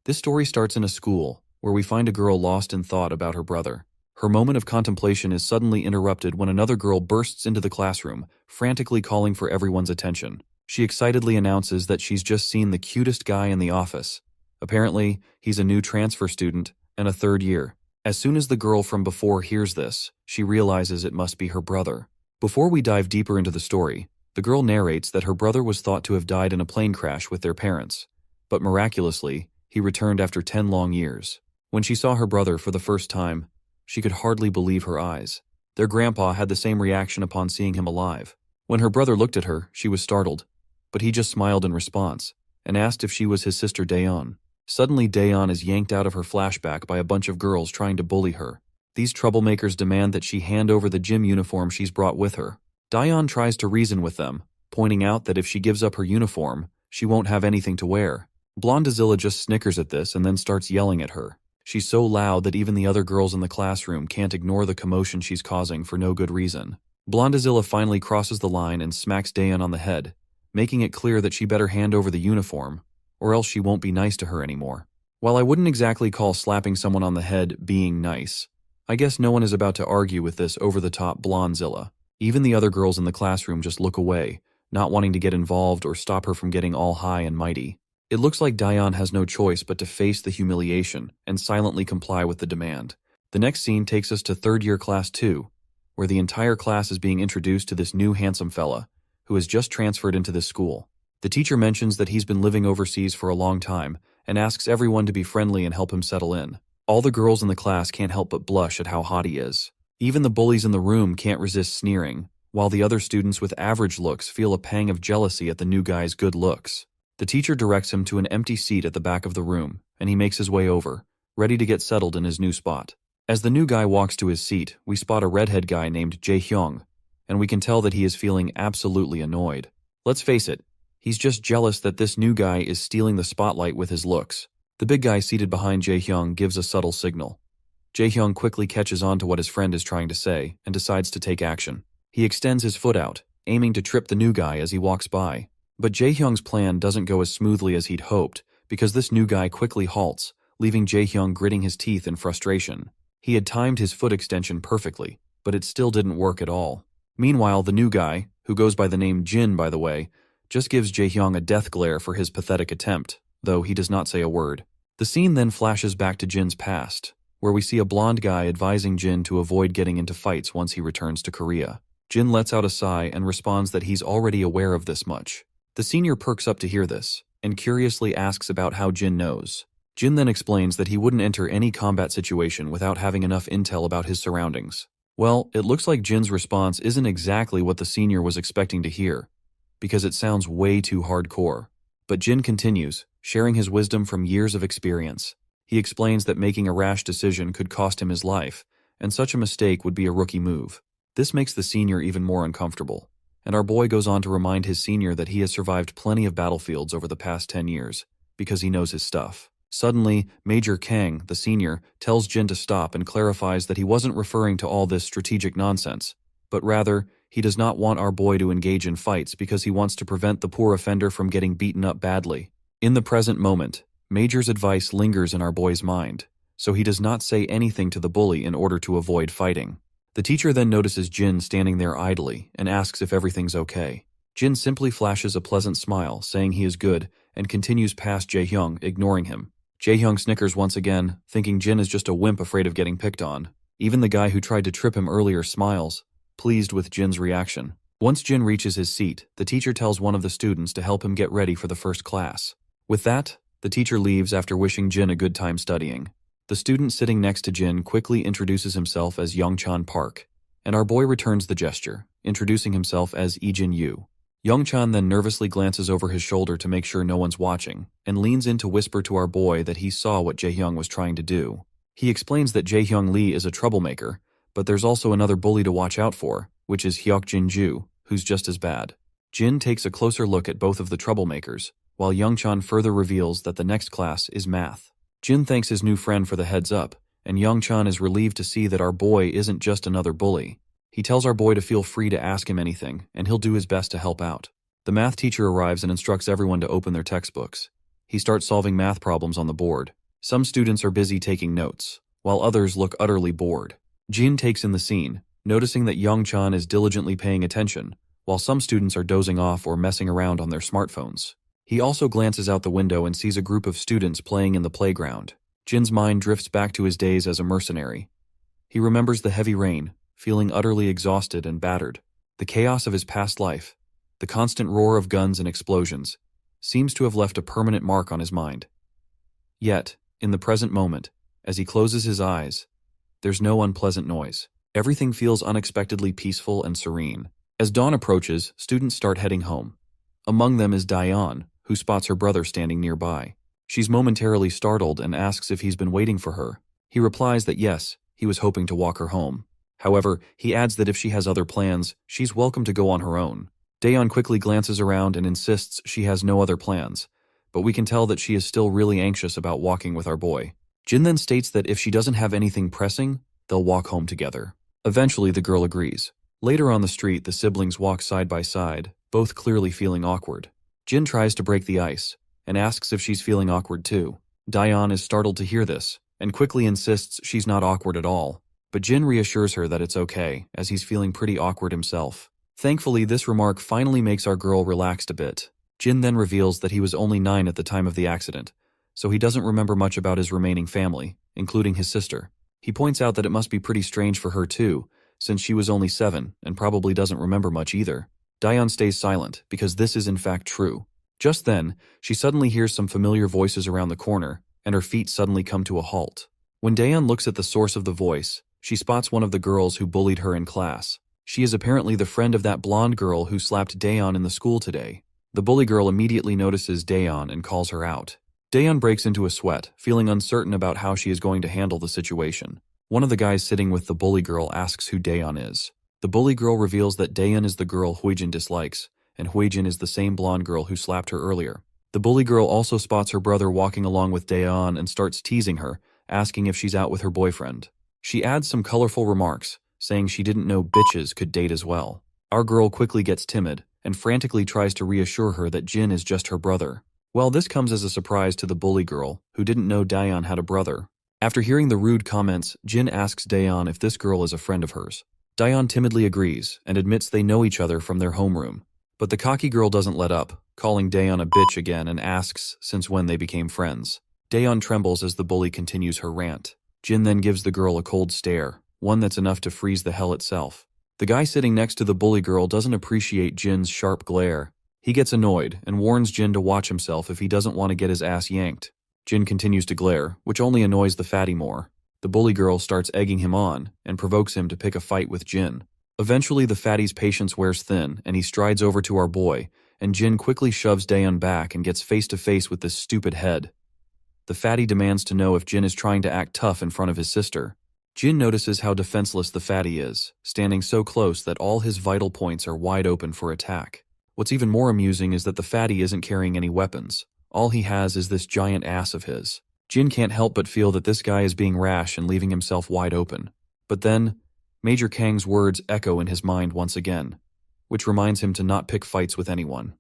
This story starts in a school, where we find a girl lost in thought about her brother. Her moment of contemplation is suddenly interrupted when another girl bursts into the classroom, frantically calling for everyone's attention. She excitedly announces that she's just seen the cutest guy in the office. Apparently, he's a new transfer student and a third year. As soon as the girl from before hears this, she realizes it must be her brother. Before we dive deeper into the story, the girl narrates that her brother was thought to have died in a plane crash with their parents, but miraculously, he returned after 10 long years. When she saw her brother for the first time, she could hardly believe her eyes. Their grandpa had the same reaction upon seeing him alive. When her brother looked at her, she was startled, but he just smiled in response and asked if she was his sister Daeon. Suddenly, Daeon is yanked out of her flashback by a bunch of girls trying to bully her. These troublemakers demand that she hand over the gym uniform she's brought with her. Daeon tries to reason with them, pointing out that if she gives up her uniform, she won't have anything to wear. Blondezilla just snickers at this and then starts yelling at her. She's so loud that even the other girls in the classroom can't ignore the commotion she's causing for no good reason. Blondezilla finally crosses the line and smacks Daeon on the head, making it clear that she better hand over the uniform, or else she won't be nice to her anymore. While I wouldn't exactly call slapping someone on the head being nice, I guess no one is about to argue with this over-the-top Blondezilla. Even the other girls in the classroom just look away, not wanting to get involved or stop her from getting all high and mighty. It looks like Daeon has no choice but to face the humiliation and silently comply with the demand. The next scene takes us to third year class 2, where the entire class is being introduced to this new handsome fella, who has just transferred into this school. The teacher mentions that he's been living overseas for a long time and asks everyone to be friendly and help him settle in. All the girls in the class can't help but blush at how hot he is. Even the bullies in the room can't resist sneering, while the other students with average looks feel a pang of jealousy at the new guy's good looks. The teacher directs him to an empty seat at the back of the room, and he makes his way over, ready to get settled in his new spot. As the new guy walks to his seat, we spot a redhead guy named Jae-hyung, and we can tell that he is feeling absolutely annoyed. Let's face it, he's just jealous that this new guy is stealing the spotlight with his looks. The big guy seated behind Jae-hyung gives a subtle signal. Jae-hyung quickly catches on to what his friend is trying to say and decides to take action. He extends his foot out, aiming to trip the new guy as he walks by. But Jae-hyung's plan doesn't go as smoothly as he'd hoped, because this new guy quickly halts, leaving Jae-hyung gritting his teeth in frustration. He had timed his foot extension perfectly, but it still didn't work at all. Meanwhile, the new guy, who goes by the name Jin by the way, just gives Jae-hyung a death glare for his pathetic attempt, though he does not say a word. The scene then flashes back to Jin's past, where we see a blonde guy advising Jin to avoid getting into fights once he returns to Korea. Jin lets out a sigh and responds that he's already aware of this much. The senior perks up to hear this, and curiously asks about how Jin knows. Jin then explains that he wouldn't enter any combat situation without having enough intel about his surroundings. Well, it looks like Jin's response isn't exactly what the senior was expecting to hear, because it sounds way too hardcore. But Jin continues, sharing his wisdom from years of experience. He explains that making a rash decision could cost him his life, and such a mistake would be a rookie move. This makes the senior even more uncomfortable. And our boy goes on to remind his senior that he has survived plenty of battlefields over the past 10 years, because he knows his stuff. Suddenly, Major Kang, the senior, tells Jin to stop and clarifies that he wasn't referring to all this strategic nonsense, but rather, he does not want our boy to engage in fights because he wants to prevent the poor offender from getting beaten up badly. In the present moment, Major's advice lingers in our boy's mind, so he does not say anything to the bully in order to avoid fighting. The teacher then notices Jin standing there idly and asks if everything's okay. Jin simply flashes a pleasant smile, saying he is good, and continues past Jae-hyung, ignoring him. Jae-hyung snickers once again, thinking Jin is just a wimp afraid of getting picked on. Even the guy who tried to trip him earlier smiles, pleased with Jin's reaction. Once Jin reaches his seat, the teacher tells one of the students to help him get ready for the first class. With that, the teacher leaves after wishing Jin a good time studying. The student sitting next to Jin quickly introduces himself as Youngchan Park, and our boy returns the gesture, introducing himself as Ijin Yu. Youngchan then nervously glances over his shoulder to make sure no one's watching, and leans in to whisper to our boy that he saw what Jae-hyung was trying to do. He explains that Jae-hyung Lee is a troublemaker, but there's also another bully to watch out for, which is Hyuk-jin Ju, who's just as bad. Jin takes a closer look at both of the troublemakers, while Youngchan further reveals that the next class is math. Jin thanks his new friend for the heads up, and Youngchan is relieved to see that our boy isn't just another bully. He tells our boy to feel free to ask him anything, and he'll do his best to help out. The math teacher arrives and instructs everyone to open their textbooks. He starts solving math problems on the board. Some students are busy taking notes, while others look utterly bored. Jin takes in the scene, noticing that Young-chan is diligently paying attention, while some students are dozing off or messing around on their smartphones. He also glances out the window and sees a group of students playing in the playground. Jin's mind drifts back to his days as a mercenary. He remembers the heavy rain, feeling utterly exhausted and battered. The chaos of his past life, the constant roar of guns and explosions, seems to have left a permanent mark on his mind. Yet, in the present moment, as he closes his eyes, there's no unpleasant noise. Everything feels unexpectedly peaceful and serene. As dawn approaches, students start heading home. Among them is Dayan, who spots her brother standing nearby. She's momentarily startled and asks if he's been waiting for her. He replies that yes, he was hoping to walk her home. However, he adds that if she has other plans, she's welcome to go on her own. Dayan quickly glances around and insists she has no other plans, but we can tell that she is still really anxious about walking with our boy. Jin then states that if she doesn't have anything pressing, they'll walk home together. Eventually, the girl agrees. Later on the street, the siblings walk side by side, both clearly feeling awkward. Jin tries to break the ice and asks if she's feeling awkward too. Dayan is startled to hear this and quickly insists she's not awkward at all. But Jin reassures her that it's okay, as he's feeling pretty awkward himself. Thankfully, this remark finally makes our girl relaxed a bit. Jin then reveals that he was only 9 at the time of the accident, so he doesn't remember much about his remaining family, including his sister. He points out that it must be pretty strange for her too, since she was only 7 and probably doesn't remember much either. Dayan stays silent, because this is in fact true. Just then, she suddenly hears some familiar voices around the corner, and her feet suddenly come to a halt. When Dayan looks at the source of the voice, she spots one of the girls who bullied her in class. She is apparently the friend of that blonde girl who slapped Dayan in the school today. The bully girl immediately notices Dayan and calls her out. Dayan breaks into a sweat, feeling uncertain about how she is going to handle the situation. One of the guys sitting with the bully girl asks who Dayan is. The bully girl reveals that Dayan is the girl Huijin dislikes, and Huijin is the same blonde girl who slapped her earlier. The bully girl also spots her brother walking along with Dayan and starts teasing her, asking if she's out with her boyfriend. She adds some colorful remarks, saying she didn't know bitches could date as well. Our girl quickly gets timid and frantically tries to reassure her that Jin is just her brother. Well, this comes as a surprise to the bully girl, who didn't know Dayan had a brother. After hearing the rude comments, Jin asks Dayan if this girl is a friend of hers. Dayan timidly agrees and admits they know each other from their homeroom. But the cocky girl doesn't let up, calling Dayan a bitch again and asks since when they became friends. Dayan trembles as the bully continues her rant. Jin then gives the girl a cold stare, one that's enough to freeze the hell itself. The guy sitting next to the bully girl doesn't appreciate Jin's sharp glare. He gets annoyed and warns Jin to watch himself if he doesn't want to get his ass yanked. Jin continues to glare, which only annoys the fatty more. The bully girl starts egging him on and provokes him to pick a fight with Jin. Eventually, the fatty's patience wears thin and he strides over to our boy, and Jin quickly shoves Dayan back and gets face to face with this stupid head. The fatty demands to know if Jin is trying to act tough in front of his sister. Jin notices how defenseless the fatty is, standing so close that all his vital points are wide open for attack. What's even more amusing is that the fatty isn't carrying any weapons. All he has is this giant ass of his. Jin can't help but feel that this guy is being rash and leaving himself wide open. But then, Major Kang's words echo in his mind once again, which reminds him to not pick fights with anyone.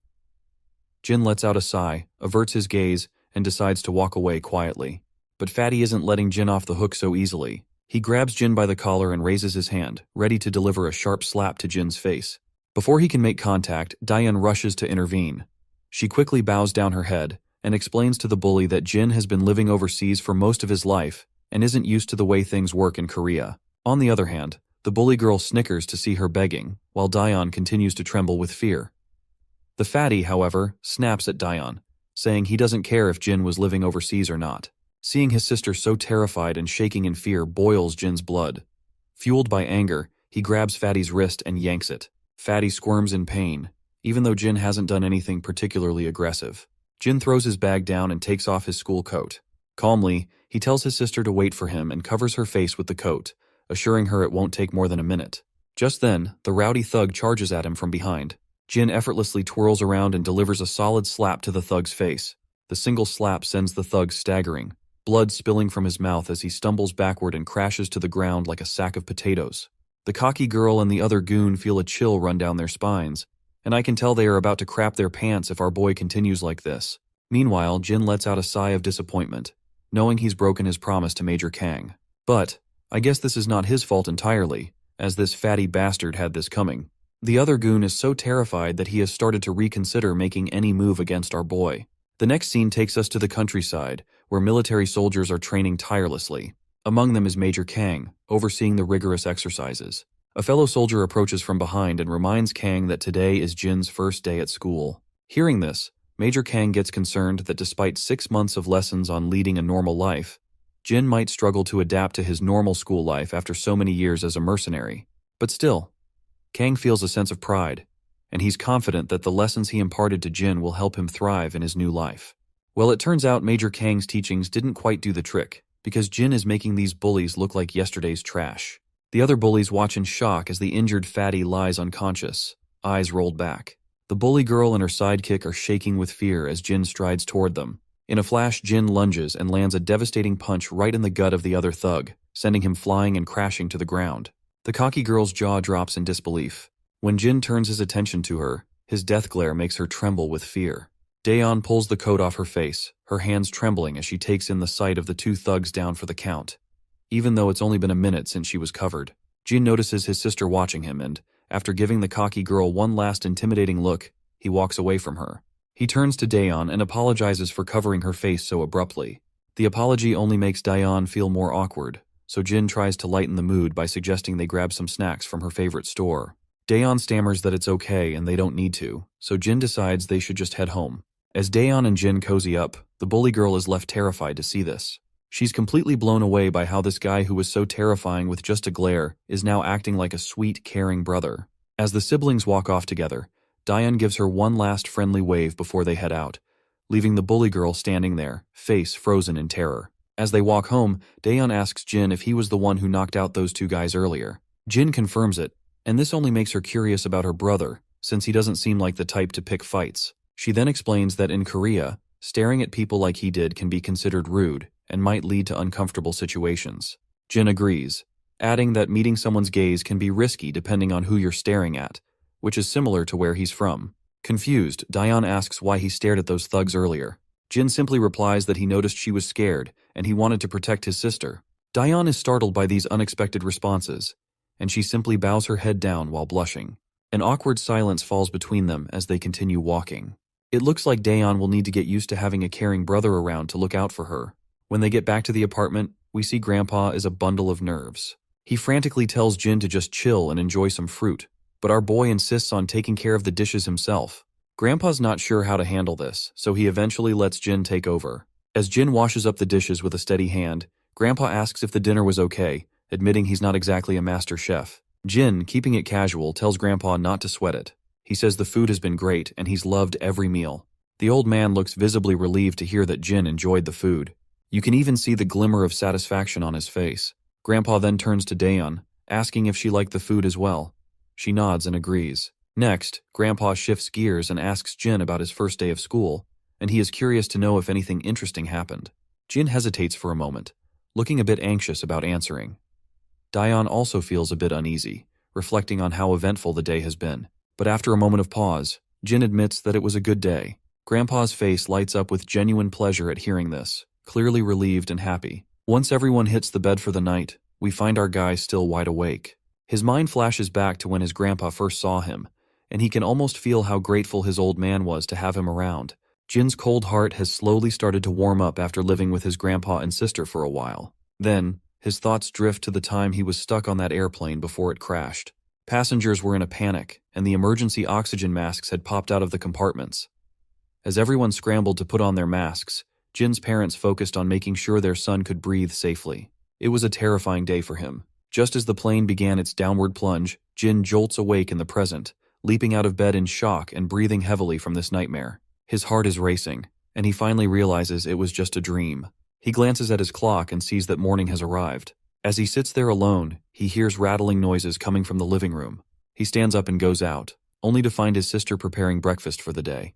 Jin lets out a sigh, averts his gaze, and decides to walk away quietly. But Fatty isn't letting Jin off the hook so easily. He grabs Jin by the collar and raises his hand, ready to deliver a sharp slap to Jin's face. Before he can make contact, Dayan rushes to intervene. She quickly bows down her head and explains to the bully that Jin has been living overseas for most of his life and isn't used to the way things work in Korea. On the other hand, the bully girl snickers to see her begging, while Dayan continues to tremble with fear. The fatty, however, snaps at Dayan, saying he doesn't care if Jin was living overseas or not. Seeing his sister so terrified and shaking in fear boils Jin's blood. Fueled by anger, he grabs Fatty's wrist and yanks it. Fatty squirms in pain, even though Jin hasn't done anything particularly aggressive. Jin throws his bag down and takes off his school coat. Calmly, he tells his sister to wait for him and covers her face with the coat, assuring her it won't take more than a minute. Just then, the rowdy thug charges at him from behind. Jin effortlessly twirls around and delivers a solid slap to the thug's face. The single slap sends the thug staggering, blood spilling from his mouth as he stumbles backward and crashes to the ground like a sack of potatoes. The cocky girl and the other goon feel a chill run down their spines, and I can tell they are about to crap their pants if our boy continues like this. Meanwhile, Jin lets out a sigh of disappointment, knowing he's broken his promise to Major Kang. But I guess this is not his fault entirely, as this fatty bastard had this coming. The other goon is so terrified that he has started to reconsider making any move against our boy. The next scene takes us to the countryside, where military soldiers are training tirelessly. Among them is Major Kang, overseeing the rigorous exercises. A fellow soldier approaches from behind and reminds Kang that today is Jin's first day at school. Hearing this, Major Kang gets concerned that despite 6 months of lessons on leading a normal life, Jin might struggle to adapt to his normal school life after so many years as a mercenary. But still, Kang feels a sense of pride, and he's confident that the lessons he imparted to Jin will help him thrive in his new life. Well, it turns out Major Kang's teachings didn't quite do the trick, because Jin is making these bullies look like yesterday's trash. The other bullies watch in shock as the injured fatty lies unconscious, eyes rolled back. The bully girl and her sidekick are shaking with fear as Jin strides toward them. In a flash, Jin lunges and lands a devastating punch right in the gut of the other thug, sending him flying and crashing to the ground. The cocky girl's jaw drops in disbelief. When Jin turns his attention to her, his death glare makes her tremble with fear. Daeon pulls the coat off her face, her hands trembling as she takes in the sight of the 2 thugs down for the count. Even though it's only been a minute since she was covered, Jin notices his sister watching him and, after giving the cocky girl one last intimidating look, he walks away from her. He turns to Daeon and apologizes for covering her face so abruptly. The apology only makes Daeon feel more awkward, so Jin tries to lighten the mood by suggesting they grab some snacks from her favorite store. Daeon stammers that it's okay and they don't need to, so Jin decides they should just head home. As Daeon and Jin cozy up, the bully girl is left terrified to see this. She's completely blown away by how this guy who was so terrifying with just a glare is now acting like a sweet, caring brother. As the siblings walk off together, Daeon gives her one last friendly wave before they head out, leaving the bully girl standing there, face frozen in terror. As they walk home, Daeon asks Jin if he was the one who knocked out those 2 guys earlier. Jin confirms it, and this only makes her curious about her brother, since he doesn't seem like the type to pick fights. She then explains that in Korea, staring at people like he did can be considered rude and might lead to uncomfortable situations. Jin agrees, adding that meeting someone's gaze can be risky depending on who you're staring at, which is similar to where he's from. Confused, Daeon asks why he stared at those thugs earlier. Jin simply replies that he noticed she was scared and he wanted to protect his sister. Daeon is startled by these unexpected responses, and she simply bows her head down while blushing. An awkward silence falls between them as they continue walking. It looks like Daeon will need to get used to having a caring brother around to look out for her. When they get back to the apartment, we see Grandpa is a bundle of nerves. He frantically tells Jin to just chill and enjoy some fruit, but our boy insists on taking care of the dishes himself. Grandpa's not sure how to handle this, so he eventually lets Jin take over. As Jin washes up the dishes with a steady hand, Grandpa asks if the dinner was okay, admitting he's not exactly a master chef. Jin, keeping it casual, tells Grandpa not to sweat it. He says the food has been great and he's loved every meal. The old man looks visibly relieved to hear that Jin enjoyed the food. You can even see the glimmer of satisfaction on his face. Grandpa then turns to Daeon, asking if she liked the food as well. She nods and agrees. Next, Grandpa shifts gears and asks Jin about his first day of school, and he is curious to know if anything interesting happened. Jin hesitates for a moment, looking a bit anxious about answering. Daeon also feels a bit uneasy, reflecting on how eventful the day has been. But after a moment of pause, Jin admits that it was a good day. Grandpa's face lights up with genuine pleasure at hearing this, clearly relieved and happy. Once everyone hits the bed for the night, we find our guy still wide awake. His mind flashes back to when his grandpa first saw him, and he can almost feel how grateful his old man was to have him around. Jin's cold heart has slowly started to warm up after living with his grandpa and sister for a while. Then, his thoughts drift to the time he was stuck on that airplane before it crashed. Passengers were in a panic, and the emergency oxygen masks had popped out of the compartments. As everyone scrambled to put on their masks, Jin's parents focused on making sure their son could breathe safely. It was a terrifying day for him. Just as the plane began its downward plunge, Jin jolts awake in the present, leaping out of bed in shock and breathing heavily from this nightmare. His heart is racing, and he finally realizes it was just a dream. He glances at his clock and sees that morning has arrived. As he sits there alone, he hears rattling noises coming from the living room. He stands up and goes out, only to find his sister preparing breakfast for the day.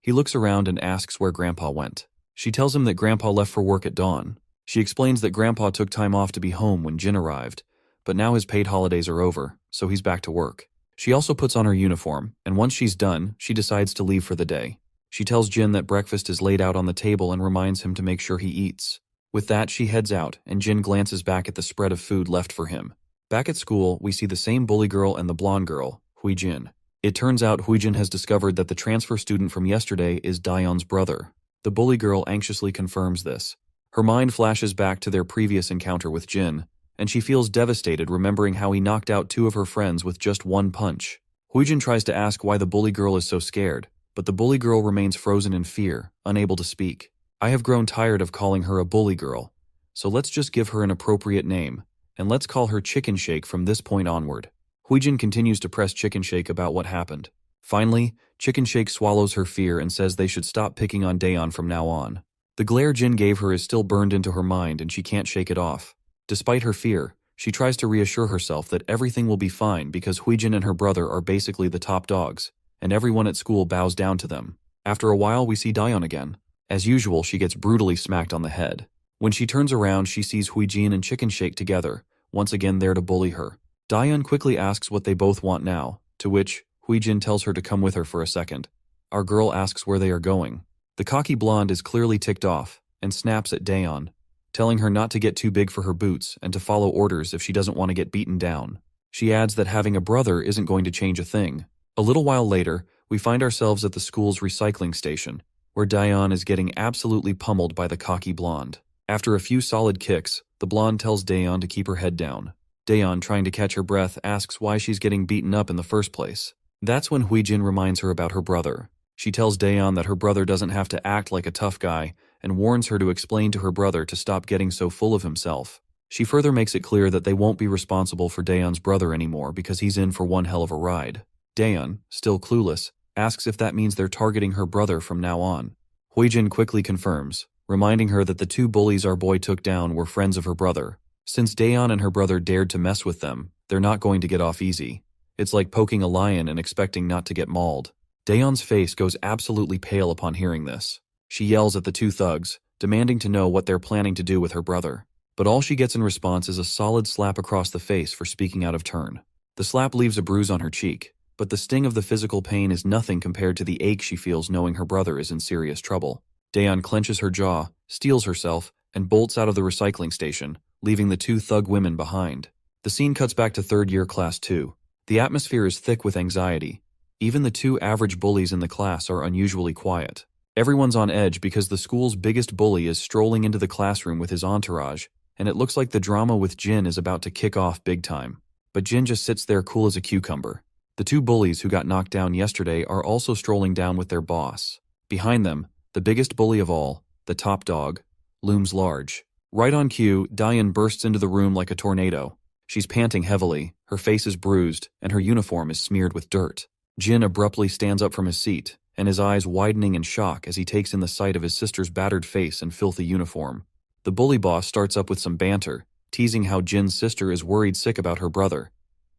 He looks around and asks where Grandpa went. She tells him that Grandpa left for work at dawn. She explains that Grandpa took time off to be home when Jin arrived, but now his paid holidays are over, so he's back to work. She also puts on her uniform, and once she's done, she decides to leave for the day. She tells Jin that breakfast is laid out on the table and reminds him to make sure he eats. With that, she heads out, and Jin glances back at the spread of food left for him. Back at school, we see the same bully girl and the blonde girl, Huijin. It turns out Huijin has discovered that the transfer student from yesterday is Daeyeon's brother. The bully girl anxiously confirms this. Her mind flashes back to their previous encounter with Jin, and she feels devastated remembering how he knocked out 2 of her friends with just 1 punch. Huijin tries to ask why the bully girl is so scared, but the bully girl remains frozen in fear, unable to speak. I have grown tired of calling her a bully girl, so let's just give her an appropriate name, and let's call her Chicken Shake from this point onward. Huijin continues to press Chicken Shake about what happened. Finally, Chicken Shake swallows her fear and says they should stop picking on Daeyeon from now on. The glare Jin gave her is still burned into her mind and she can't shake it off. Despite her fear, she tries to reassure herself that everything will be fine because Huijin and her brother are basically the top dogs, and everyone at school bows down to them. After a while, we see Daeyeon again. As usual, she gets brutally smacked on the head. When she turns around, she sees Huijin and Chicken Shake together, once again there to bully her. Daeyeon quickly asks what they both want now, to which Huijin tells her to come with her for a second. Our girl asks where they are going. The cocky blonde is clearly ticked off, and snaps at Daeyeon, telling her not to get too big for her boots and to follow orders if she doesn't want to get beaten down. She adds that having a brother isn't going to change a thing. A little while later, we find ourselves at the school's recycling station, where Daeyeon is getting absolutely pummeled by the cocky blonde. After a few solid kicks, the blonde tells Daeyeon to keep her head down. Daeyeon, trying to catch her breath, asks why she's getting beaten up in the first place. That's when Huijin reminds her about her brother. She tells Daeyeon that her brother doesn't have to act like a tough guy and warns her to explain to her brother to stop getting so full of himself. She further makes it clear that they won't be responsible for Daeyeon's brother anymore because he's in for one hell of a ride. Daeyeon, still clueless, asks if that means they're targeting her brother from now on. Huijin quickly confirms, reminding her that the 2 bullies our boy took down were friends of her brother. Since Daeyeon and her brother dared to mess with them, they're not going to get off easy. It's like poking a lion and expecting not to get mauled. Daeyeon's face goes absolutely pale upon hearing this. She yells at the 2 thugs, demanding to know what they're planning to do with her brother. But all she gets in response is a solid slap across the face for speaking out of turn. The slap leaves a bruise on her cheek, but the sting of the physical pain is nothing compared to the ache she feels knowing her brother is in serious trouble. Daeyeon clenches her jaw, steels herself, and bolts out of the recycling station, leaving the 2 thug women behind. The scene cuts back to 3rd year class 2. The atmosphere is thick with anxiety. Even the 2 average bullies in the class are unusually quiet. Everyone's on edge because the school's biggest bully is strolling into the classroom with his entourage, and it looks like the drama with Jin is about to kick off big time. But Jin just sits there cool as a cucumber. The 2 bullies who got knocked down yesterday are also strolling down with their boss. Behind them, the biggest bully of all, the top dog, looms large. Right on cue, Daeyeon bursts into the room like a tornado. She's panting heavily, her face is bruised, and her uniform is smeared with dirt. Jin abruptly stands up from his seat, and his eyes widening in shock as he takes in the sight of his sister's battered face and filthy uniform. The bully boss starts up with some banter, teasing how Jin's sister is worried sick about her brother.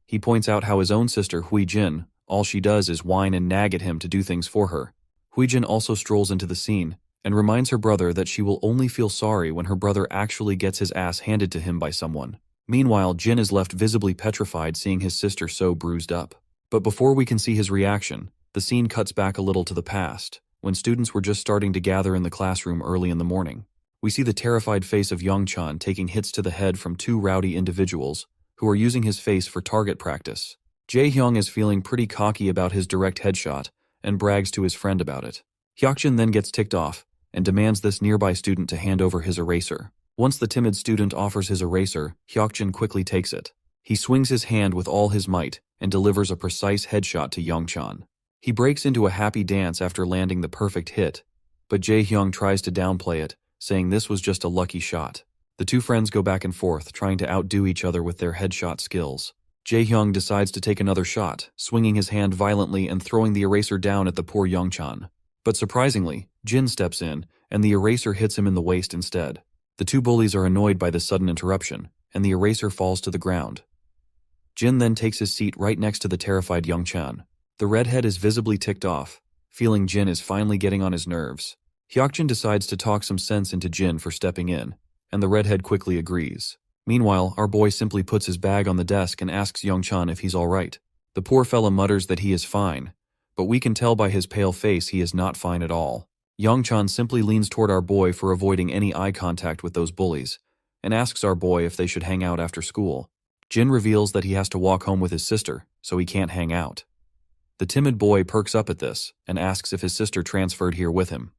He points out how his own sister, Huijin, all she does is whine and nag at him to do things for her. Huijin also strolls into the scene, and reminds her brother that she will only feel sorry when her brother actually gets his ass handed to him by someone. Meanwhile, Jin is left visibly petrified seeing his sister so bruised up. But before we can see his reaction, the scene cuts back a little to the past, when students were just starting to gather in the classroom early in the morning. We see the terrified face of Youngchan taking hits to the head from 2 rowdy individuals, who are using his face for target practice. Jae-hyung is feeling pretty cocky about his direct headshot, and brags to his friend about it. Hyokjin then gets ticked off, and demands this nearby student to hand over his eraser. Once the timid student offers his eraser, Hyokjin quickly takes it. He swings his hand with all his might, and delivers a precise headshot to Youngchan. He breaks into a happy dance after landing the perfect hit, but Jae-hyung tries to downplay it, saying this was just a lucky shot. The 2 friends go back and forth, trying to outdo each other with their headshot skills. Jae-hyung decides to take another shot, swinging his hand violently and throwing the eraser down at the poor Youngchan. But surprisingly, Jin steps in, and the eraser hits him in the waist instead. The 2 bullies are annoyed by this sudden interruption, and the eraser falls to the ground. Jin then takes his seat right next to the terrified Youngchan. The redhead is visibly ticked off, feeling Jin is finally getting on his nerves. Hyokjin decides to talk some sense into Jin for stepping in, and the redhead quickly agrees. Meanwhile, our boy simply puts his bag on the desk and asks Youngchan if he's alright. The poor fella mutters that he is fine, but we can tell by his pale face he is not fine at all. Youngchan simply leans toward our boy for avoiding any eye contact with those bullies, and asks our boy if they should hang out after school. Jin reveals that he has to walk home with his sister, so he can't hang out. The timid boy perks up at this, and asks if his sister transferred here with him.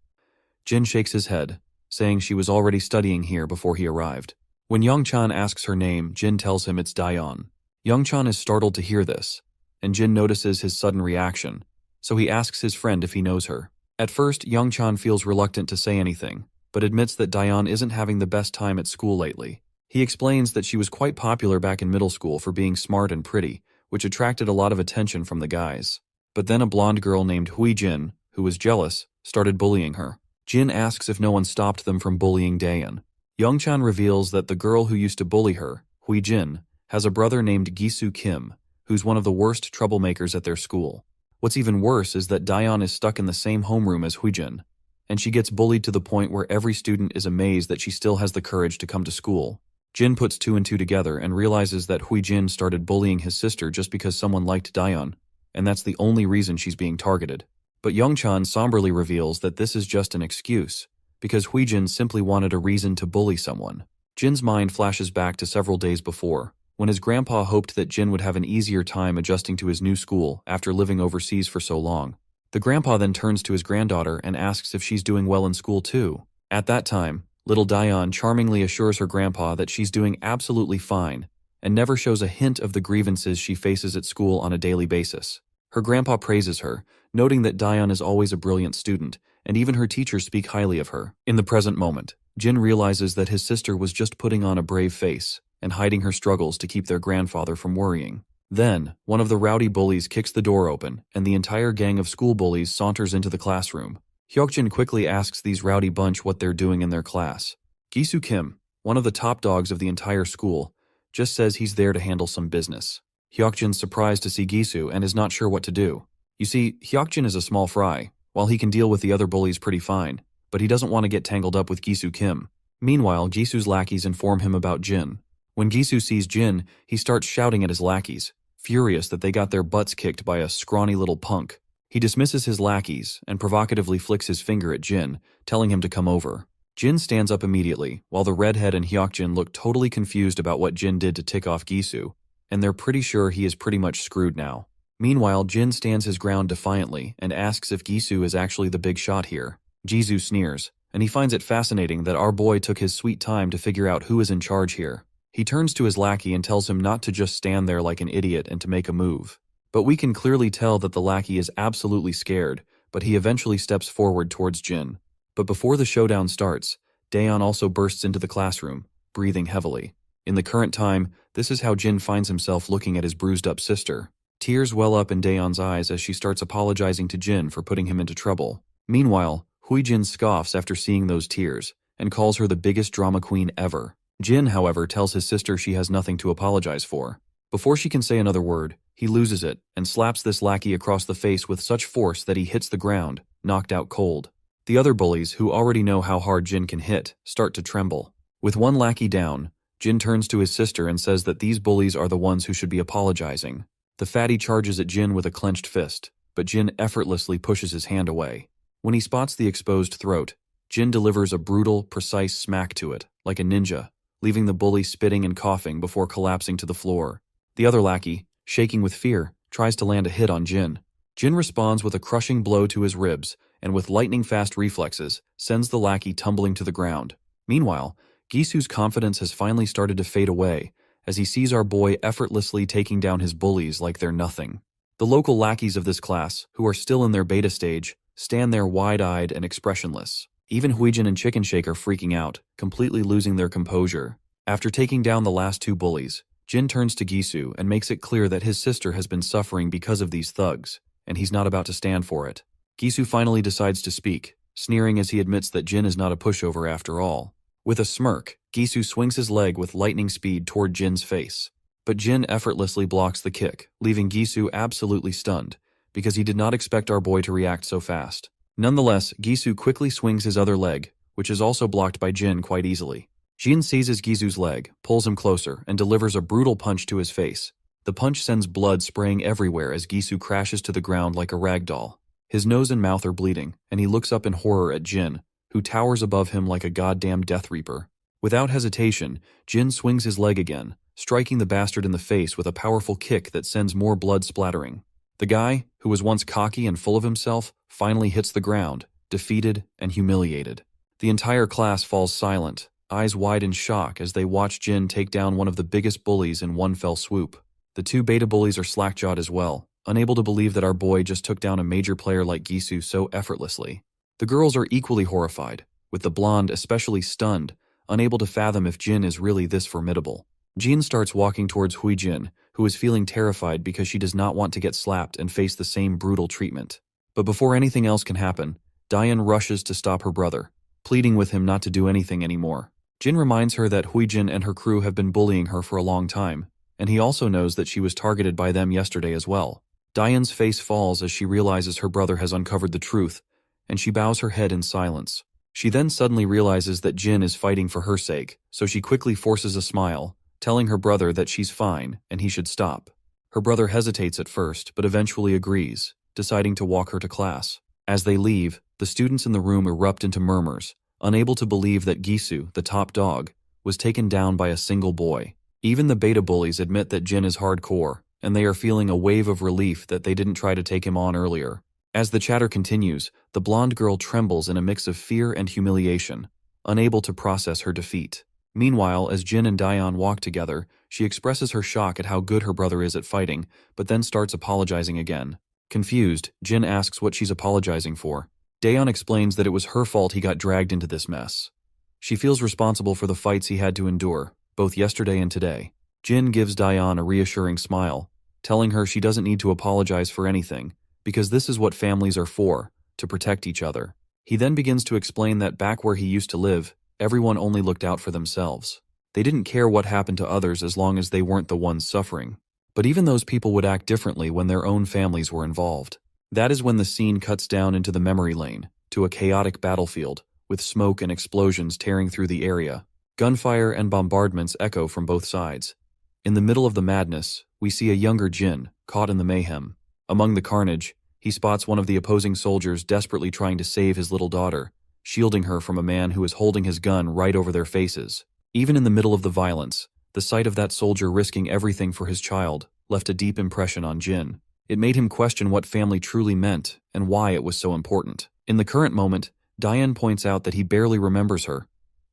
Jin shakes his head, saying she was already studying here before he arrived. When Youngchan asks her name, Jin tells him it's Daeon. Youngchan is startled to hear this, and Jin notices his sudden reaction, so he asks his friend if he knows her. At first, Youngchan feels reluctant to say anything, but admits that Daeon isn't having the best time at school lately. He explains that she was quite popular back in middle school for being smart and pretty, which attracted a lot of attention from the guys. But then a blonde girl named Hui Jin, who was jealous, started bullying her. Jin asks if no one stopped them from bullying Daeon. Youngchan reveals that the girl who used to bully her, Hui Jin, has a brother named Gisu Kim, who's one of the worst troublemakers at their school. What's even worse is that Daeon is stuck in the same homeroom as Hui Jin, and she gets bullied to the point where every student is amazed that she still has the courage to come to school. Jin puts two and two together and realizes that Hui Jin started bullying his sister just because someone liked Daeon, and that's the only reason she's being targeted. But Youngchan somberly reveals that this is just an excuse, because Hui Jin simply wanted a reason to bully someone. Jin's mind flashes back to several days before, when his grandpa hoped that Jin would have an easier time adjusting to his new school after living overseas for so long. The grandpa then turns to his granddaughter and asks if she's doing well in school too. At that time, little Daeon charmingly assures her grandpa that she's doing absolutely fine, and never shows a hint of the grievances she faces at school on a daily basis. Her grandpa praises her, noting that Daeon is always a brilliant student, and even her teachers speak highly of her. In the present moment, Jin realizes that his sister was just putting on a brave face and hiding her struggles to keep their grandfather from worrying. Then, one of the rowdy bullies kicks the door open, and the entire gang of school bullies saunters into the classroom. Hyokjin quickly asks these rowdy bunch what they're doing in their class. Gisu Kim, one of the top dogs of the entire school, just says he's there to handle some business. Hyokjin's surprised to see Gisu and is not sure what to do. You see, Hyokjin is a small fry, while he can deal with the other bullies pretty fine, but he doesn't want to get tangled up with Gisu Kim. Meanwhile, Gisu's lackeys inform him about Jin. When Gisu sees Jin, he starts shouting at his lackeys, furious that they got their butts kicked by a scrawny little punk. He dismisses his lackeys and provocatively flicks his finger at Jin, telling him to come over. Jin stands up immediately, while the redhead and Hyokjin look totally confused about what Jin did to tick off Gisu, and they're pretty sure he is pretty much screwed now. Meanwhile, Jin stands his ground defiantly and asks if Gisu is actually the big shot here. Gisu sneers, and he finds it fascinating that our boy took his sweet time to figure out who is in charge here. He turns to his lackey and tells him not to just stand there like an idiot and to make a move. But we can clearly tell that the lackey is absolutely scared, but he eventually steps forward towards Jin. But before the showdown starts, Daeon also bursts into the classroom, breathing heavily. In the current time, this is how Jin finds himself looking at his bruised-up sister. Tears well up in Daeon's eyes as she starts apologizing to Jin for putting him into trouble. Meanwhile, Hui Jin scoffs after seeing those tears and calls her the biggest drama queen ever. Jin, however, tells his sister she has nothing to apologize for. Before she can say another word, he loses it and slaps this lackey across the face with such force that he hits the ground, knocked out cold. The other bullies, who already know how hard Jin can hit, start to tremble. With one lackey down, Jin turns to his sister and says that these bullies are the ones who should be apologizing. The fatty charges at Jin with a clenched fist, but Jin effortlessly pushes his hand away. When he spots the exposed throat, Jin delivers a brutal, precise smack to it, like a ninja, leaving the bully spitting and coughing before collapsing to the floor. The other lackey, shaking with fear, tries to land a hit on Jin. Jin responds with a crushing blow to his ribs, and with lightning-fast reflexes, sends the lackey tumbling to the ground. Meanwhile, Gisu's confidence has finally started to fade away, as he sees our boy effortlessly taking down his bullies like they're nothing. The local lackeys of this class, who are still in their beta stage, stand there wide-eyed and expressionless. Even Huijin and Chicken Shake are freaking out, completely losing their composure. After taking down the last two bullies, Jin turns to Gisu and makes it clear that his sister has been suffering because of these thugs, and he's not about to stand for it. Gisu finally decides to speak, sneering as he admits that Jin is not a pushover after all. With a smirk, Gisu swings his leg with lightning speed toward Jin's face. But Jin effortlessly blocks the kick, leaving Gisu absolutely stunned, because he did not expect our boy to react so fast. Nonetheless, Gisu quickly swings his other leg, which is also blocked by Jin quite easily. Jin seizes Gisu's leg, pulls him closer, and delivers a brutal punch to his face. The punch sends blood spraying everywhere as Gisu crashes to the ground like a rag doll. His nose and mouth are bleeding, and he looks up in horror at Jin, who towers above him like a goddamn Death Reaper. Without hesitation, Jin swings his leg again, striking the bastard in the face with a powerful kick that sends more blood splattering. The guy, who was once cocky and full of himself, finally hits the ground, defeated and humiliated. The entire class falls silent, eyes wide in shock as they watch Jin take down one of the biggest bullies in one fell swoop. The two beta bullies are slack-jawed as well, unable to believe that our boy just took down a major player like Gisu so effortlessly. The girls are equally horrified, with the blonde especially stunned, unable to fathom if Jin is really this formidable. Jin starts walking towards Huijin, who is feeling terrified because she does not want to get slapped and face the same brutal treatment. But before anything else can happen, Diane rushes to stop her brother, pleading with him not to do anything anymore. Jin reminds her that Huijin and her crew have been bullying her for a long time, and he also knows that she was targeted by them yesterday as well. Diane's face falls as she realizes her brother has uncovered the truth, and she bows her head in silence. She then suddenly realizes that Jin is fighting for her sake, so she quickly forces a smile, telling her brother that she's fine and he should stop. Her brother hesitates at first, but eventually agrees, deciding to walk her to class. As they leave, the students in the room erupt into murmurs, unable to believe that Gisu, the top dog, was taken down by a single boy. Even the beta bullies admit that Jin is hardcore, and they are feeling a wave of relief that they didn't try to take him on earlier. As the chatter continues, the blonde girl trembles in a mix of fear and humiliation, unable to process her defeat. Meanwhile, as Jin and Diane walk together, she expresses her shock at how good her brother is at fighting, but then starts apologizing again. Confused, Jin asks what she's apologizing for. Daeon explains that it was her fault he got dragged into this mess. She feels responsible for the fights he had to endure, both yesterday and today. Jin gives Diane a reassuring smile, telling her she doesn't need to apologize for anything, because this is what families are for, to protect each other. He then begins to explain that back where he used to live, everyone only looked out for themselves. They didn't care what happened to others as long as they weren't the ones suffering. But even those people would act differently when their own families were involved. That is when the scene cuts down into the memory lane, to a chaotic battlefield, with smoke and explosions tearing through the area. Gunfire and bombardments echo from both sides. In the middle of the madness, we see a younger Jin, caught in the mayhem. Among the carnage, he spots one of the opposing soldiers desperately trying to save his little daughter, shielding her from a man who is holding his gun right over their faces. Even in the middle of the violence, the sight of that soldier risking everything for his child left a deep impression on Jin. It made him question what family truly meant and why it was so important. In the current moment, Diane points out that he barely remembers her,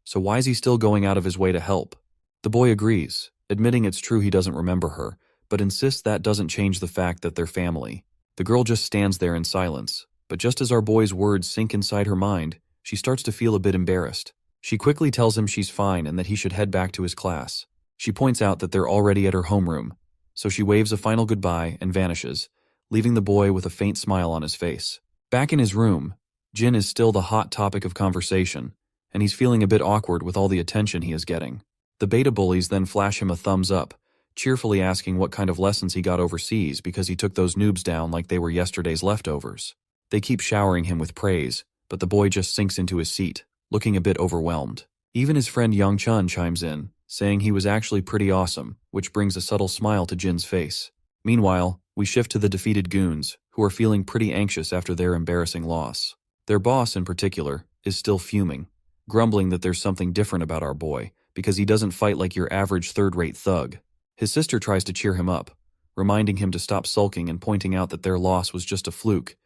so why is he still going out of his way to help? The boy agrees, admitting it's true he doesn't remember her, but insists that doesn't change the fact that they're family. The girl just stands there in silence, but just as our boy's words sink inside her mind, she starts to feel a bit embarrassed. She quickly tells him she's fine and that he should head back to his class. She points out that they're already at her homeroom, so she waves a final goodbye and vanishes, leaving the boy with a faint smile on his face. Back in his room, Jin is still the hot topic of conversation, and he's feeling a bit awkward with all the attention he is getting. The beta bullies then flash him a thumbs up, cheerfully asking what kind of lessons he got overseas because he took those noobs down like they were yesterday's leftovers. They keep showering him with praise, but the boy just sinks into his seat, looking a bit overwhelmed. Even his friend Young-chun chimes in, saying he was actually pretty awesome, which brings a subtle smile to Jin's face. Meanwhile, we shift to the defeated goons, who are feeling pretty anxious after their embarrassing loss. Their boss, in particular, is still fuming, grumbling that there's something different about our boy, because he doesn't fight like your average third-rate thug. His sister tries to cheer him up, reminding him to stop sulking and pointing out that their loss was just a fluke,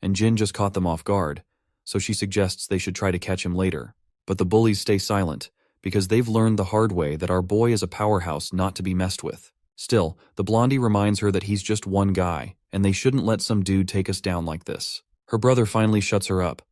and Jin just caught them off guard, so she suggests they should try to catch him later. But the bullies stay silent, because they've learned the hard way that our boy is a powerhouse not to be messed with. Still, the blondie reminds her that he's just one guy, and they shouldn't let some dude take us down like this. Her brother finally shuts her up,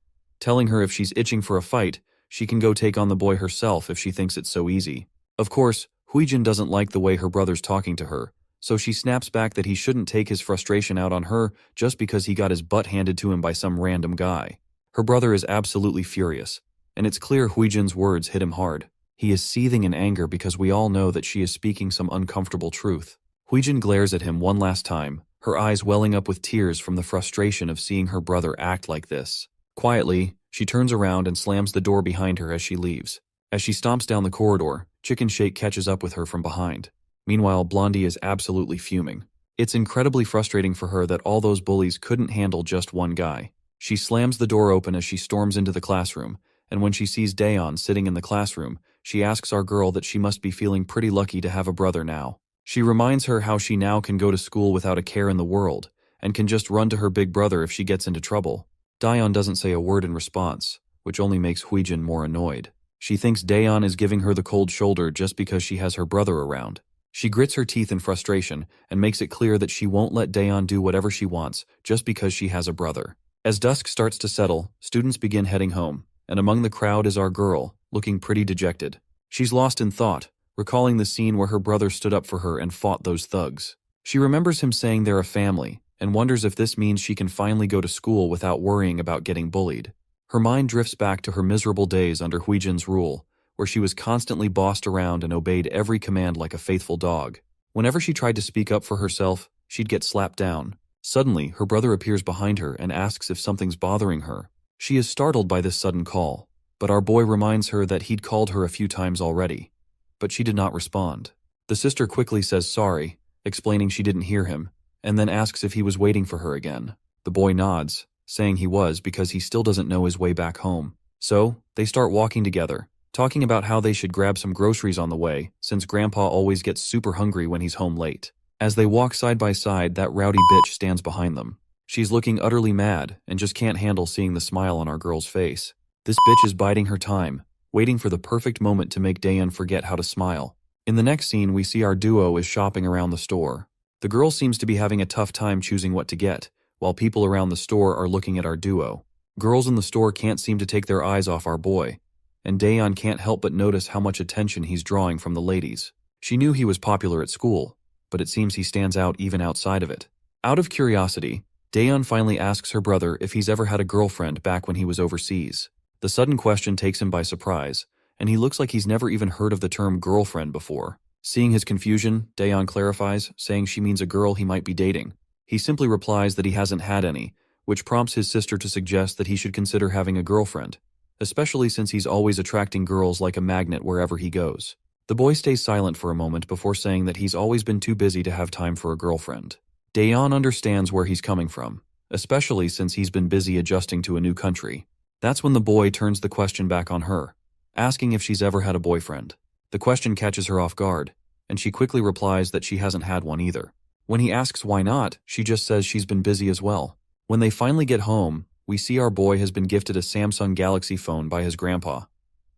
telling her if she's itching for a fight, she can go take on the boy herself if she thinks it's so easy. Of course, Huijin doesn't like the way her brother's talking to her, so she snaps back that he shouldn't take his frustration out on her just because he got his butt handed to him by some random guy. Her brother is absolutely furious, and it's clear Huijin's words hit him hard. He is seething in anger because we all know that she is speaking some uncomfortable truth. Huijin glares at him one last time, her eyes welling up with tears from the frustration of seeing her brother act like this. Quietly, she turns around and slams the door behind her as she leaves. As she stomps down the corridor, Chicken Shake catches up with her from behind. Meanwhile, Blondie is absolutely fuming. It's incredibly frustrating for her that all those bullies couldn't handle just one guy. She slams the door open as she storms into the classroom, and when she sees Daeon sitting in the classroom, she asks our girl that she must be feeling pretty lucky to have a brother now. She reminds her how she now can go to school without a care in the world, and can just run to her big brother if she gets into trouble. Daeon doesn't say a word in response, which only makes Huijin more annoyed. She thinks Daeon is giving her the cold shoulder just because she has her brother around. She grits her teeth in frustration and makes it clear that she won't let Daeon do whatever she wants just because she has a brother. As dusk starts to settle, students begin heading home, and among the crowd is our girl, looking pretty dejected. She's lost in thought, recalling the scene where her brother stood up for her and fought those thugs. She remembers him saying they're a family, and wonders if this means she can finally go to school without worrying about getting bullied. Her mind drifts back to her miserable days under Huijin's rule, where she was constantly bossed around and obeyed every command like a faithful dog. Whenever she tried to speak up for herself, she'd get slapped down. Suddenly, her brother appears behind her and asks if something's bothering her. She is startled by this sudden call, but our boy reminds her that he'd called her a few times already. But she did not respond. The sister quickly says sorry, explaining she didn't hear him, and then asks if he was waiting for her again. The boy nods, saying he was because he still doesn't know his way back home. So, they start walking together, talking about how they should grab some groceries on the way, since Grandpa always gets super hungry when he's home late. As they walk side by side, that rowdy bitch stands behind them. She's looking utterly mad and just can't handle seeing the smile on our girl's face. This bitch is biding her time, waiting for the perfect moment to make Daeon forget how to smile. In the next scene, we see our duo is shopping around the store. The girl seems to be having a tough time choosing what to get, while people around the store are looking at our duo. Girls in the store can't seem to take their eyes off our boy, and Daeon can't help but notice how much attention he's drawing from the ladies. She knew he was popular at school, but it seems he stands out even outside of it. Out of curiosity, Daeon finally asks her brother if he's ever had a girlfriend back when he was overseas. The sudden question takes him by surprise, and he looks like he's never even heard of the term girlfriend before. Seeing his confusion, Daeon clarifies, saying she means a girl he might be dating. He simply replies that he hasn't had any, which prompts his sister to suggest that he should consider having a girlfriend, especially since he's always attracting girls like a magnet wherever he goes. The boy stays silent for a moment before saying that he's always been too busy to have time for a girlfriend. Daeon understands where he's coming from, especially since he's been busy adjusting to a new country. That's when the boy turns the question back on her, asking if she's ever had a boyfriend. The question catches her off guard, and she quickly replies that she hasn't had one either. When he asks why not, she just says she's been busy as well. When they finally get home, we see our boy has been gifted a Samsung Galaxy phone by his grandpa.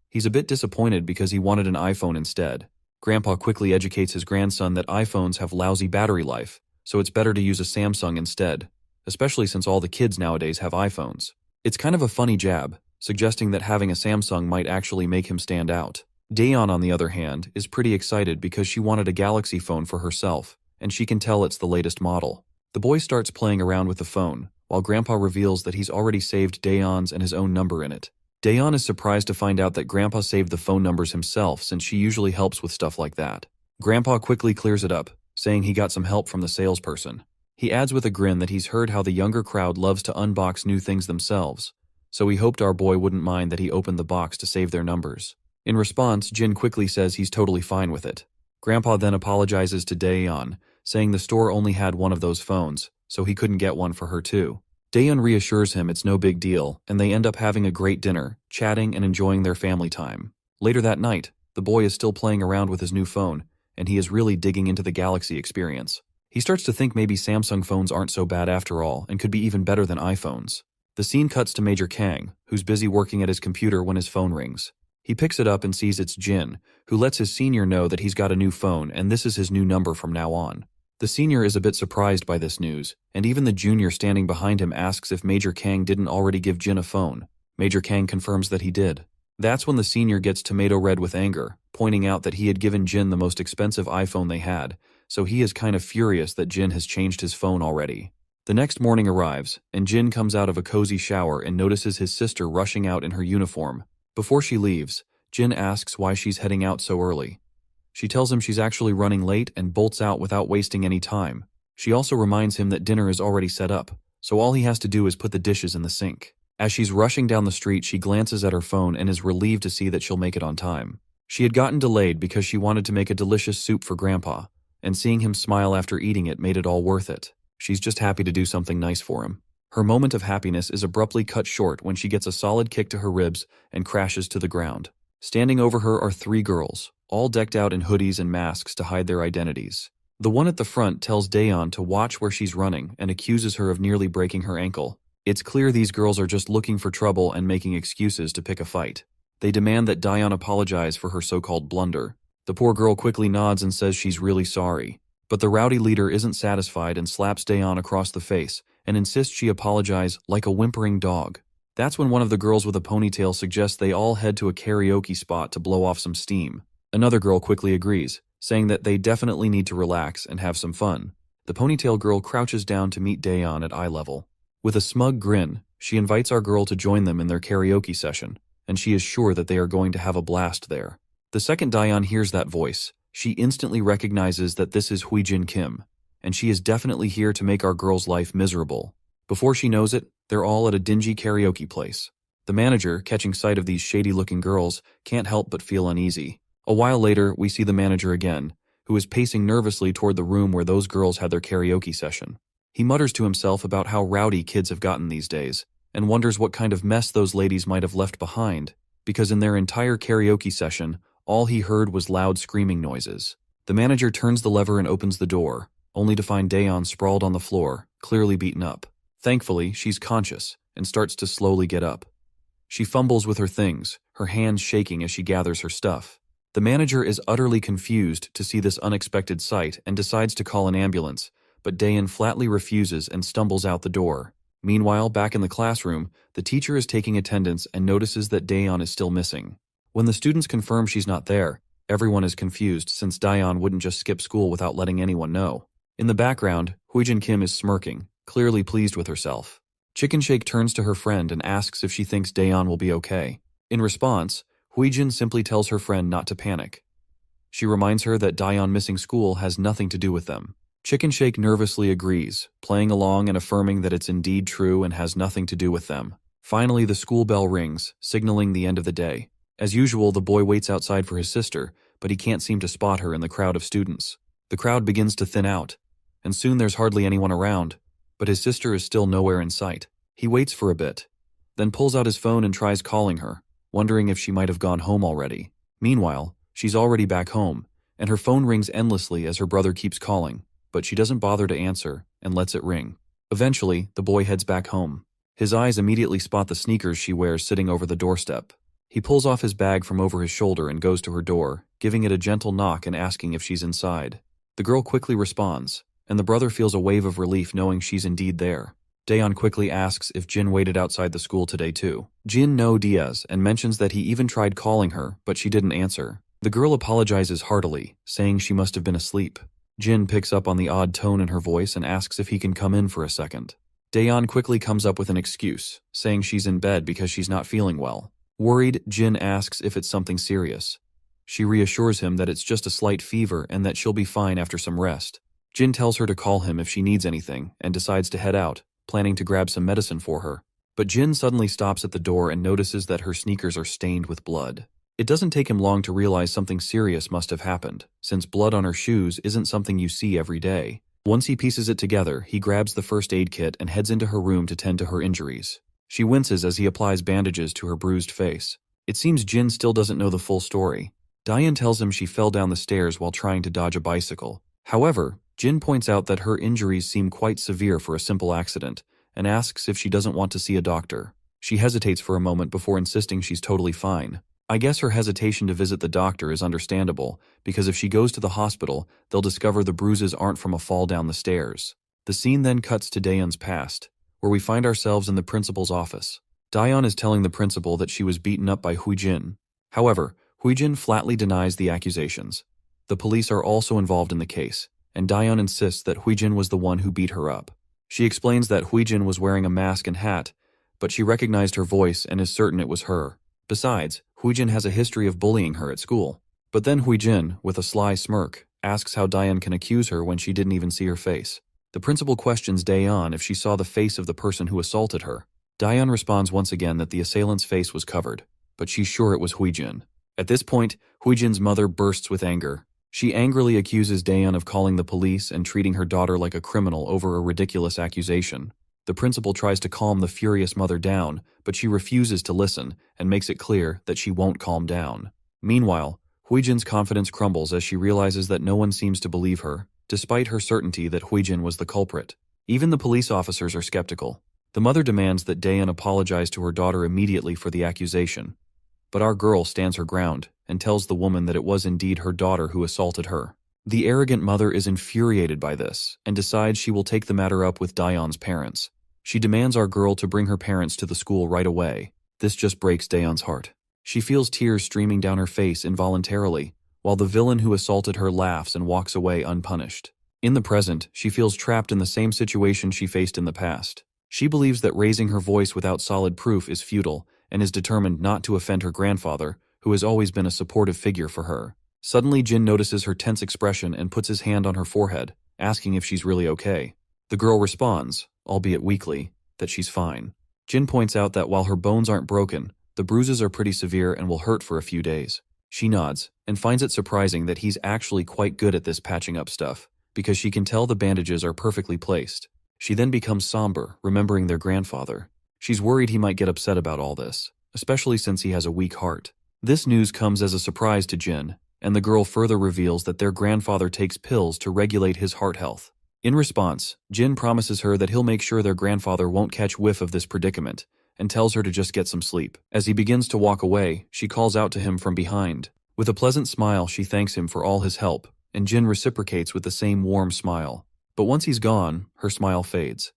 He's a bit disappointed because he wanted an iPhone instead. Grandpa quickly educates his grandson that iPhones have lousy battery life, so it's better to use a Samsung instead, especially since all the kids nowadays have iPhones. It's kind of a funny jab, suggesting that having a Samsung might actually make him stand out. Daeon, on the other hand, is pretty excited because she wanted a Galaxy phone for herself, and she can tell it's the latest model. The boy starts playing around with the phone, while Grandpa reveals that he's already saved Daeon's and his own number in it. Daeon is surprised to find out that Grandpa saved the phone numbers himself since she usually helps with stuff like that. Grandpa quickly clears it up, saying he got some help from the salesperson. He adds with a grin that he's heard how the younger crowd loves to unbox new things themselves, so he hoped our boy wouldn't mind that he opened the box to save their numbers. In response, Jin quickly says he's totally fine with it. Grandpa then apologizes to Daeon, saying the store only had one of those phones, so he couldn't get one for her too. Daeon reassures him it's no big deal, and they end up having a great dinner, chatting and enjoying their family time. Later that night, the boy is still playing around with his new phone, and he is really digging into the Galaxy experience. He starts to think maybe Samsung phones aren't so bad after all, and could be even better than iPhones. The scene cuts to Major Kang, who's busy working at his computer when his phone rings. He picks it up and sees it's Jin, who lets his senior know that he's got a new phone and this is his new number from now on. The senior is a bit surprised by this news, and even the junior standing behind him asks if Major Kang didn't already give Jin a phone. Major Kang confirms that he did. That's when the senior gets tomato red with anger, pointing out that he had given Jin the most expensive iPhone they had, so he is kind of furious that Jin has changed his phone already. The next morning arrives, and Jin comes out of a cozy shower and notices his sister rushing out in her uniform. Before she leaves, Jin asks why she's heading out so early. She tells him she's actually running late and bolts out without wasting any time. She also reminds him that dinner is already set up, so all he has to do is put the dishes in the sink. As she's rushing down the street, she glances at her phone and is relieved to see that she'll make it on time. She had gotten delayed because she wanted to make a delicious soup for Grandpa, and seeing him smile after eating it made it all worth it. She's just happy to do something nice for him. Her moment of happiness is abruptly cut short when she gets a solid kick to her ribs and crashes to the ground. Standing over her are 3 girls, all decked out in hoodies and masks to hide their identities. The one at the front tells Daeon to watch where she's running and accuses her of nearly breaking her ankle. It's clear these girls are just looking for trouble and making excuses to pick a fight. They demand that Daeon apologize for her so-called blunder. The poor girl quickly nods and says she's really sorry. But the rowdy leader isn't satisfied and slaps Daeon across the face and insists she apologize like a whimpering dog. That's when one of the girls with a ponytail suggests they all head to a karaoke spot to blow off some steam. Another girl quickly agrees, saying that they definitely need to relax and have some fun. The ponytail girl crouches down to meet Daeon at eye level. With a smug grin, she invites our girl to join them in their karaoke session, and she is sure that they are going to have a blast there. The second Daeon hears that voice, she instantly recognizes that this is Huijin Kim, and she is definitely here to make our girl's life miserable. Before she knows it, they're all at a dingy karaoke place. The manager, catching sight of these shady-looking girls, can't help but feel uneasy. A while later, we see the manager again, who is pacing nervously toward the room where those girls had their karaoke session. He mutters to himself about how rowdy kids have gotten these days, and wonders what kind of mess those ladies might have left behind, because in their entire karaoke session, all he heard was loud screaming noises. The manager turns the lever and opens the door, only to find Daeon sprawled on the floor, clearly beaten up. Thankfully, she's conscious, and starts to slowly get up. She fumbles with her things, her hands shaking as she gathers her stuff. The manager is utterly confused to see this unexpected sight and decides to call an ambulance, but Daeon flatly refuses and stumbles out the door. Meanwhile, back in the classroom, the teacher is taking attendance and notices that Daeon is still missing. When the students confirm she's not there, everyone is confused since Daeon wouldn't just skip school without letting anyone know. In the background, Huijin Kim is smirking, clearly pleased with herself. Chicken Shake turns to her friend and asks if she thinks Daeon will be okay. In response, Huijin simply tells her friend not to panic. She reminds her that Daeon missing school has nothing to do with them. Chicken Shake nervously agrees, playing along and affirming that it's indeed true and has nothing to do with them. Finally, the school bell rings, signaling the end of the day. As usual, the boy waits outside for his sister, but he can't seem to spot her in the crowd of students. The crowd begins to thin out, and soon there's hardly anyone around, but his sister is still nowhere in sight. He waits for a bit, then pulls out his phone and tries calling her, wondering if she might have gone home already. Meanwhile, she's already back home, and her phone rings endlessly as her brother keeps calling, but she doesn't bother to answer and lets it ring. Eventually, the boy heads back home. His eyes immediately spot the sneakers she wears sitting over the doorstep. He pulls off his bag from over his shoulder and goes to her door, giving it a gentle knock and asking if she's inside. The girl quickly responds, and the brother feels a wave of relief knowing she's indeed there. Daeon quickly asks if Jin waited outside the school today too. Jin no Diaz and mentions that he even tried calling her, but she didn't answer. The girl apologizes heartily, saying she must have been asleep. Jin picks up on the odd tone in her voice and asks if he can come in for a second. Daeon quickly comes up with an excuse, saying she's in bed because she's not feeling well. Worried, Jin asks if it's something serious. She reassures him that it's just a slight fever and that she'll be fine after some rest. Jin tells her to call him if she needs anything and decides to head out, planning to grab some medicine for her. But Jin suddenly stops at the door and notices that her sneakers are stained with blood. It doesn't take him long to realize something serious must have happened, since blood on her shoes isn't something you see every day. Once he pieces it together, he grabs the first aid kit and heads into her room to tend to her injuries. She winces as he applies bandages to her bruised face. It seems Jin still doesn't know the full story. Daeon tells him she fell down the stairs while trying to dodge a bicycle. However, Jin points out that her injuries seem quite severe for a simple accident, and asks if she doesn't want to see a doctor. She hesitates for a moment before insisting she's totally fine. I guess her hesitation to visit the doctor is understandable, because if she goes to the hospital, they'll discover the bruises aren't from a fall down the stairs. The scene then cuts to Daeon's past, where we find ourselves in the principal's office. Daeon is telling the principal that she was beaten up by Huijin. However, Huijin flatly denies the accusations. The police are also involved in the case, and Daeon insists that Huijin was the one who beat her up. She explains that Huijin was wearing a mask and hat, but she recognized her voice and is certain it was her. Besides, Huijin has a history of bullying her at school. But then Huijin, with a sly smirk, asks how Daeon can accuse her when she didn't even see her face. The principal questions Daeon if she saw the face of the person who assaulted her. Daeon responds once again that the assailant's face was covered, but she's sure it was Huijin. At this point, Huijin's mother bursts with anger, She angrily accuses Daeun of calling the police and treating her daughter like a criminal over a ridiculous accusation. The principal tries to calm the furious mother down, but she refuses to listen and makes it clear that she won't calm down. Meanwhile, Huijin's confidence crumbles as she realizes that no one seems to believe her, despite her certainty that Huijin was the culprit. Even the police officers are skeptical. The mother demands that Daeun apologize to her daughter immediately for the accusation. But our girl stands her ground and tells the woman that it was indeed her daughter who assaulted her. The arrogant mother is infuriated by this and decides she will take the matter up with Daeun's parents. She demands our girl to bring her parents to the school right away. This just breaks Daeun's heart. She feels tears streaming down her face involuntarily, while the villain who assaulted her laughs and walks away unpunished. In the present, she feels trapped in the same situation she faced in the past. She believes that raising her voice without solid proof is futile and is determined not to offend her grandfather, who has always been a supportive figure for her. Suddenly, Jin notices her tense expression and puts his hand on her forehead, asking if she's really okay. The girl responds, albeit weakly, that she's fine. Jin points out that while her bones aren't broken, the bruises are pretty severe and will hurt for a few days. She nods and finds it surprising that he's actually quite good at this patching up stuff, because she can tell the bandages are perfectly placed. She then becomes somber, remembering their grandfather. She's worried he might get upset about all this, especially since he has a weak heart. This news comes as a surprise to Jin, and the girl further reveals that their grandfather takes pills to regulate his heart health. In response, Jin promises her that he'll make sure their grandfather won't catch whiff of this predicament, and tells her to just get some sleep. As he begins to walk away, she calls out to him from behind. With a pleasant smile, she thanks him for all his help, and Jin reciprocates with the same warm smile. But once he's gone, her smile fades.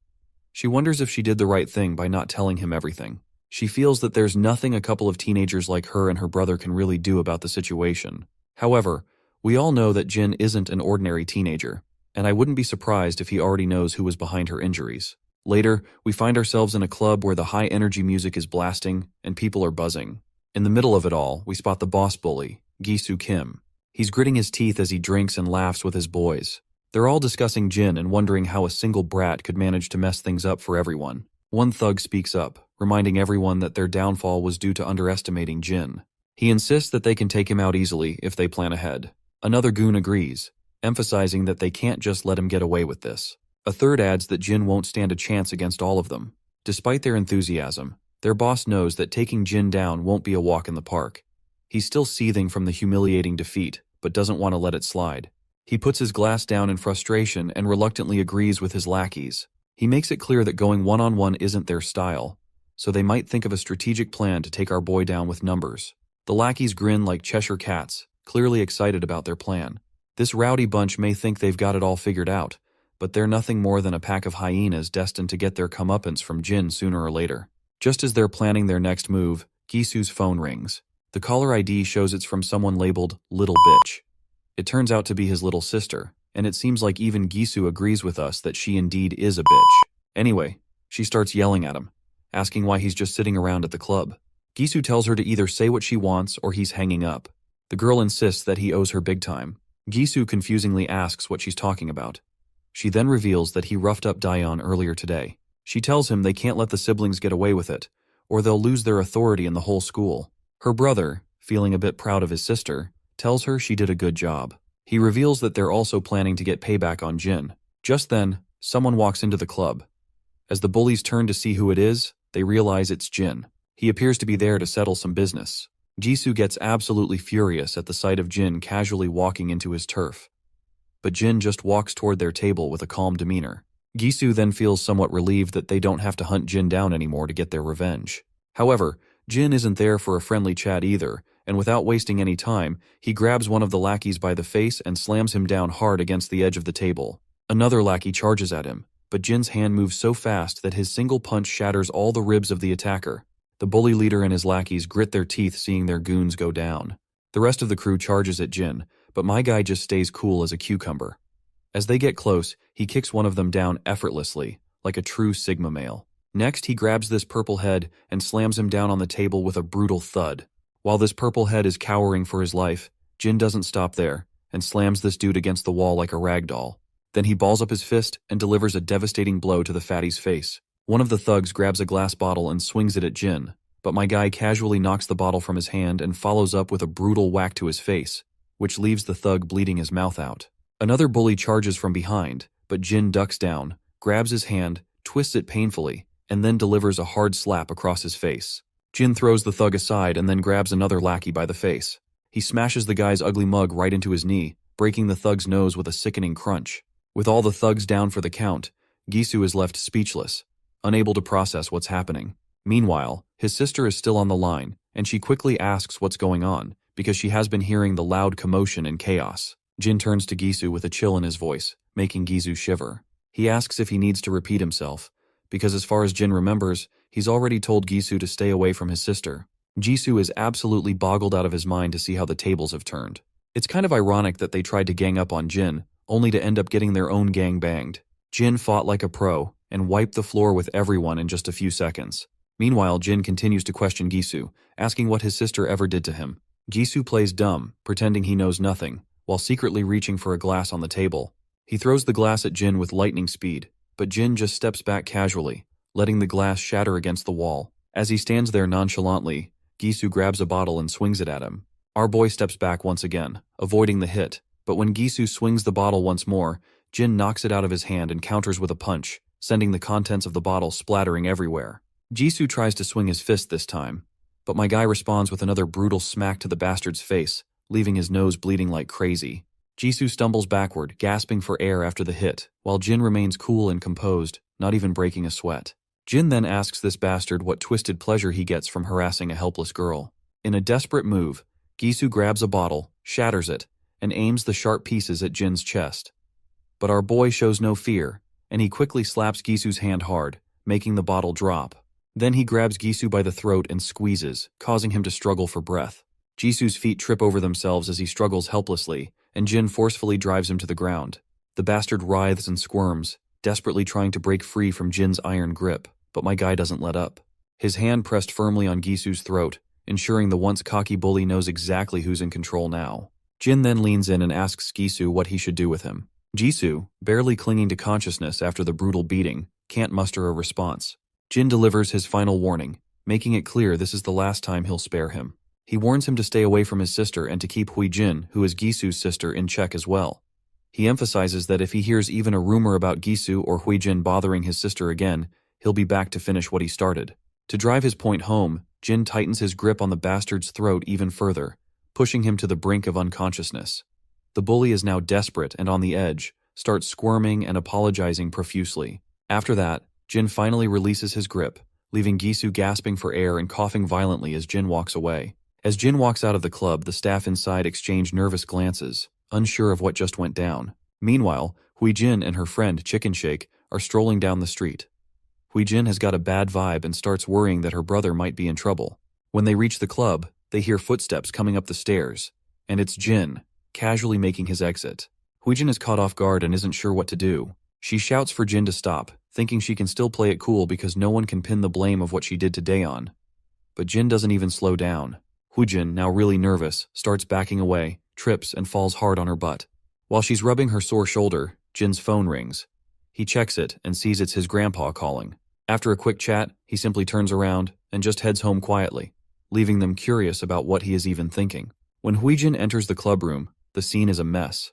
She wonders if she did the right thing by not telling him everything. She feels that there's nothing a couple of teenagers like her and her brother can really do about the situation. However, we all know that Jin isn't an ordinary teenager, and I wouldn't be surprised if he already knows who was behind her injuries. Later, we find ourselves in a club where the high-energy music is blasting and people are buzzing. In the middle of it all, we spot the boss bully, Gisu Kim. He's gritting his teeth as he drinks and laughs with his boys. They're all discussing Jin and wondering how a single brat could manage to mess things up for everyone. One thug speaks up, reminding everyone that their downfall was due to underestimating Jin. He insists that they can take him out easily if they plan ahead. Another goon agrees, emphasizing that they can't just let him get away with this. A third adds that Jin won't stand a chance against all of them. Despite their enthusiasm, their boss knows that taking Jin down won't be a walk in the park. He's still seething from the humiliating defeat, but doesn't want to let it slide. He puts his glass down in frustration and reluctantly agrees with his lackeys. He makes it clear that going one-on-one isn't their style, so they might think of a strategic plan to take our boy down with numbers. The lackeys grin like Cheshire cats, clearly excited about their plan. This rowdy bunch may think they've got it all figured out, but they're nothing more than a pack of hyenas destined to get their comeuppance from Jin sooner or later. Just as they're planning their next move, Gisu's phone rings. The caller ID shows it's from someone labeled Little Bitch. It turns out to be his little sister, and it seems like even Gisu agrees with us that she indeed is a bitch. Anyway, she starts yelling at him, asking why he's just sitting around at the club. Gisu tells her to either say what she wants or he's hanging up. The girl insists that he owes her big time. Gisu confusingly asks what she's talking about. She then reveals that he roughed up Daeun earlier today. She tells him they can't let the siblings get away with it, or they'll lose their authority in the whole school. Her brother, feeling a bit proud of his sister, tells her she did a good job. He reveals that they're also planning to get payback on Jin. Just then, someone walks into the club. As the bullies turn to see who it is, they realize it's Jin. He appears to be there to settle some business. Gisu gets absolutely furious at the sight of Jin casually walking into his turf. But Jin just walks toward their table with a calm demeanor. Gisu then feels somewhat relieved that they don't have to hunt Jin down anymore to get their revenge. However, Jin isn't there for a friendly chat either, and without wasting any time, he grabs one of the lackeys by the face and slams him down hard against the edge of the table. Another lackey charges at him, but Jin's hand moves so fast that his single punch shatters all the ribs of the attacker. The bully leader and his lackeys grit their teeth seeing their goons go down. The rest of the crew charges at Jin, but my guy just stays cool as a cucumber. As they get close, he kicks one of them down effortlessly, like a true Sigma male. Next, he grabs this purple head and slams him down on the table with a brutal thud. While this purple head is cowering for his life, Jin doesn't stop there and slams this dude against the wall like a rag doll. Then he balls up his fist and delivers a devastating blow to the fatty's face. One of the thugs grabs a glass bottle and swings it at Jin, but my guy casually knocks the bottle from his hand and follows up with a brutal whack to his face. which leaves the thug bleeding his mouth out. Another bully charges from behind, but Jin ducks down, grabs his hand, twists it painfully, and then delivers a hard slap across his face. Jin throws the thug aside and then grabs another lackey by the face. He smashes the guy's ugly mug right into his knee, breaking the thug's nose with a sickening crunch. With all the thugs down for the count, Gisu is left speechless, unable to process what's happening. Meanwhile, his sister is still on the line, and she quickly asks what's going on, because she has been hearing the loud commotion and chaos. Jin turns to Gisu with a chill in his voice, making Gisu shiver. He asks if he needs to repeat himself, because as far as Jin remembers, he's already told Gisu to stay away from his sister. Gisu is absolutely boggled out of his mind to see how the tables have turned. It's kind of ironic that they tried to gang up on Jin, only to end up getting their own gang banged. Jin fought like a pro, and wiped the floor with everyone in just a few seconds. Meanwhile, Jin continues to question Gisu, asking what his sister ever did to him. Gisu plays dumb, pretending he knows nothing, while secretly reaching for a glass on the table. He throws the glass at Jin with lightning speed, but Jin just steps back casually, letting the glass shatter against the wall. As he stands there nonchalantly, Gisu grabs a bottle and swings it at him. Our boy steps back once again, avoiding the hit, but when Gisu swings the bottle once more, Jin knocks it out of his hand and counters with a punch, sending the contents of the bottle splattering everywhere. Gisu tries to swing his fist this time, but my guy responds with another brutal smack to the bastard's face, leaving his nose bleeding like crazy. Gisu stumbles backward, gasping for air after the hit, while Jin remains cool and composed, not even breaking a sweat. Jin then asks this bastard what twisted pleasure he gets from harassing a helpless girl. In a desperate move, Gisu grabs a bottle, shatters it, and aims the sharp pieces at Jin's chest. But our boy shows no fear, and he quickly slaps Gisu's hand hard, making the bottle drop. Then he grabs Gisu by the throat and squeezes, causing him to struggle for breath. Gisu's feet trip over themselves as he struggles helplessly, and Jin forcefully drives him to the ground. The bastard writhes and squirms, desperately trying to break free from Jin's iron grip, but my guy doesn't let up. His hand pressed firmly on Gisu's throat, ensuring the once cocky bully knows exactly who's in control now. Jin then leans in and asks Gisu what he should do with him. Gisu, barely clinging to consciousness after the brutal beating, can't muster a response. Jin delivers his final warning, making it clear this is the last time he'll spare him. He warns him to stay away from his sister and to keep Huijin, who is Gisu's sister, in check as well. He emphasizes that if he hears even a rumor about Gisu or Huijin bothering his sister again, he'll be back to finish what he started. To drive his point home, Jin tightens his grip on the bastard's throat even further, pushing him to the brink of unconsciousness. The bully is now desperate and on the edge, starts squirming and apologizing profusely. After that, Jin finally releases his grip, leaving Gisu gasping for air and coughing violently as Jin walks away. As Jin walks out of the club, the staff inside exchange nervous glances, unsure of what just went down. Meanwhile, Huijin and her friend Chicken Shake are strolling down the street. Huijin has got a bad vibe and starts worrying that her brother might be in trouble. When they reach the club, they hear footsteps coming up the stairs, and it's Jin, casually making his exit. Huijin is caught off guard and isn't sure what to do. She shouts for Jin to stop, thinking she can still play it cool because no one can pin the blame of what she did to Daeon. But Jin doesn't even slow down. Huijin, now really nervous, starts backing away, trips, and falls hard on her butt. While she's rubbing her sore shoulder, Jin's phone rings. He checks it and sees it's his grandpa calling. After a quick chat, he simply turns around and just heads home quietly, leaving them curious about what he is even thinking. When Huijin enters the clubroom, the scene is a mess.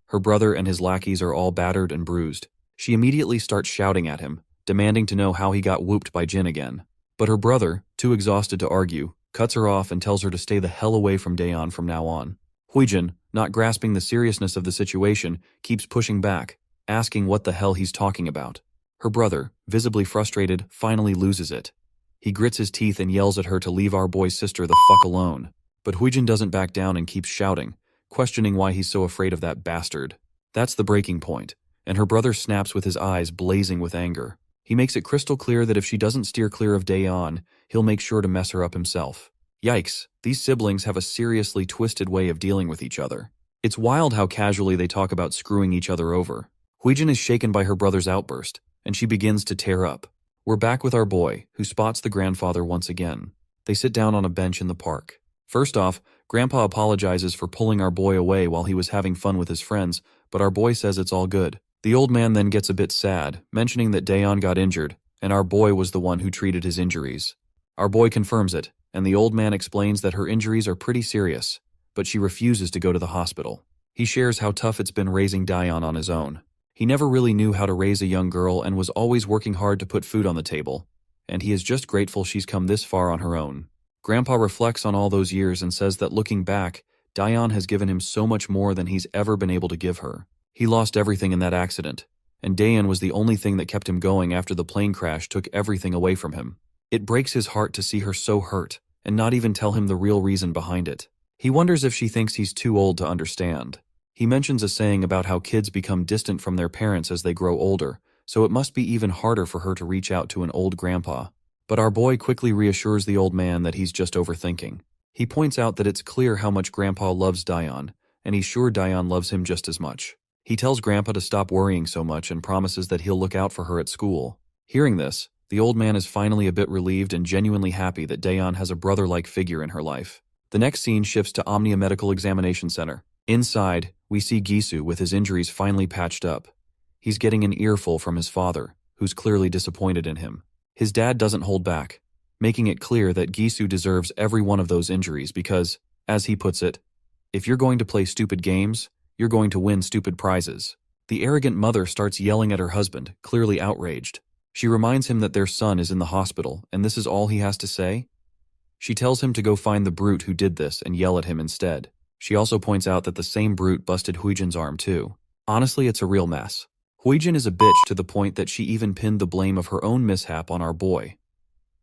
Her brother and his lackeys are all battered and bruised. She immediately starts shouting at him, demanding to know how he got whooped by Jin again. But her brother, too exhausted to argue, cuts her off and tells her to stay the hell away from Daeon from now on. Huijin, not grasping the seriousness of the situation, keeps pushing back, asking what the hell he's talking about. Her brother, visibly frustrated, finally loses it. He grits his teeth and yells at her to leave our boy's sister the fuck alone. But Huijin doesn't back down and keeps shouting, questioning why he's so afraid of that bastard. That's the breaking point, and her brother snaps with his eyes blazing with anger. He makes it crystal clear that if she doesn't steer clear of Daeon, he'll make sure to mess her up himself. Yikes, these siblings have a seriously twisted way of dealing with each other. It's wild how casually they talk about screwing each other over. Huijin is shaken by her brother's outburst, and she begins to tear up. We're back with our boy, who spots the grandfather once again. They sit down on a bench in the park. First off, Grandpa apologizes for pulling our boy away while he was having fun with his friends, but our boy says it's all good. The old man then gets a bit sad, mentioning that Daeon got injured, and our boy was the one who treated his injuries. Our boy confirms it, and the old man explains that her injuries are pretty serious, but she refuses to go to the hospital. He shares how tough it's been raising Dayan on his own. He never really knew how to raise a young girl and was always working hard to put food on the table, and he is just grateful she's come this far on her own. Grandpa reflects on all those years and says that looking back, Dayan has given him so much more than he's ever been able to give her. He lost everything in that accident, and Dayan was the only thing that kept him going after the plane crash took everything away from him. It breaks his heart to see her so hurt and not even tell him the real reason behind it. He wonders if she thinks he's too old to understand. He mentions a saying about how kids become distant from their parents as they grow older, so it must be even harder for her to reach out to an old grandpa. But our boy quickly reassures the old man that he's just overthinking. He points out that it's clear how much Grandpa loves Dayan, and he's sure Dayan loves him just as much. He tells Grandpa to stop worrying so much and promises that he'll look out for her at school. Hearing this, the old man is finally a bit relieved and genuinely happy that Dayan has a brother-like figure in her life. The next scene shifts to Omnia Medical Examination Center. Inside, we see Gisu with his injuries finally patched up. He's getting an earful from his father, who's clearly disappointed in him. His dad doesn't hold back, making it clear that Gisu deserves every one of those injuries because, as he puts it, if you're going to play stupid games, you're going to win stupid prizes. The arrogant mother starts yelling at her husband, clearly outraged. She reminds him that their son is in the hospital, and this is all he has to say? She tells him to go find the brute who did this and yell at him instead. She also points out that the same brute busted Huijin's arm too. Honestly, it's a real mess. Huijin is a bitch to the point that she even pinned the blame of her own mishap on our boy.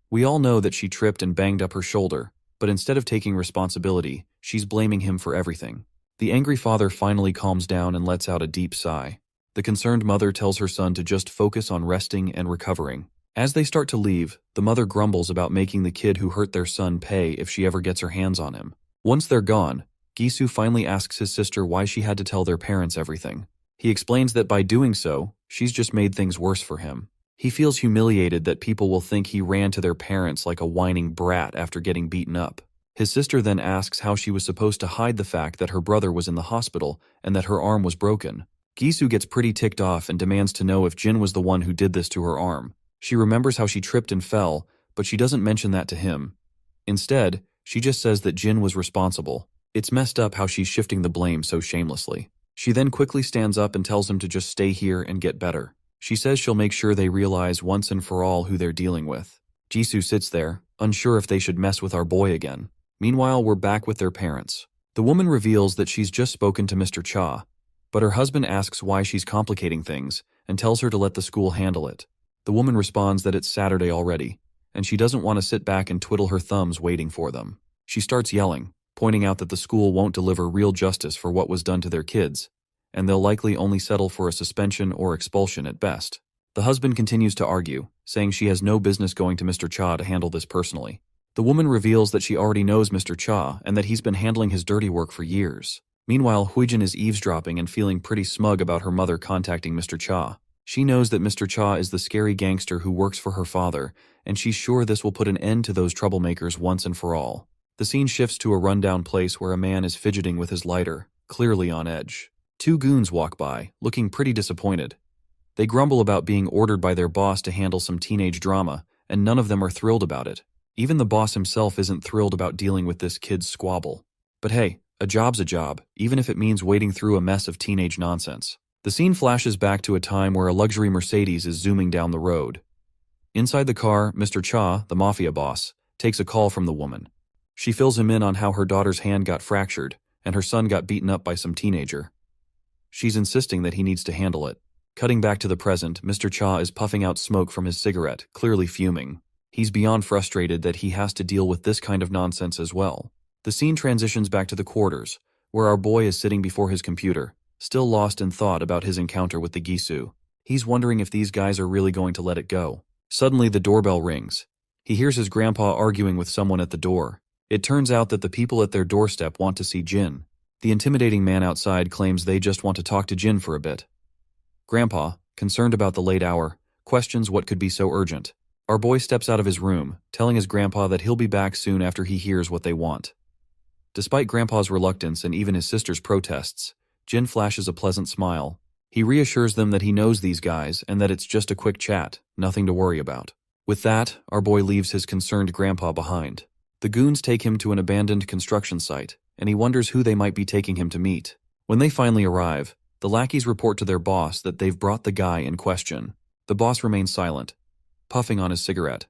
We all know that she tripped and banged up her shoulder, but instead of taking responsibility, she's blaming him for everything. The angry father finally calms down and lets out a deep sigh. The concerned mother tells her son to just focus on resting and recovering. As they start to leave, the mother grumbles about making the kid who hurt their son pay if she ever gets her hands on him. Once they're gone, Gisu finally asks his sister why she had to tell their parents everything. He explains that by doing so, she's just made things worse for him. He feels humiliated that people will think he ran to their parents like a whining brat after getting beaten up. His sister then asks how she was supposed to hide the fact that her brother was in the hospital and that her arm was broken. Gisu gets pretty ticked off and demands to know if Jin was the one who did this to her arm. She remembers how she tripped and fell, but she doesn't mention that to him. Instead, she just says that Jin was responsible. It's messed up how she's shifting the blame so shamelessly. She then quickly stands up and tells him to just stay here and get better. She says she'll make sure they realize once and for all who they're dealing with. Jisoo sits there, unsure if they should mess with our boy again. Meanwhile, we're back with their parents. The woman reveals that she's just spoken to Mr. Cha, but her husband asks why she's complicating things and tells her to let the school handle it. The woman responds that it's Saturday already, and she doesn't want to sit back and twiddle her thumbs waiting for them. She starts yelling, pointing out that the school won't deliver real justice for what was done to their kids, and they'll likely only settle for a suspension or expulsion at best. The husband continues to argue, saying she has no business going to Mr. Cha to handle this personally. The woman reveals that she already knows Mr. Cha and that he's been handling his dirty work for years. Meanwhile, Huijin is eavesdropping and feeling pretty smug about her mother contacting Mr. Cha. She knows that Mr. Cha is the scary gangster who works for her father, and she's sure this will put an end to those troublemakers once and for all. The scene shifts to a rundown place where a man is fidgeting with his lighter, clearly on edge. Two goons walk by, looking pretty disappointed. They grumble about being ordered by their boss to handle some teenage drama, and none of them are thrilled about it. Even the boss himself isn't thrilled about dealing with this kid's squabble. But hey, a job's a job, even if it means wading through a mess of teenage nonsense. The scene flashes back to a time where a luxury Mercedes is zooming down the road. Inside the car, Mr. Cha, the mafia boss, takes a call from the woman. She fills him in on how her daughter's hand got fractured, and her son got beaten up by some teenager. She's insisting that he needs to handle it. Cutting back to the present, Mr. Cha is puffing out smoke from his cigarette, clearly fuming. He's beyond frustrated that he has to deal with this kind of nonsense as well. The scene transitions back to the quarters, where our boy is sitting before his computer, still lost in thought about his encounter with the Gisu. He's wondering if these guys are really going to let it go. Suddenly, the doorbell rings. He hears his grandpa arguing with someone at the door. It turns out that the people at their doorstep want to see Jin. The intimidating man outside claims they just want to talk to Jin for a bit. Grandpa, concerned about the late hour, questions what could be so urgent. Our boy steps out of his room, telling his grandpa that he'll be back soon after he hears what they want. Despite Grandpa's reluctance and even his sister's protests, Jin flashes a pleasant smile. He reassures them that he knows these guys and that it's just a quick chat, nothing to worry about. With that, our boy leaves his concerned grandpa behind. The goons take him to an abandoned construction site, and he wonders who they might be taking him to meet. When they finally arrive, the lackeys report to their boss that they've brought the guy in question. The boss remains silent, puffing on his cigarette.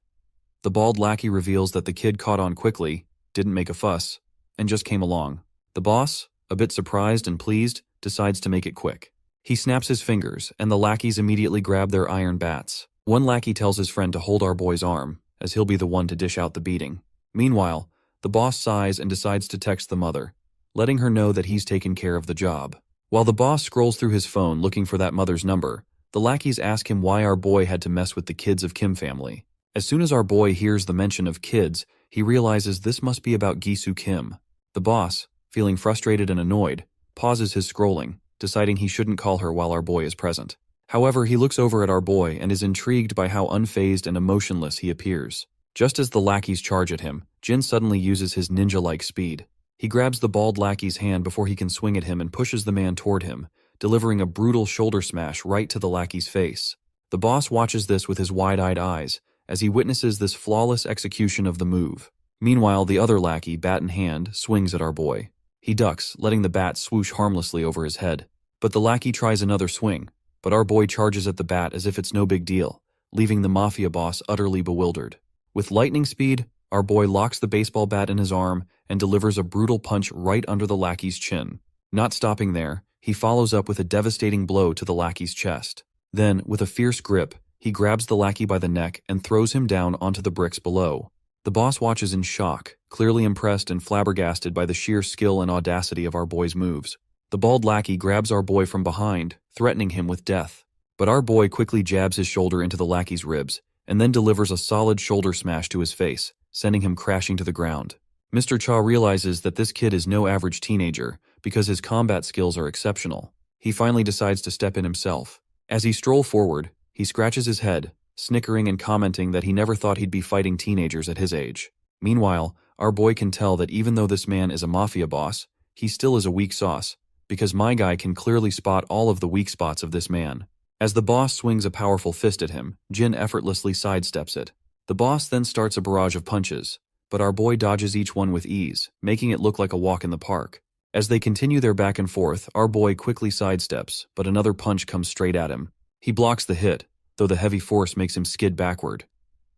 The bald lackey reveals that the kid caught on quickly, didn't make a fuss, and just came along. The boss, a bit surprised and pleased, decides to make it quick. He snaps his fingers, and the lackeys immediately grab their iron bats. One lackey tells his friend to hold our boy's arm, as he'll be the one to dish out the beating. Meanwhile, the boss sighs and decides to text the mother, letting her know that he's taken care of the job. While the boss scrolls through his phone looking for that mother's number, the lackeys ask him why our boy had to mess with the kids of Kim family. As soon as our boy hears the mention of kids, he realizes this must be about Gisu Kim. The boss, feeling frustrated and annoyed, pauses his scrolling, deciding he shouldn't call her while our boy is present. However, he looks over at our boy and is intrigued by how unfazed and emotionless he appears. Just as the lackeys charge at him, Jin suddenly uses his ninja-like speed. He grabs the bald lackey's hand before he can swing at him and pushes the man toward him, delivering a brutal shoulder smash right to the lackey's face. The boss watches this with his wide-eyed eyes, as he witnesses this flawless execution of the move. Meanwhile, the other lackey, bat in hand, swings at our boy. He ducks, letting the bat swoosh harmlessly over his head. But the lackey tries another swing, but our boy charges at the bat as if it's no big deal, leaving the mafia boss utterly bewildered. With lightning speed, our boy locks the baseball bat in his arm and delivers a brutal punch right under the lackey's chin. Not stopping there, he follows up with a devastating blow to the lackey's chest. Then, with a fierce grip, he grabs the lackey by the neck and throws him down onto the bricks below. The boss watches in shock, clearly impressed and flabbergasted by the sheer skill and audacity of our boy's moves. The bald lackey grabs our boy from behind, threatening him with death. But our boy quickly jabs his shoulder into the lackey's ribs, and then delivers a solid shoulder smash to his face, sending him crashing to the ground. Mr. Cha realizes that this kid is no average teenager, because his combat skills are exceptional. He finally decides to step in himself. As he strolls forward, he scratches his head, snickering and commenting that he never thought he'd be fighting teenagers at his age. Meanwhile, our boy can tell that even though this man is a mafia boss, he still is a weak sauce, because my guy can clearly spot all of the weak spots of this man. As the boss swings a powerful fist at him, Jin effortlessly sidesteps it. The boss then starts a barrage of punches, but our boy dodges each one with ease, making it look like a walk in the park. As they continue their back and forth, our boy quickly sidesteps, but another punch comes straight at him. He blocks the hit, though the heavy force makes him skid backward.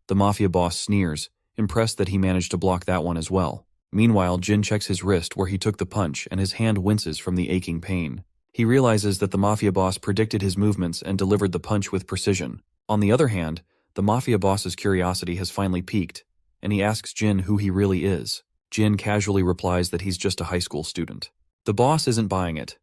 The mafia boss sneers, impressed that he managed to block that one as well. Meanwhile, Jin checks his wrist where he took the punch and his hand winces from the aching pain. He realizes that the mafia boss predicted his movements and delivered the punch with precision. On the other hand, the mafia boss's curiosity has finally peaked, and he asks Jin who he really is. Jin casually replies that he's just a high school student. The boss isn't buying it.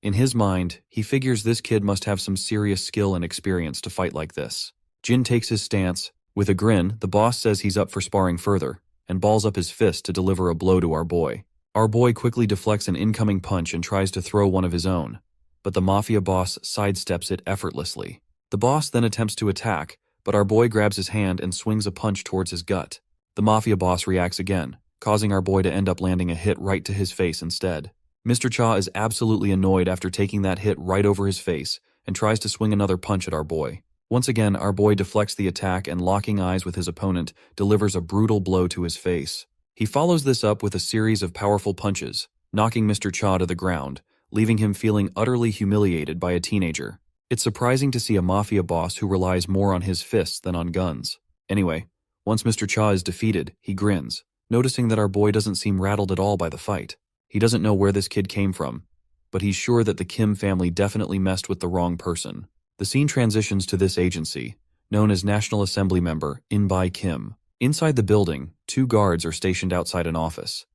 In his mind, he figures this kid must have some serious skill and experience to fight like this. Jin takes his stance. With a grin, the boss says he's up for sparring further, and balls up his fist to deliver a blow to our boy. Our boy quickly deflects an incoming punch and tries to throw one of his own, but the mafia boss sidesteps it effortlessly. The boss then attempts to attack, but our boy grabs his hand and swings a punch towards his gut. The mafia boss reacts again, causing our boy to end up landing a hit right to his face instead. Mr. Cha is absolutely annoyed after taking that hit right over his face and tries to swing another punch at our boy. Once again, our boy deflects the attack and, locking eyes with his opponent, delivers a brutal blow to his face. He follows this up with a series of powerful punches, knocking Mr. Cha to the ground, leaving him feeling utterly humiliated by a teenager. It's surprising to see a mafia boss who relies more on his fists than on guns. Anyway, once Mr. Cha is defeated, he grins, noticing that our boy doesn't seem rattled at all by the fight. He doesn't know where this kid came from, but he's sure that the Kim family definitely messed with the wrong person. The scene transitions to this agency, known as National Assembly member In-bai Kim. Inside the building, 2 guards are stationed outside an office.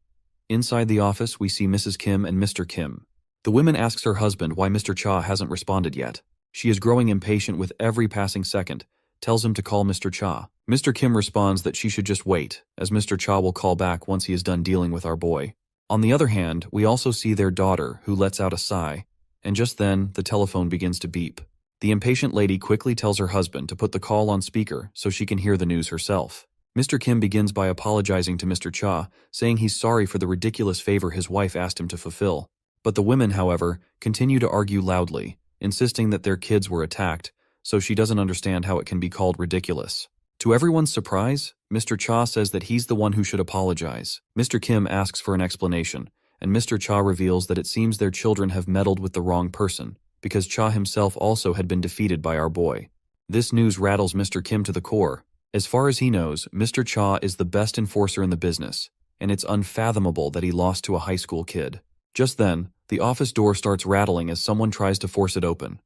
Inside the office, we see Mrs. Kim and Mr. Kim. The woman asks her husband why Mr. Cha hasn't responded yet. She is growing impatient with every passing second, tells him to call Mr. Cha. Mr. Kim responds that she should just wait, as Mr. Cha will call back once he is done dealing with our boy. On the other hand, we also see their daughter, who lets out a sigh, and just then, the telephone begins to beep. The impatient lady quickly tells her husband to put the call on speaker so she can hear the news herself. Mr. Kim begins by apologizing to Mr. Cha, saying he's sorry for the ridiculous favor his wife asked him to fulfill. But the women, however, continue to argue loudly, insisting that their kids were attacked, so she doesn't understand how it can be called ridiculous. To everyone's surprise, Mr. Cha says that he's the one who should apologize. Mr. Kim asks for an explanation, and Mr. Cha reveals that it seems their children have meddled with the wrong person, because Cha himself also had been defeated by our boy. This news rattles Mr. Kim to the core. As far as he knows, Mr. Cha is the best enforcer in the business, and it's unfathomable that he lost to a high school kid. Just then, the office door starts rattling as someone tries to force it open.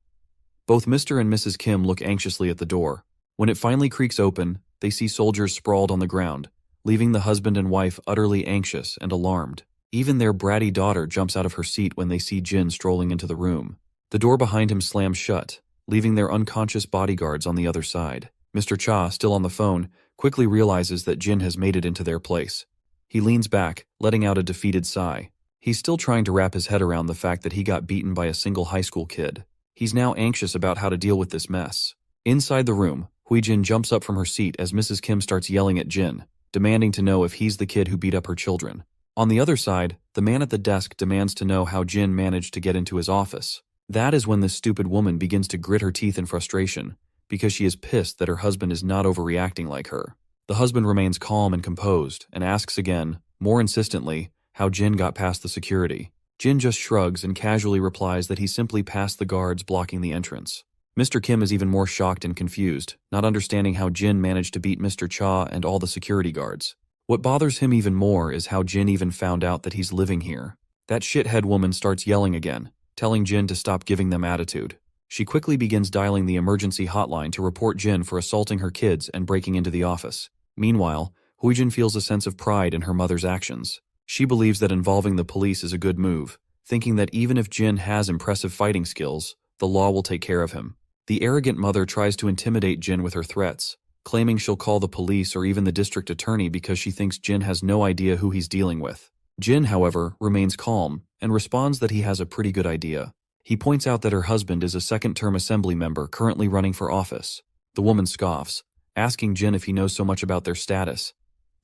Both Mr. and Mrs. Kim look anxiously at the door. When it finally creaks open, they see soldiers sprawled on the ground, leaving the husband and wife utterly anxious and alarmed. Even their bratty daughter jumps out of her seat when they see Jin strolling into the room. The door behind him slams shut, leaving their unconscious bodyguards on the other side. Mr. Cha, still on the phone, quickly realizes that Jin has made it into their place. He leans back, letting out a defeated sigh. He's still trying to wrap his head around the fact that he got beaten by a single high school kid. He's now anxious about how to deal with this mess. Inside the room, Hui-jin jumps up from her seat as Mrs. Kim starts yelling at Jin, demanding to know if he's the kid who beat up her children. On the other side, the man at the desk demands to know how Jin managed to get into his office. That is when this stupid woman begins to grit her teeth in frustration, because she is pissed that her husband is not overreacting like her. The husband remains calm and composed, and asks again, more insistently, how Jin got past the security. Jin just shrugs and casually replies that he simply passed the guards blocking the entrance. Mr. Kim is even more shocked and confused, not understanding how Jin managed to beat Mr. Cha and all the security guards. What bothers him even more is how Jin even found out that he's living here. That shithead woman starts yelling again, telling Jin to stop giving them attitude. She quickly begins dialing the emergency hotline to report Jin for assaulting her kids and breaking into the office. Meanwhile, Hui-jin feels a sense of pride in her mother's actions. She believes that involving the police is a good move, thinking that even if Jin has impressive fighting skills, the law will take care of him. The arrogant mother tries to intimidate Jin with her threats, claiming she'll call the police or even the district attorney because she thinks Jin has no idea who he's dealing with. Jin, however, remains calm and responds that he has a pretty good idea. He points out that her husband is a second-term assembly member currently running for office. The woman scoffs, asking Jin if he knows so much about their status.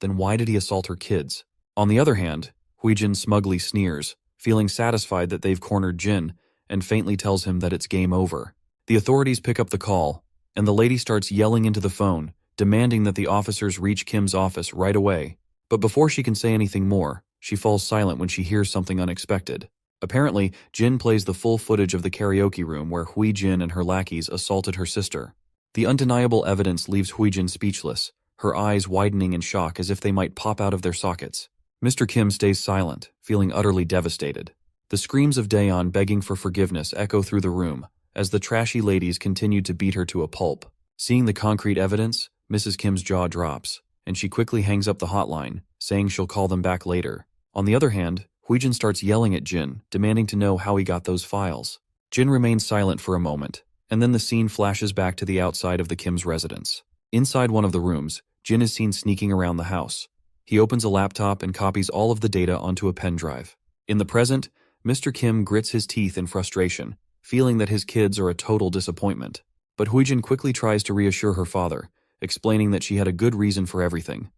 Then why did he assault her kids? On the other hand, Hui-jin smugly sneers, feeling satisfied that they've cornered Jin, and faintly tells him that it's game over. The authorities pick up the call, and the lady starts yelling into the phone, demanding that the officers reach Kim's office right away. But before she can say anything more, she falls silent when she hears something unexpected. Apparently, Jin plays the full footage of the karaoke room where Hui-jin and her lackeys assaulted her sister. The undeniable evidence leaves Hui-jin speechless, her eyes widening in shock as if they might pop out of their sockets. Mr. Kim stays silent, feeling utterly devastated. The screams of Daeon begging for forgiveness echo through the room, as the trashy ladies continued to beat her to a pulp. Seeing the concrete evidence, Mrs. Kim's jaw drops, and she quickly hangs up the hotline, saying she'll call them back later. On the other hand, Hui-jin starts yelling at Jin, demanding to know how he got those files. Jin remains silent for a moment, and then the scene flashes back to the outside of the Kim's residence. Inside one of the rooms, Jin is seen sneaking around the house. He opens a laptop and copies all of the data onto a pen drive. In the present, Mr. Kim grits his teeth in frustration, feeling that his kids are a total disappointment. But Hui-jin quickly tries to reassure her father, explaining that she had a good reason for everything.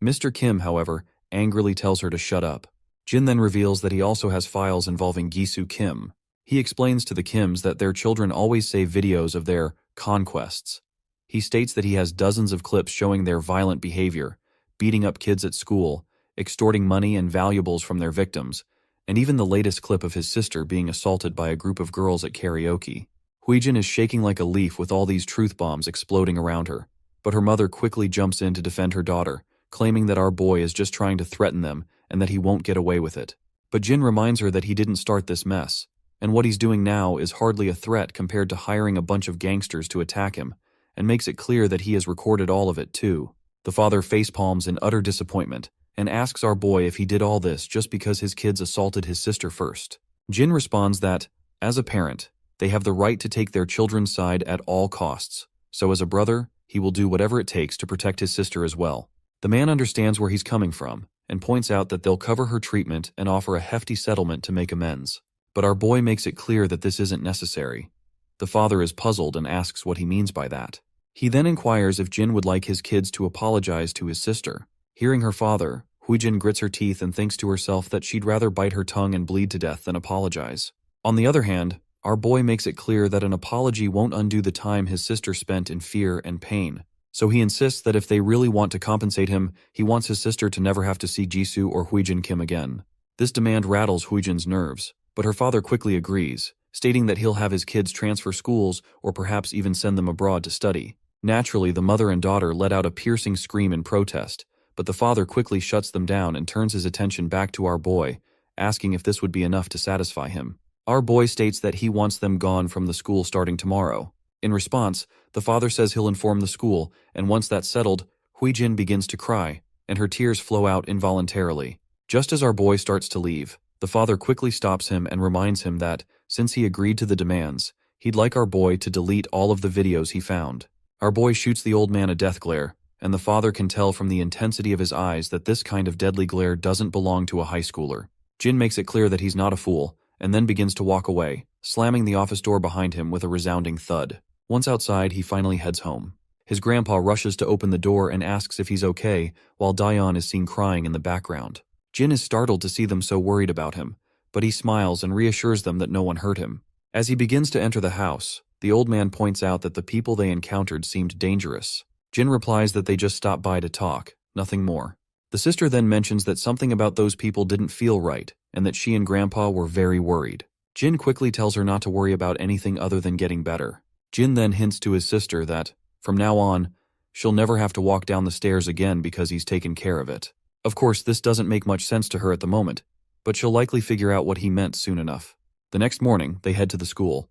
Mr. Kim, however, angrily tells her to shut up. Jin then reveals that he also has files involving Gisu Kim. He explains to the Kims that their children always save videos of their conquests. He states that he has dozens of clips showing their violent behavior, beating up kids at school, extorting money and valuables from their victims, and even the latest clip of his sister being assaulted by a group of girls at karaoke. Hui-jin is shaking like a leaf with all these truth bombs exploding around her, but her mother quickly jumps in to defend her daughter, claiming that our boy is just trying to threaten them and that he won't get away with it. But Jin reminds her that he didn't start this mess, and what he's doing now is hardly a threat compared to hiring a bunch of gangsters to attack him, and makes it clear that he has recorded all of it too. The father facepalms in utter disappointment and asks our boy if he did all this just because his kids assaulted his sister first. Jin responds that, as a parent, they have the right to take their children's side at all costs, so as a brother, he will do whatever it takes to protect his sister as well. The man understands where he's coming from and points out that they'll cover her treatment and offer a hefty settlement to make amends. But our boy makes it clear that this isn't necessary. The father is puzzled and asks what he means by that. He then inquires if Jin would like his kids to apologize to his sister. Hearing her father, Hui-jin grits her teeth and thinks to herself that she'd rather bite her tongue and bleed to death than apologize. On the other hand, our boy makes it clear that an apology won't undo the time his sister spent in fear and pain. So he insists that if they really want to compensate him, he wants his sister to never have to see Jisoo or Hui-jin Kim again. This demand rattles Huijin's nerves, but her father quickly agrees, stating that he'll have his kids transfer schools or perhaps even send them abroad to study. Naturally, the mother and daughter let out a piercing scream in protest, but the father quickly shuts them down and turns his attention back to our boy, asking if this would be enough to satisfy him. Our boy states that he wants them gone from the school starting tomorrow. In response, the father says he'll inform the school, and once that's settled, Huijin begins to cry, and her tears flow out involuntarily. Just as our boy starts to leave, the father quickly stops him and reminds him that, since he agreed to the demands, he'd like our boy to delete all of the videos he found. Our boy shoots the old man a death glare, and the father can tell from the intensity of his eyes that this kind of deadly glare doesn't belong to a high schooler. Jin makes it clear that he's not a fool, and then begins to walk away, slamming the office door behind him with a resounding thud. Once outside, he finally heads home. His grandpa rushes to open the door and asks if he's okay, while Daeon is seen crying in the background. Jin is startled to see them so worried about him, but he smiles and reassures them that no one hurt him. As he begins to enter the house, the old man points out that the people they encountered seemed dangerous. Jin replies that they just stopped by to talk, nothing more. The sister then mentions that something about those people didn't feel right, and that she and Grandpa were very worried. Jin quickly tells her not to worry about anything other than getting better. Jin then hints to his sister that, from now on, she'll never have to walk down the stairs again because he's taken care of it. Of course, this doesn't make much sense to her at the moment, but she'll likely figure out what he meant soon enough. The next morning, they head to the school.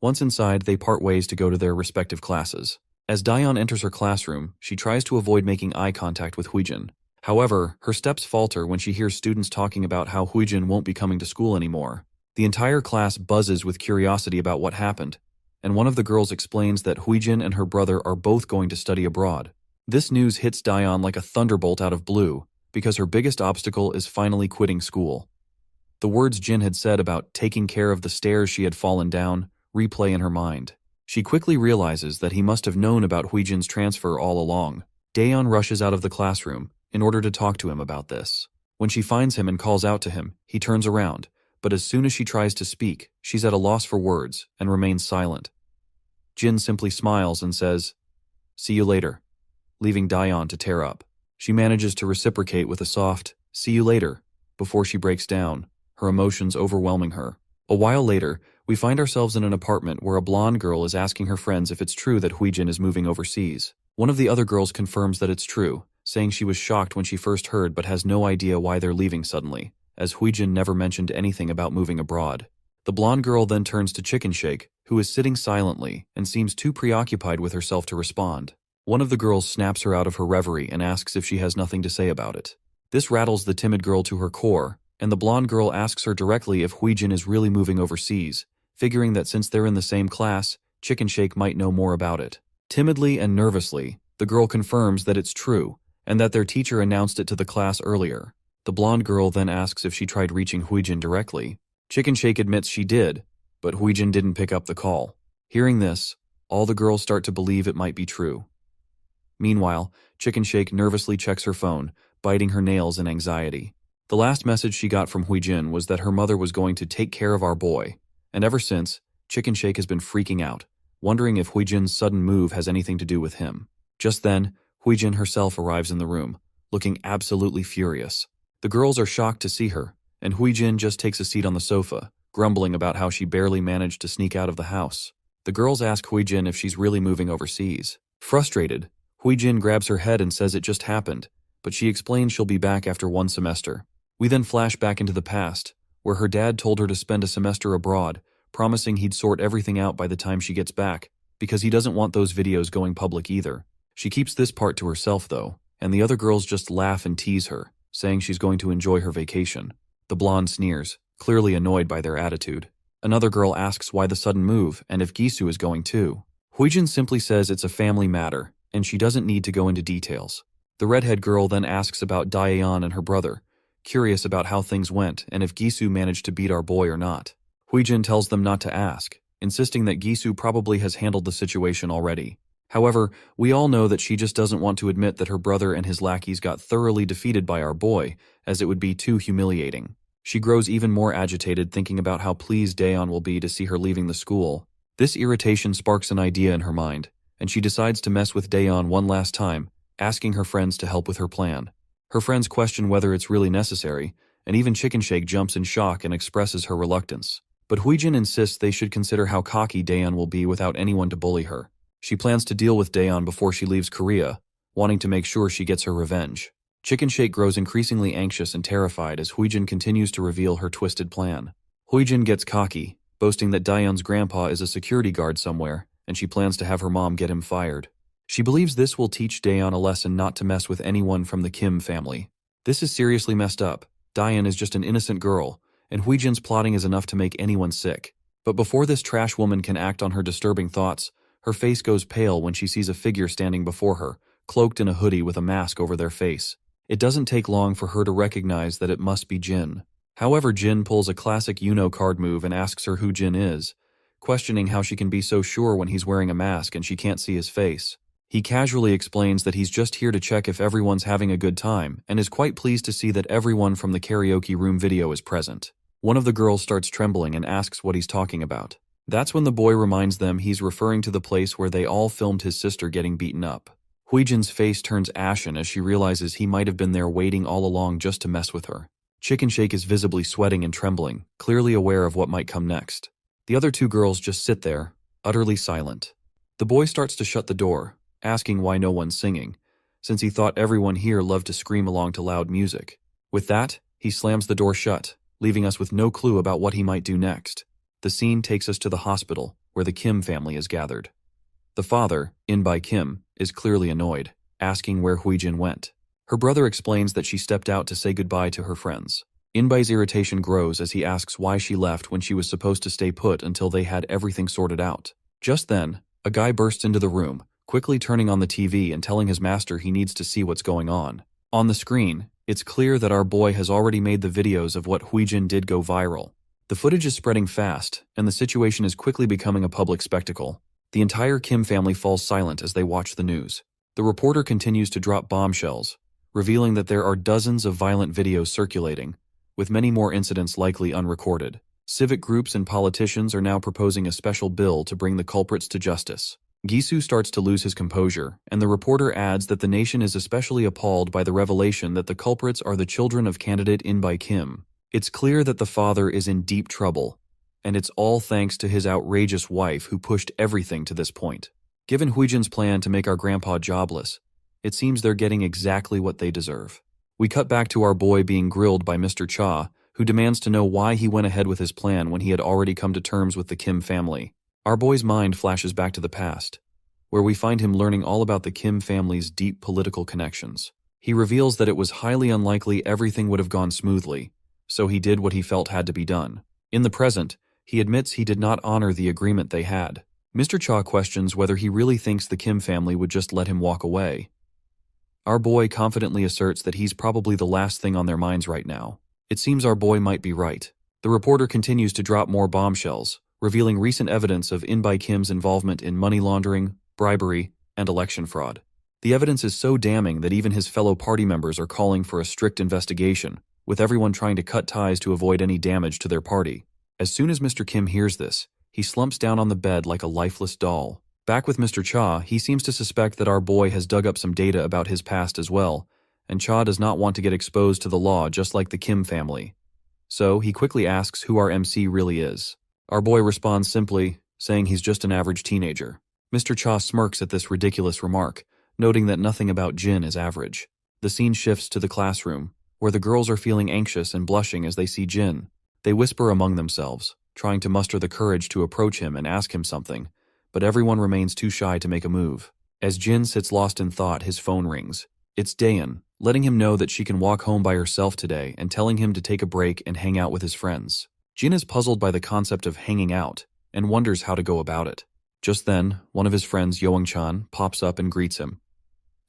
Once inside, they part ways to go to their respective classes. As Daeon enters her classroom, she tries to avoid making eye contact with Huijin. However, her steps falter when she hears students talking about how Huijin won't be coming to school anymore. The entire class buzzes with curiosity about what happened, and one of the girls explains that Huijin and her brother are both going to study abroad. This news hits Daeon like a thunderbolt out of blue, because her biggest obstacle is finally quitting school. The words Jin had said about taking care of the stairs she had fallen down replay in her mind. She quickly realizes that he must have known about Huijin's transfer all along. Daeon rushes out of the classroom in order to talk to him about this. When she finds him and calls out to him, he turns around, but as soon as she tries to speak, she's at a loss for words and remains silent. Jin simply smiles and says, "See you later," leaving Daeon to tear up. She manages to reciprocate with a soft, "See you later," before she breaks down, her emotions overwhelming her. A while later, we find ourselves in an apartment where a blonde girl is asking her friends if it's true that Huijin is moving overseas. One of the other girls confirms that it's true, saying she was shocked when she first heard but has no idea why they're leaving suddenly, as Huijin never mentioned anything about moving abroad. The blonde girl then turns to Chicken Shake, who is sitting silently and seems too preoccupied with herself to respond. One of the girls snaps her out of her reverie and asks if she has nothing to say about it. This rattles the timid girl to her core, and the blonde girl asks her directly if Huijin is really moving overseas, figuring that since they're in the same class, Chicken Shake might know more about it. Timidly and nervously, the girl confirms that it's true, and that their teacher announced it to the class earlier. The blonde girl then asks if she tried reaching Huijin directly. Chicken Shake admits she did, but Huijin didn't pick up the call. Hearing this, all the girls start to believe it might be true. Meanwhile, Chicken Shake nervously checks her phone, biting her nails in anxiety. The last message she got from Huijin was that her mother was going to take care of our boy, and ever since, Chicken Shake has been freaking out, wondering if Huijin's sudden move has anything to do with him. Just then, Huijin herself arrives in the room, looking absolutely furious. The girls are shocked to see her, and Huijin just takes a seat on the sofa, grumbling about how she barely managed to sneak out of the house. The girls ask Huijin if she's really moving overseas. Frustrated, Huijin grabs her head and says it just happened, but she explains she'll be back after one semester. We then flash back into the past, where her dad told her to spend a semester abroad, promising he'd sort everything out by the time she gets back, because he doesn't want those videos going public either. She keeps this part to herself though, and the other girls just laugh and tease her, saying she's going to enjoy her vacation. The blonde sneers, clearly annoyed by their attitude. Another girl asks why the sudden move and if Gisu is going too. Huijin simply says it's a family matter, and she doesn't need to go into details. The redhead girl then asks about Daeyeon and her brother, curious about how things went and if Gisu managed to beat our boy or not. Huijin tells them not to ask, insisting that Gisu probably has handled the situation already. However, we all know that she just doesn't want to admit that her brother and his lackeys got thoroughly defeated by our boy, as it would be too humiliating. She grows even more agitated thinking about how pleased Daeyeon will be to see her leaving the school. This irritation sparks an idea in her mind, and she decides to mess with Daeyeon one last time, asking her friends to help with her plan. Her friends question whether it's really necessary, and even Chicken Shake jumps in shock and expresses her reluctance. But Huijin insists they should consider how cocky Daeon will be without anyone to bully her. She plans to deal with Daeon before she leaves Korea, wanting to make sure she gets her revenge. Chicken Shake grows increasingly anxious and terrified as Huijin continues to reveal her twisted plan. Huijin gets cocky, boasting that Daeon's grandpa is a security guard somewhere, and she plans to have her mom get him fired. She believes this will teach Daeon a lesson not to mess with anyone from the Kim family. This is seriously messed up. Daeon is just an innocent girl, and Huijin's plotting is enough to make anyone sick. But before this trash woman can act on her disturbing thoughts, her face goes pale when she sees a figure standing before her, cloaked in a hoodie with a mask over their face. It doesn't take long for her to recognize that it must be Jin. However, Jin pulls a classic card move and asks her who Jin is, questioning how she can be so sure when he's wearing a mask and she can't see his face. He casually explains that he's just here to check if everyone's having a good time and is quite pleased to see that everyone from the karaoke room video is present. One of the girls starts trembling and asks what he's talking about. That's when the boy reminds them he's referring to the place where they all filmed his sister getting beaten up. Huijin's face turns ashen as she realizes he might have been there waiting all along just to mess with her. Chicken Shake is visibly sweating and trembling, clearly aware of what might come next. The other two girls just sit there, utterly silent. The boy starts to shut the door, asking why no one's singing, since he thought everyone here loved to scream along to loud music. With that, he slams the door shut, leaving us with no clue about what he might do next. The scene takes us to the hospital, where the Kim family is gathered. The father, In-by Kim, is clearly annoyed, asking where Huijin went. Her brother explains that she stepped out to say goodbye to her friends. In-by's irritation grows as he asks why she left when she was supposed to stay put until they had everything sorted out. Just then, a guy bursts into the room, quickly turning on the TV and telling his master he needs to see what's going on. On the screen, it's clear that our boy has already made the videos of what Huijin did go viral. The footage is spreading fast, and the situation is quickly becoming a public spectacle. The entire Kim family falls silent as they watch the news. The reporter continues to drop bombshells, revealing that there are dozens of violent videos circulating, with many more incidents likely unrecorded. Civic groups and politicians are now proposing a special bill to bring the culprits to justice. Gisu starts to lose his composure, and the reporter adds that the nation is especially appalled by the revelation that the culprits are the children of candidate In-by Kim. It's clear that the father is in deep trouble, and it's all thanks to his outrageous wife who pushed everything to this point. Given Huijin's plan to make our grandpa jobless, it seems they're getting exactly what they deserve. We cut back to our boy being grilled by Mr. Cha, who demands to know why he went ahead with his plan when he had already come to terms with the Kim family. Our boy's mind flashes back to the past, where we find him learning all about the Kim family's deep political connections. He reveals that it was highly unlikely everything would have gone smoothly, so he did what he felt had to be done. In the present, he admits he did not honor the agreement they had. Mr. Cha questions whether he really thinks the Kim family would just let him walk away. Our boy confidently asserts that he's probably the last thing on their minds right now. It seems our boy might be right. The reporter continues to drop more bombshells, revealing recent evidence of In-by Kim's involvement in money laundering, bribery, and election fraud. The evidence is so damning that even his fellow party members are calling for a strict investigation, with everyone trying to cut ties to avoid any damage to their party. As soon as Mr. Kim hears this, he slumps down on the bed like a lifeless doll. Back with Mr. Cha, he seems to suspect that our boy has dug up some data about his past as well, and Cha does not want to get exposed to the law just like the Kim family. So he quickly asks who our MC really is. Our boy responds simply, saying he's just an average teenager. Mr. Cha smirks at this ridiculous remark, noting that nothing about Jin is average. The scene shifts to the classroom, where the girls are feeling anxious and blushing as they see Jin. They whisper among themselves, trying to muster the courage to approach him and ask him something, but everyone remains too shy to make a move. As Jin sits lost in thought, his phone rings. It's Daeon, letting him know that she can walk home by herself today and telling him to take a break and hang out with his friends. Jin is puzzled by the concept of hanging out and wonders how to go about it. Just then, one of his friends, Young-chan, pops up and greets him.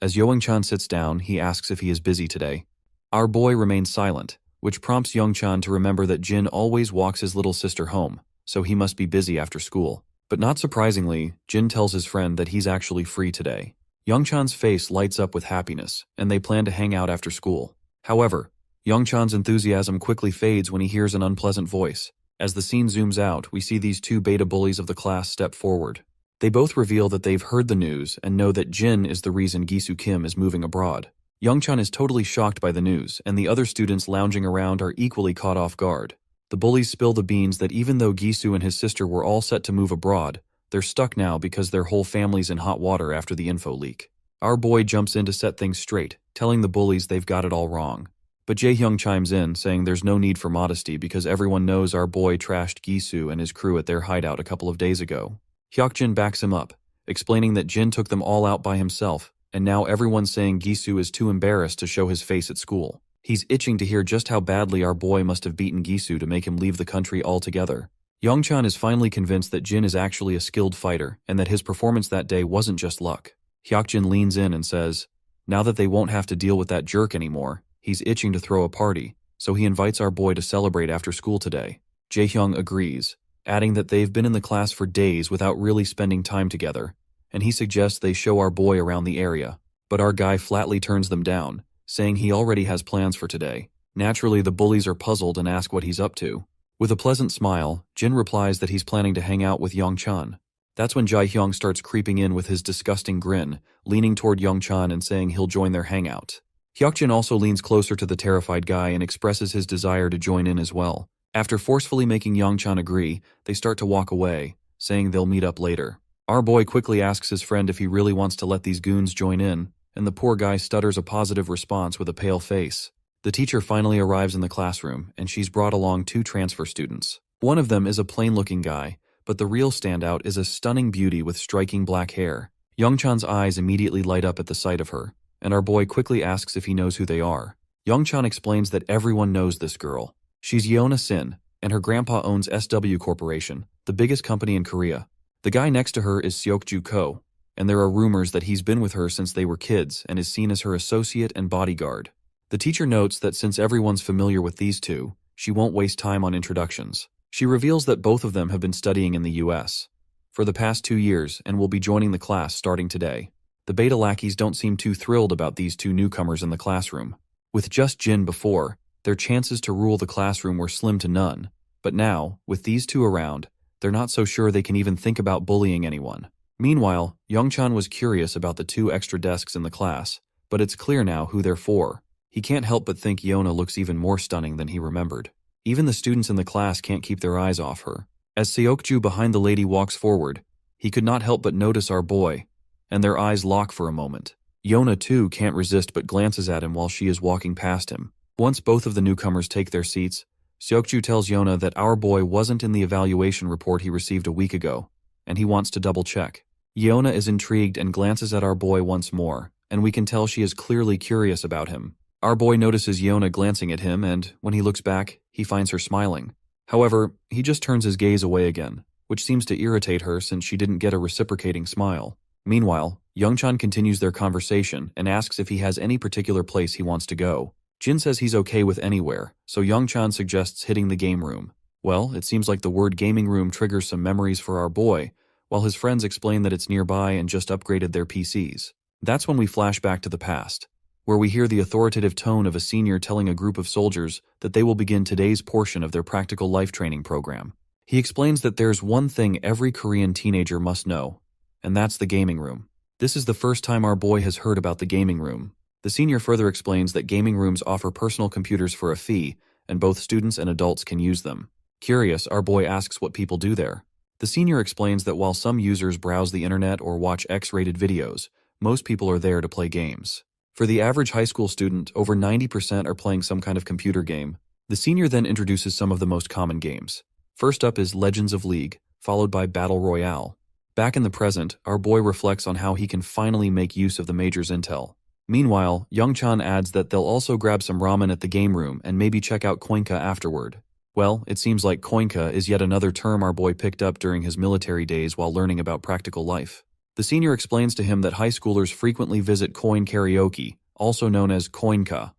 As Young-chan sits down, he asks if he is busy today. Our boy remains silent, which prompts Young-chan to remember that Jin always walks his little sister home, so he must be busy after school. But not surprisingly, Jin tells his friend that he's actually free today. Young-chan's face lights up with happiness, and they plan to hang out after school. However, Young-chan's enthusiasm quickly fades when he hears an unpleasant voice. As the scene zooms out, we see these two beta bullies of the class step forward. They both reveal that they've heard the news and know that Jin is the reason Gisu Kim is moving abroad. Youngchan is totally shocked by the news, and the other students lounging around are equally caught off guard. The bullies spill the beans that even though Gisu and his sister were all set to move abroad, they're stuck now because their whole family's in hot water after the info leak. Our boy jumps in to set things straight, telling the bullies they've got it all wrong. But Jaehyung chimes in, saying there's no need for modesty because everyone knows our boy trashed Gisu and his crew at their hideout a couple of days ago. Hyokjin backs him up, explaining that Jin took them all out by himself, and now everyone's saying Gisu is too embarrassed to show his face at school. He's itching to hear just how badly our boy must have beaten Gisu to make him leave the country altogether. Youngchan is finally convinced that Jin is actually a skilled fighter and that his performance that day wasn't just luck. Hyokjin leans in and says, now that they won't have to deal with that jerk anymore, he's itching to throw a party, so he invites our boy to celebrate after school today. Jaehyung agrees, adding that they've been in the class for days without really spending time together, and he suggests they show our boy around the area. But our guy flatly turns them down, saying he already has plans for today. Naturally, the bullies are puzzled and ask what he's up to. With a pleasant smile, Jin replies that he's planning to hang out with Youngchan. That's when Jaehyung starts creeping in with his disgusting grin, leaning toward Youngchan and saying he'll join their hangout. Hyokjin also leans closer to the terrified guy and expresses his desire to join in as well. After forcefully making Youngchan agree, they start to walk away, saying they'll meet up later. Our boy quickly asks his friend if he really wants to let these goons join in, and the poor guy stutters a positive response with a pale face. The teacher finally arrives in the classroom, and she's brought along 2 transfer students. One of them is a plain-looking guy, but the real standout is a stunning beauty with striking black hair. Youngchan's eyes immediately light up at the sight of her, and our boy quickly asks if he knows who they are. Youngchan explains that everyone knows this girl. She's Yeona Sin, and her grandpa owns SW Corporation, the biggest company in Korea. The guy next to her is Seokju Ko, and there are rumors that he's been with her since they were kids and is seen as her associate and bodyguard. The teacher notes that since everyone's familiar with these two, she won't waste time on introductions. She reveals that both of them have been studying in the US for the past 2 years and will be joining the class starting today. The beta lackeys don't seem too thrilled about these 2 newcomers in the classroom. With just Jin before, their chances to rule the classroom were slim to none, but now, with these 2 around, they're not so sure they can even think about bullying anyone. Meanwhile, Youngchan was curious about the 2 extra desks in the class, but it's clear now who they're for. He can't help but think Yeona looks even more stunning than he remembered. Even the students in the class can't keep their eyes off her. As Seokju behind the lady walks forward, he could not help but notice our boy, and their eyes lock for a moment. Yeona too can't resist but glances at him while she is walking past him. Once both of the newcomers take their seats, Seokju tells Yeona that our boy wasn't in the evaluation report he received a week ago, and he wants to double-check. Yeona is intrigued and glances at our boy once more, and we can tell she is clearly curious about him. Our boy notices Yeona glancing at him, and when he looks back, he finds her smiling. However, he just turns his gaze away again, which seems to irritate her since she didn't get a reciprocating smile. Meanwhile, Youngchan continues their conversation and asks if he has any particular place he wants to go. Jin says he's okay with anywhere, so Youngchan suggests hitting the game room. Well, it seems like the word gaming room triggers some memories for our boy, while his friends explain that it's nearby and just upgraded their PCs. That's when we flash back to the past, where we hear the authoritative tone of a senior telling a group of soldiers that they will begin today's portion of their practical life training program. He explains that there's one thing every Korean teenager must know, and that's the gaming room. This is the first time our boy has heard about the gaming room. The senior further explains that gaming rooms offer personal computers for a fee, and both students and adults can use them. Curious, our boy asks what people do there. The senior explains that while some users browse the internet or watch X-rated videos, most people are there to play games. For the average high school student, over 90% are playing some kind of computer game. The senior then introduces some of the most common games. First up is Legends of League, followed by Battle Royale. Back in the present, our boy reflects on how he can finally make use of the Major's intel. Meanwhile, Youngchan adds that they'll also grab some ramen at the game room and maybe check out koinka afterward. Well, it seems like koinka is yet another term our boy picked up during his military days while learning about practical life. The senior explains to him that high schoolers frequently visit coin karaoke, also known as koinka.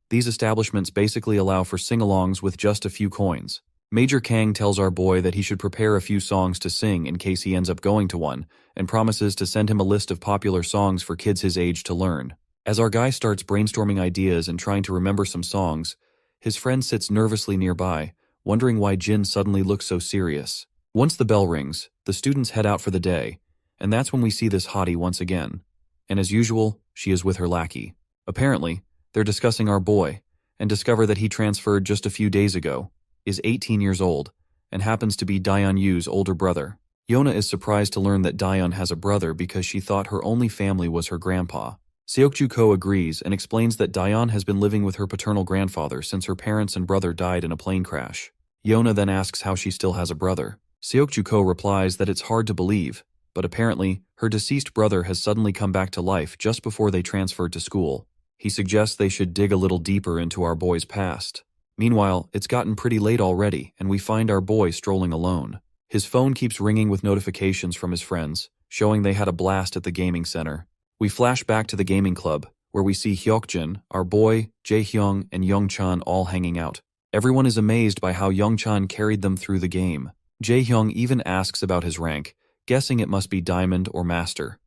These establishments basically allow for sing-alongs with just a few coins. Major Kang tells our boy that he should prepare a few songs to sing in case he ends up going to one, and promises to send him a list of popular songs for kids his age to learn. As our guy starts brainstorming ideas and trying to remember some songs, his friend sits nervously nearby, wondering why Jin suddenly looks so serious. Once the bell rings, the students head out for the day, and that's when we see this hottie once again. And as usual, she is with her lackey. Apparently, they're discussing our boy, and discover that he transferred just a few days ago, is 18 years old, and happens to be Daeon Yu's older brother. Yona is surprised to learn that Daeon has a brother because she thought her only family was her grandpa. Seokju-ko agrees and explains that Daeon has been living with her paternal grandfather since her parents and brother died in a plane crash. Yona then asks how she still has a brother. Seokju-ko replies that it's hard to believe, but apparently, her deceased brother has suddenly come back to life just before they transferred to school. He suggests they should dig a little deeper into our boy's past. Meanwhile, it's gotten pretty late already, and we find our boy strolling alone. His phone keeps ringing with notifications from his friends, showing they had a blast at the gaming center. We flash back to the gaming club, where we see Hyokjin, our boy, Jaehyung, and Youngchan all hanging out. Everyone is amazed by how Youngchan carried them through the game. Jaehyung even asks about his rank, guessing it must be Diamond or Master.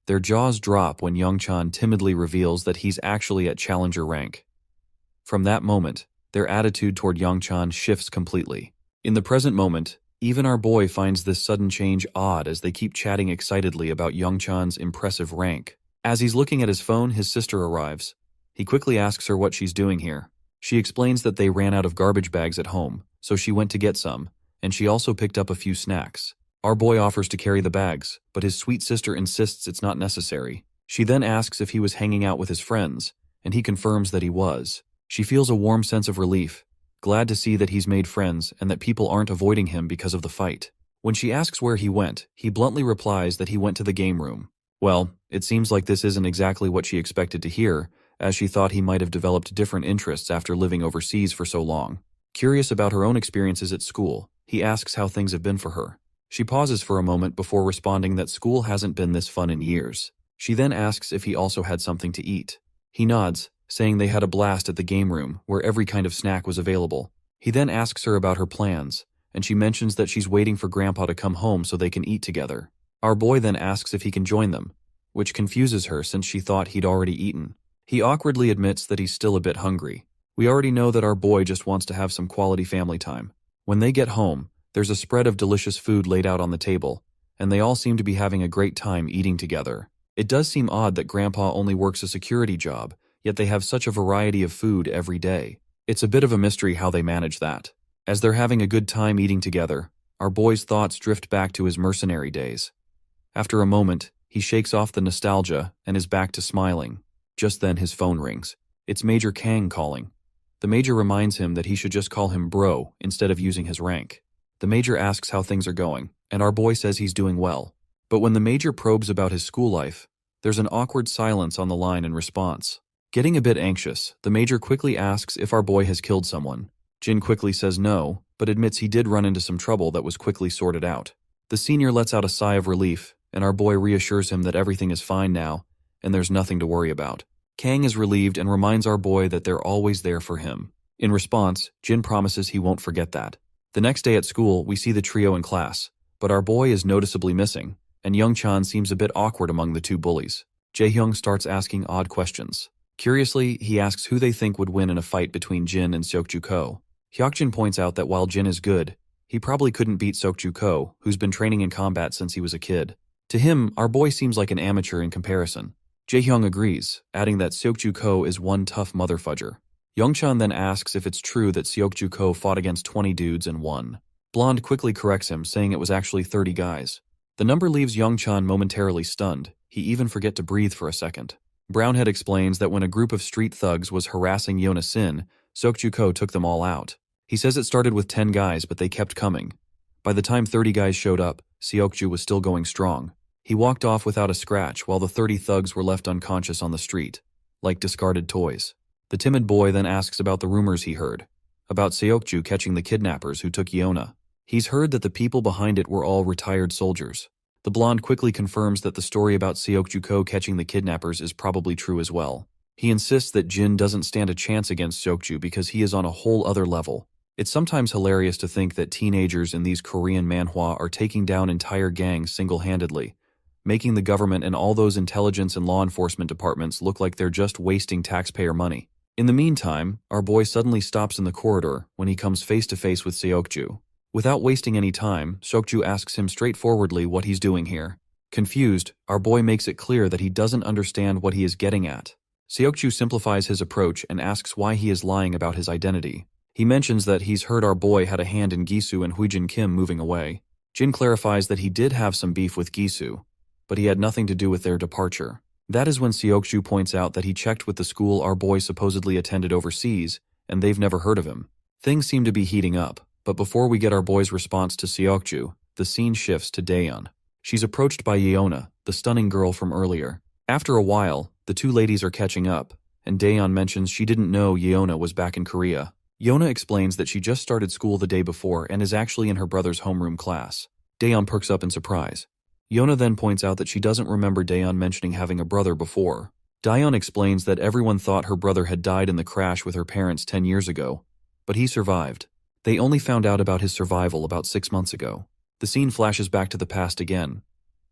Their jaws drop when Youngchan timidly reveals that he's actually at Challenger rank. From that moment, their attitude toward Youngchan shifts completely. In the present moment, even our boy finds this sudden change odd as they keep chatting excitedly about Youngchan's impressive rank. As he's looking at his phone, his sister arrives. He quickly asks her what she's doing here. She explains that they ran out of garbage bags at home, so she went to get some, and she also picked up a few snacks. Our boy offers to carry the bags, but his sweet sister insists it's not necessary. She then asks if he was hanging out with his friends, and he confirms that he was. She feels a warm sense of relief, glad to see that he's made friends and that people aren't avoiding him because of the fight. When she asks where he went, he bluntly replies that he went to the game room. Well, it seems like this isn't exactly what she expected to hear, as she thought he might have developed different interests after living overseas for so long. Curious about her own experiences at school, he asks how things have been for her. She pauses for a moment before responding that school hasn't been this fun in years. She then asks if he also had something to eat. He nods, saying they had a blast at the game room, where every kind of snack was available. He then asks her about her plans, and she mentions that she's waiting for Grandpa to come home so they can eat together. Our boy then asks if he can join them, which confuses her since she thought he'd already eaten. He awkwardly admits that he's still a bit hungry. We already know that our boy just wants to have some quality family time. When they get home, there's a spread of delicious food laid out on the table, and they all seem to be having a great time eating together. It does seem odd that Grandpa only works a security job, yet they have such a variety of food every day. It's a bit of a mystery how they manage that. As they're having a good time eating together, our boy's thoughts drift back to his mercenary days. After a moment, he shakes off the nostalgia and is back to smiling. Just then his phone rings. It's Major Kang calling. The Major reminds him that he should just call him bro instead of using his rank. The Major asks how things are going, and our boy says he's doing well. But when the Major probes about his school life, there's an awkward silence on the line in response. Getting a bit anxious, the Major quickly asks if our boy has killed someone. Jin quickly says no, but admits he did run into some trouble that was quickly sorted out. The Senior lets out a sigh of relief, and our boy reassures him that everything is fine now, and there's nothing to worry about. Kang is relieved and reminds our boy that they're always there for him. In response, Jin promises he won't forget that. The next day at school, we see the trio in class, but our boy is noticeably missing, and Youngchan seems a bit awkward among the two bullies. Jaehyung starts asking odd questions. Curiously, he asks who they think would win in a fight between Jin and Seokju-ko. Hyokjin points out that while Jin is good, he probably couldn't beat Seokju-ko, who's been training in combat since he was a kid. To him, our boy seems like an amateur in comparison. Jaehyung agrees, adding that Seokju-ko is one tough motherfudger. Youngchan then asks if it's true that Seokju-ko fought against 20 dudes and won. Blonde quickly corrects him, saying it was actually 30 guys. The number leaves Youngchan momentarily stunned. He even forget to breathe for a second. Brownhead explains that when a group of street thugs was harassing Yona Sin, Seokju-ko took them all out. He says it started with 10 guys, but they kept coming. By the time 30 guys showed up, Seokju was still going strong. He walked off without a scratch while the 30 thugs were left unconscious on the street, like discarded toys. The timid boy then asks about the rumors he heard, about Seokju catching the kidnappers who took Yona. He's heard that the people behind it were all retired soldiers. The blonde quickly confirms that the story about Seokju-ko catching the kidnappers is probably true as well. He insists that Jin doesn't stand a chance against Seokju because he is on a whole other level. It's sometimes hilarious to think that teenagers in these Korean manhwa are taking down entire gangs single-handedly, making the government and all those intelligence and law enforcement departments look like they're just wasting taxpayer money. In the meantime, our boy suddenly stops in the corridor when he comes face to face with Seokju. Without wasting any time, Seokju asks him straightforwardly what he's doing here. Confused, our boy makes it clear that he doesn't understand what he is getting at. Seokju simplifies his approach and asks why he is lying about his identity. He mentions that he's heard our boy had a hand in Gisu and Huijin Kim moving away. Jin clarifies that he did have some beef with Gisu, but he had nothing to do with their departure. That is when Seokju points out that he checked with the school our boy supposedly attended overseas, and they've never heard of him. Things seem to be heating up, but before we get our boy's response to Seokju, the scene shifts to Daeyeon. She's approached by Yeona, the stunning girl from earlier. After a while, the two ladies are catching up, and Daeyeon mentions she didn't know Yeona was back in Korea. Yeona explains that she just started school the day before and is actually in her brother's homeroom class. Daeyeon perks up in surprise. Yeona then points out that she doesn't remember Daeyeon mentioning having a brother before. Daeyeon explains that everyone thought her brother had died in the crash with her parents 10 years ago, but he survived. They only found out about his survival about 6 months ago. The scene flashes back to the past again.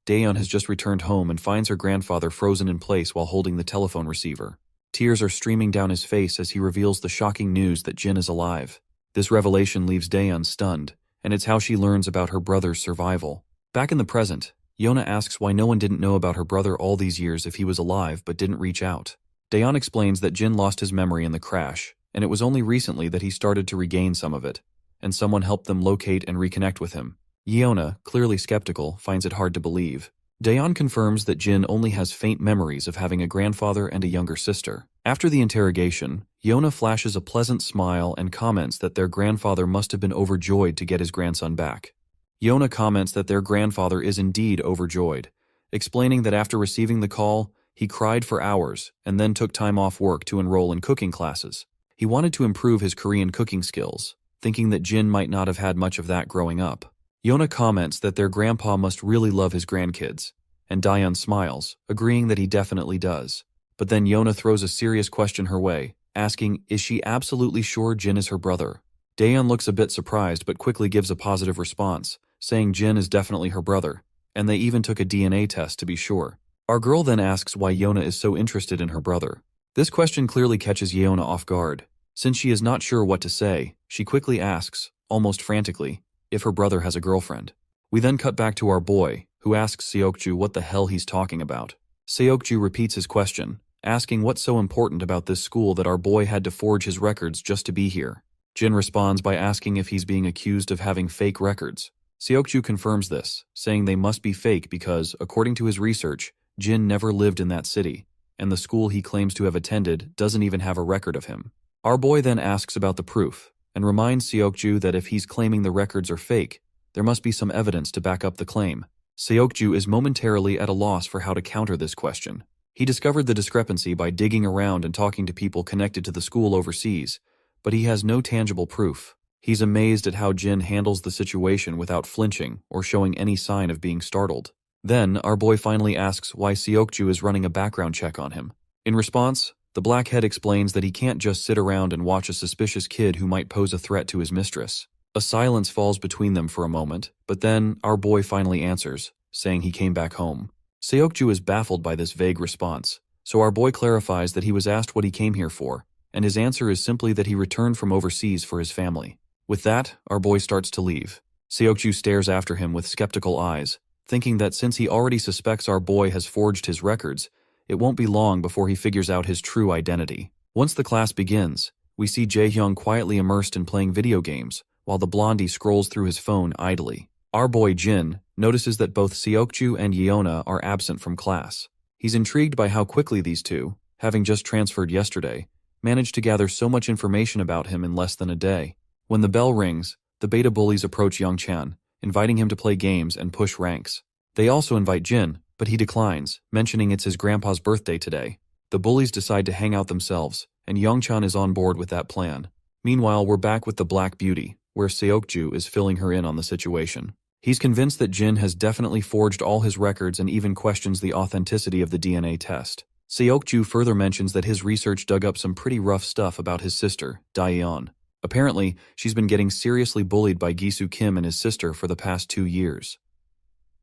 Daeyeon has just returned home and finds her grandfather frozen in place while holding the telephone receiver. Tears are streaming down his face as he reveals the shocking news that Jin is alive. This revelation leaves Daeyeon stunned, and it's how she learns about her brother's survival. Back in the present, Yeona asks why no one didn't know about her brother all these years if he was alive but didn't reach out. Daeyeon explains that Jin lost his memory in the crash, and it was only recently that he started to regain some of it, and someone helped them locate and reconnect with him. Yeona, clearly skeptical, finds it hard to believe. Daeyeon confirms that Jin only has faint memories of having a grandfather and a younger sister. After the interrogation, Yeona flashes a pleasant smile and comments that their grandfather must have been overjoyed to get his grandson back. Yeona comments that their grandfather is indeed overjoyed, explaining that after receiving the call, he cried for hours and then took time off work to enroll in cooking classes. He wanted to improve his Korean cooking skills, thinking that Jin might not have had much of that growing up. Yeona comments that their grandpa must really love his grandkids, and Daeyeon smiles, agreeing that he definitely does. But then Yeona throws a serious question her way, asking, is she absolutely sure Jin is her brother? Daeyeon looks a bit surprised but quickly gives a positive response, saying Jin is definitely her brother, and they even took a DNA test to be sure. Our girl then asks why Yeona is so interested in her brother. This question clearly catches Yeona off guard. Since she is not sure what to say, she quickly asks, almost frantically, if her brother has a girlfriend. We then cut back to our boy, who asks Seokju what the hell he's talking about. Seokju repeats his question, asking what's so important about this school that our boy had to forge his records just to be here. Jin responds by asking if he's being accused of having fake records. Seokju confirms this, saying they must be fake because, according to his research, Jin never lived in that city, and the school he claims to have attended doesn't even have a record of him. Our boy then asks about the proof, and reminds Seokju that if he's claiming the records are fake, there must be some evidence to back up the claim. Seokju is momentarily at a loss for how to counter this question. He discovered the discrepancy by digging around and talking to people connected to the school overseas, but he has no tangible proof. He's amazed at how Jin handles the situation without flinching or showing any sign of being startled. Then, our boy finally asks why Seokju is running a background check on him. In response, the blackhead explains that he can't just sit around and watch a suspicious kid who might pose a threat to his mistress. A silence falls between them for a moment, but then our boy finally answers, saying he came back home. Seokju is baffled by this vague response, so our boy clarifies that he was asked what he came here for, and his answer is simply that he returned from overseas for his family. With that, our boy starts to leave. Seokju stares after him with skeptical eyes, thinking that since he already suspects our boy has forged his records, it won't be long before he figures out his true identity. Once the class begins, we see Jaehyung quietly immersed in playing video games, while the blondie scrolls through his phone idly. Our boy Jin notices that both Seokju and Yeona are absent from class. He's intrigued by how quickly these two, having just transferred yesterday, managed to gather so much information about him in less than a day. When the bell rings, the beta bullies approach Youngchan, inviting him to play games and push ranks. They also invite Jin, but he declines, mentioning it's his grandpa's birthday today. The bullies decide to hang out themselves, and Youngchan is on board with that plan. Meanwhile, we're back with the Black Beauty, where Seokju is filling her in on the situation. He's convinced that Jin has definitely forged all his records and even questions the authenticity of the DNA test. Seokju further mentions that his research dug up some pretty rough stuff about his sister, Daeyeon. Apparently, she's been getting seriously bullied by Gisu Kim and his sister for the past 2 years.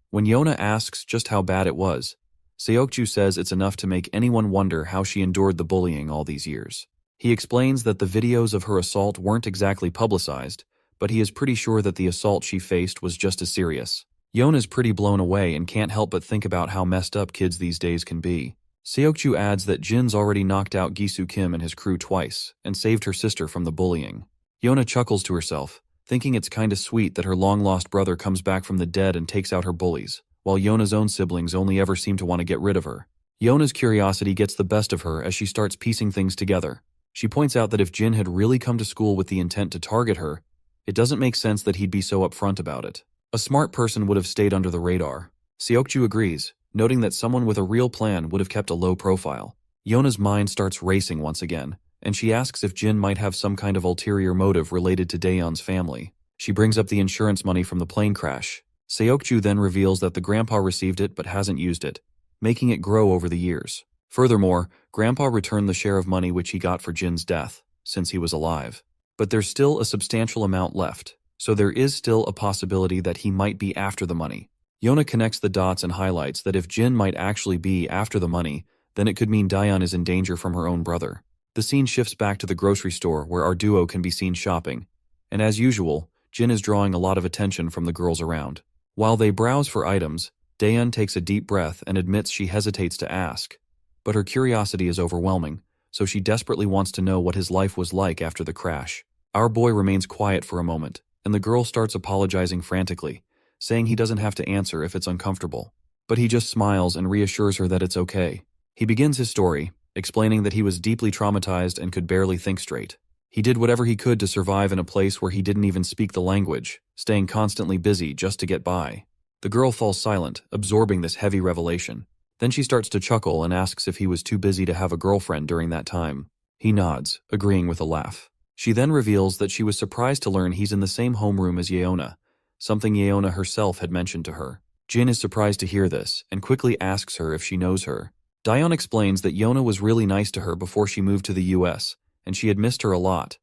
When Yeona asks just how bad it was, Seokju says it's enough to make anyone wonder how she endured the bullying all these years. He explains that the videos of her assault weren't exactly publicized, but he is pretty sure that the assault she faced was just as serious. Yeona's pretty blown away and can't help but think about how messed up kids these days can be. Seokju adds that Jin's already knocked out Gisu Kim and his crew twice, and saved her sister from the bullying. Yona chuckles to herself, thinking it's kinda sweet that her long-lost brother comes back from the dead and takes out her bullies, while Yona's own siblings only ever seem to want to get rid of her. Yona's curiosity gets the best of her as she starts piecing things together. She points out that if Jin had really come to school with the intent to target her, it doesn't make sense that he'd be so upfront about it. A smart person would have stayed under the radar. Seokju agrees, noting that someone with a real plan would have kept a low profile. Yona's mind starts racing once again, and she asks if Jin might have some kind of ulterior motive related to Daeyeon's family. She brings up the insurance money from the plane crash. Seokju then reveals that the grandpa received it but hasn't used it, making it grow over the years. Furthermore, Grandpa returned the share of money which he got for Jin's death, since he was alive. But there's still a substantial amount left, so there is still a possibility that he might be after the money. Yona connects the dots and highlights that if Jin might actually be after the money, then it could mean Daeyeon is in danger from her own brother. The scene shifts back to the grocery store where our duo can be seen shopping, and as usual, Jin is drawing a lot of attention from the girls around. While they browse for items, Daeyeon takes a deep breath and admits she hesitates to ask. But her curiosity is overwhelming, so she desperately wants to know what his life was like after the crash. Our boy remains quiet for a moment, and the girl starts apologizing frantically, saying he doesn't have to answer if it's uncomfortable. But he just smiles and reassures her that it's okay. He begins his story, explaining that he was deeply traumatized and could barely think straight. He did whatever he could to survive in a place where he didn't even speak the language, staying constantly busy just to get by. The girl falls silent, absorbing this heavy revelation. Then she starts to chuckle and asks if he was too busy to have a girlfriend during that time. He nods, agreeing with a laugh. She then reveals that she was surprised to learn he's in the same homeroom as Yeona, something Yeona herself had mentioned to her. Jin is surprised to hear this and quickly asks her if she knows her. Daeyeon explains that Yeona was really nice to her before she moved to the US, and she had missed her a lot.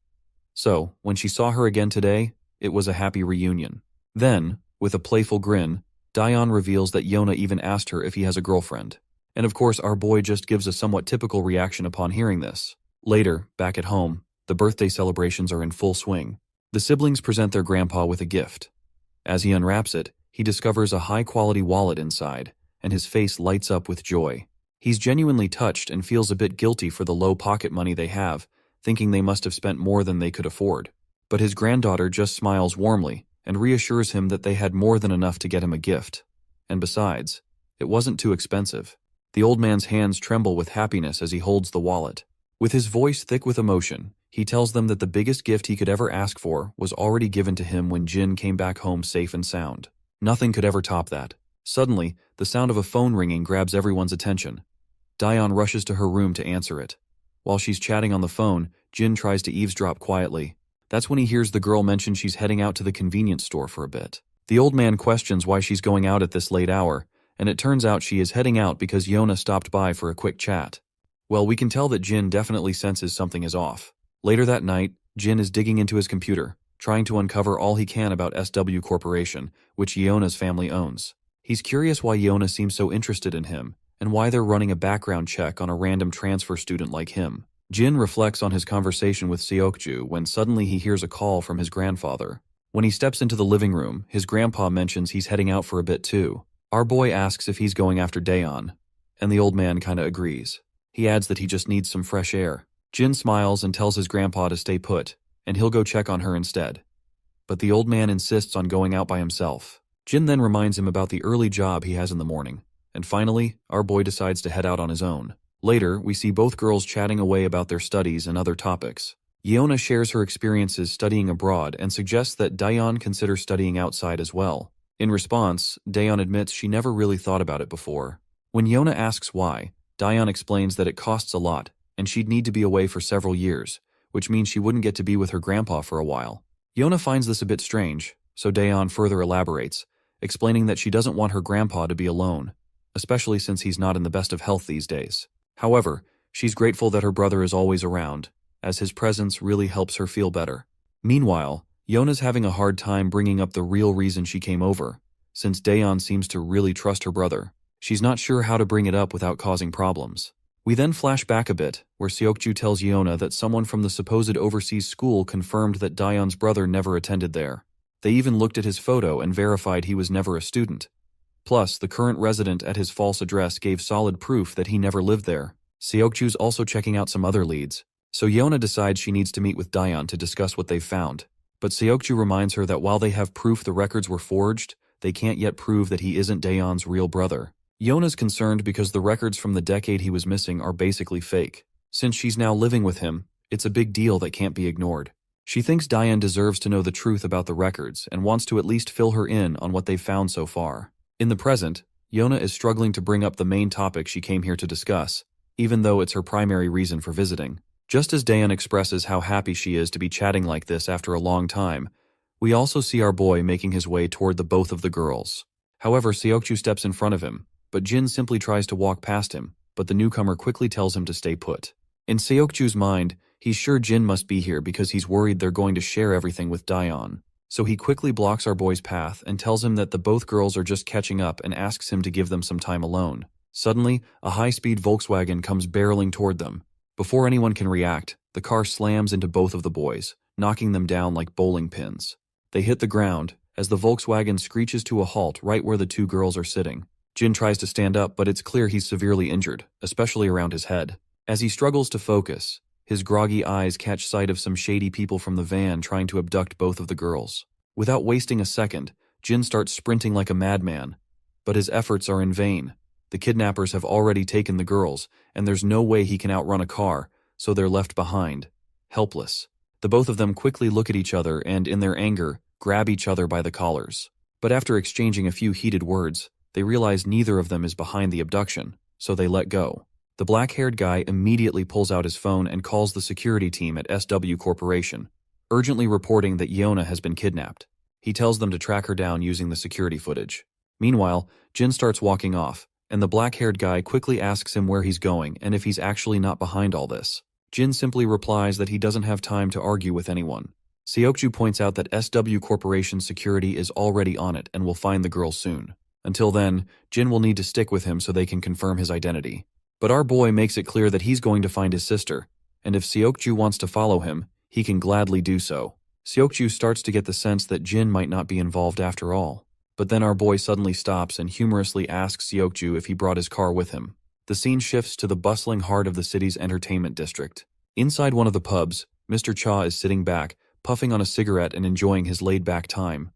So, when she saw her again today, it was a happy reunion. Then, with a playful grin, Daeyeon reveals that Yeona even asked her if he has a girlfriend. And of course, our boy just gives a somewhat typical reaction upon hearing this. Later, back at home, the birthday celebrations are in full swing. The siblings present their grandpa with a gift. As he unwraps it, he discovers a high-quality wallet inside, and his face lights up with joy. He's genuinely touched and feels a bit guilty for the low pocket money they have, thinking they must have spent more than they could afford. But his granddaughter just smiles warmly and reassures him that they had more than enough to get him a gift. And besides, it wasn't too expensive. The old man's hands tremble with happiness as he holds the wallet. With his voice thick with emotion, he tells them that the biggest gift he could ever ask for was already given to him when Jin came back home safe and sound. Nothing could ever top that. Suddenly, the sound of a phone ringing grabs everyone's attention. Daeyeon rushes to her room to answer it. While she's chatting on the phone, Jin tries to eavesdrop quietly. That's when he hears the girl mention she's heading out to the convenience store for a bit. The old man questions why she's going out at this late hour, and it turns out she is heading out because Yeona stopped by for a quick chat. Well, we can tell that Jin definitely senses something is off. Later that night, Jin is digging into his computer, trying to uncover all he can about SW Corporation, which Yeona's family owns. He's curious why Yeona seems so interested in him, and why they're running a background check on a random transfer student like him. Jin reflects on his conversation with Seokju when suddenly he hears a call from his grandfather. When he steps into the living room, his grandpa mentions he's heading out for a bit too. Our boy asks if he's going after Daeyeon, and the old man kinda agrees. He adds that he just needs some fresh air. Jin smiles and tells his grandpa to stay put, and he'll go check on her instead. But the old man insists on going out by himself. Jin then reminds him about the early job he has in the morning, and finally, our boy decides to head out on his own. Later, we see both girls chatting away about their studies and other topics. Yeona shares her experiences studying abroad and suggests that Daeyeon consider studying outside as well. In response, Daeyeon admits she never really thought about it before. When Yeona asks why, Daeyeon explains that it costs a lot, and she'd need to be away for several years, which means she wouldn't get to be with her grandpa for a while. Yeona finds this a bit strange, so Daeyeon further elaborates, explaining that she doesn't want her grandpa to be alone, especially since he's not in the best of health these days. However, she's grateful that her brother is always around, as his presence really helps her feel better. Meanwhile, Yeona's having a hard time bringing up the real reason she came over, since Daeyeon seems to really trust her brother. She's not sure how to bring it up without causing problems. We then flash back a bit, where Seokju tells Yeona that someone from the supposed overseas school confirmed that Daeyeon's brother never attended there. They even looked at his photo and verified he was never a student. Plus, the current resident at his false address gave solid proof that he never lived there. Seokju's also checking out some other leads, so Yona decides she needs to meet with Daeon to discuss what they've found. But Seokju reminds her that while they have proof the records were forged, they can't yet prove that he isn't Daeon's real brother. Yona's concerned because the records from the decade he was missing are basically fake. Since she's now living with him, it's a big deal that can't be ignored. She thinks Daeon deserves to know the truth about the records and wants to at least fill her in on what they've found so far. In the present, Yona is struggling to bring up the main topic she came here to discuss, even though it's her primary reason for visiting. Just as Daeon expresses how happy she is to be chatting like this after a long time, we also see our boy making his way toward the both of the girls. However, Seokju steps in front of him, but Jin simply tries to walk past him, but the newcomer quickly tells him to stay put. In Seokju's mind, he's sure Jin must be here because he's worried they're going to share everything with Daeon. So he quickly blocks our boy's path and tells him that the both girls are just catching up and asks him to give them some time alone. Suddenly, a high-speed Volkswagen comes barreling toward them. Before anyone can react, the car slams into both of the boys, knocking them down like bowling pins. They hit the ground, as the Volkswagen screeches to a halt right where the two girls are sitting. Jin tries to stand up, but it's clear he's severely injured, especially around his head. As he struggles to focus, his groggy eyes catch sight of some shady people from the van trying to abduct both of the girls. Without wasting a second, Jin starts sprinting like a madman, but his efforts are in vain. The kidnappers have already taken the girls, and there's no way he can outrun a car, so they're left behind, helpless. The both of them quickly look at each other and, in their anger, grab each other by the collars. But after exchanging a few heated words, they realize neither of them is behind the abduction, so they let go. The black-haired guy immediately pulls out his phone and calls the security team at SW Corporation, urgently reporting that Yona has been kidnapped. He tells them to track her down using the security footage. Meanwhile, Jin starts walking off, and the black-haired guy quickly asks him where he's going and if he's actually not behind all this. Jin simply replies that he doesn't have time to argue with anyone. Seokju points out that SW Corporation's security is already on it and will find the girl soon. Until then, Jin will need to stick with him so they can confirm his identity. But our boy makes it clear that he's going to find his sister, and if Seokju wants to follow him, he can gladly do so. Seokju starts to get the sense that Jin might not be involved after all. But then our boy suddenly stops and humorously asks Seokju if he brought his car with him. The scene shifts to the bustling heart of the city's entertainment district. Inside one of the pubs, Mr. Cha is sitting back, puffing on a cigarette and enjoying his laid-back time.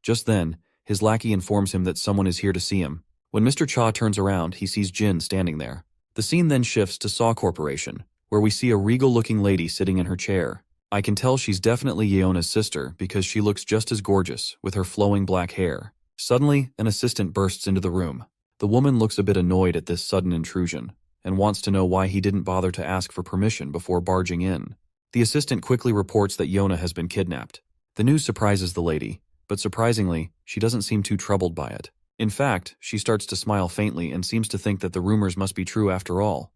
Just then, his lackey informs him that someone is here to see him. When Mr. Cha turns around, he sees Jin standing there. The scene then shifts to Saw Corporation, where we see a regal-looking lady sitting in her chair. I can tell she's definitely Yeona's sister because she looks just as gorgeous, with her flowing black hair. Suddenly, an assistant bursts into the room. The woman looks a bit annoyed at this sudden intrusion, and wants to know why he didn't bother to ask for permission before barging in. The assistant quickly reports that Yona has been kidnapped. The news surprises the lady, but surprisingly, she doesn't seem too troubled by it. In fact, she starts to smile faintly and seems to think that the rumors must be true after all.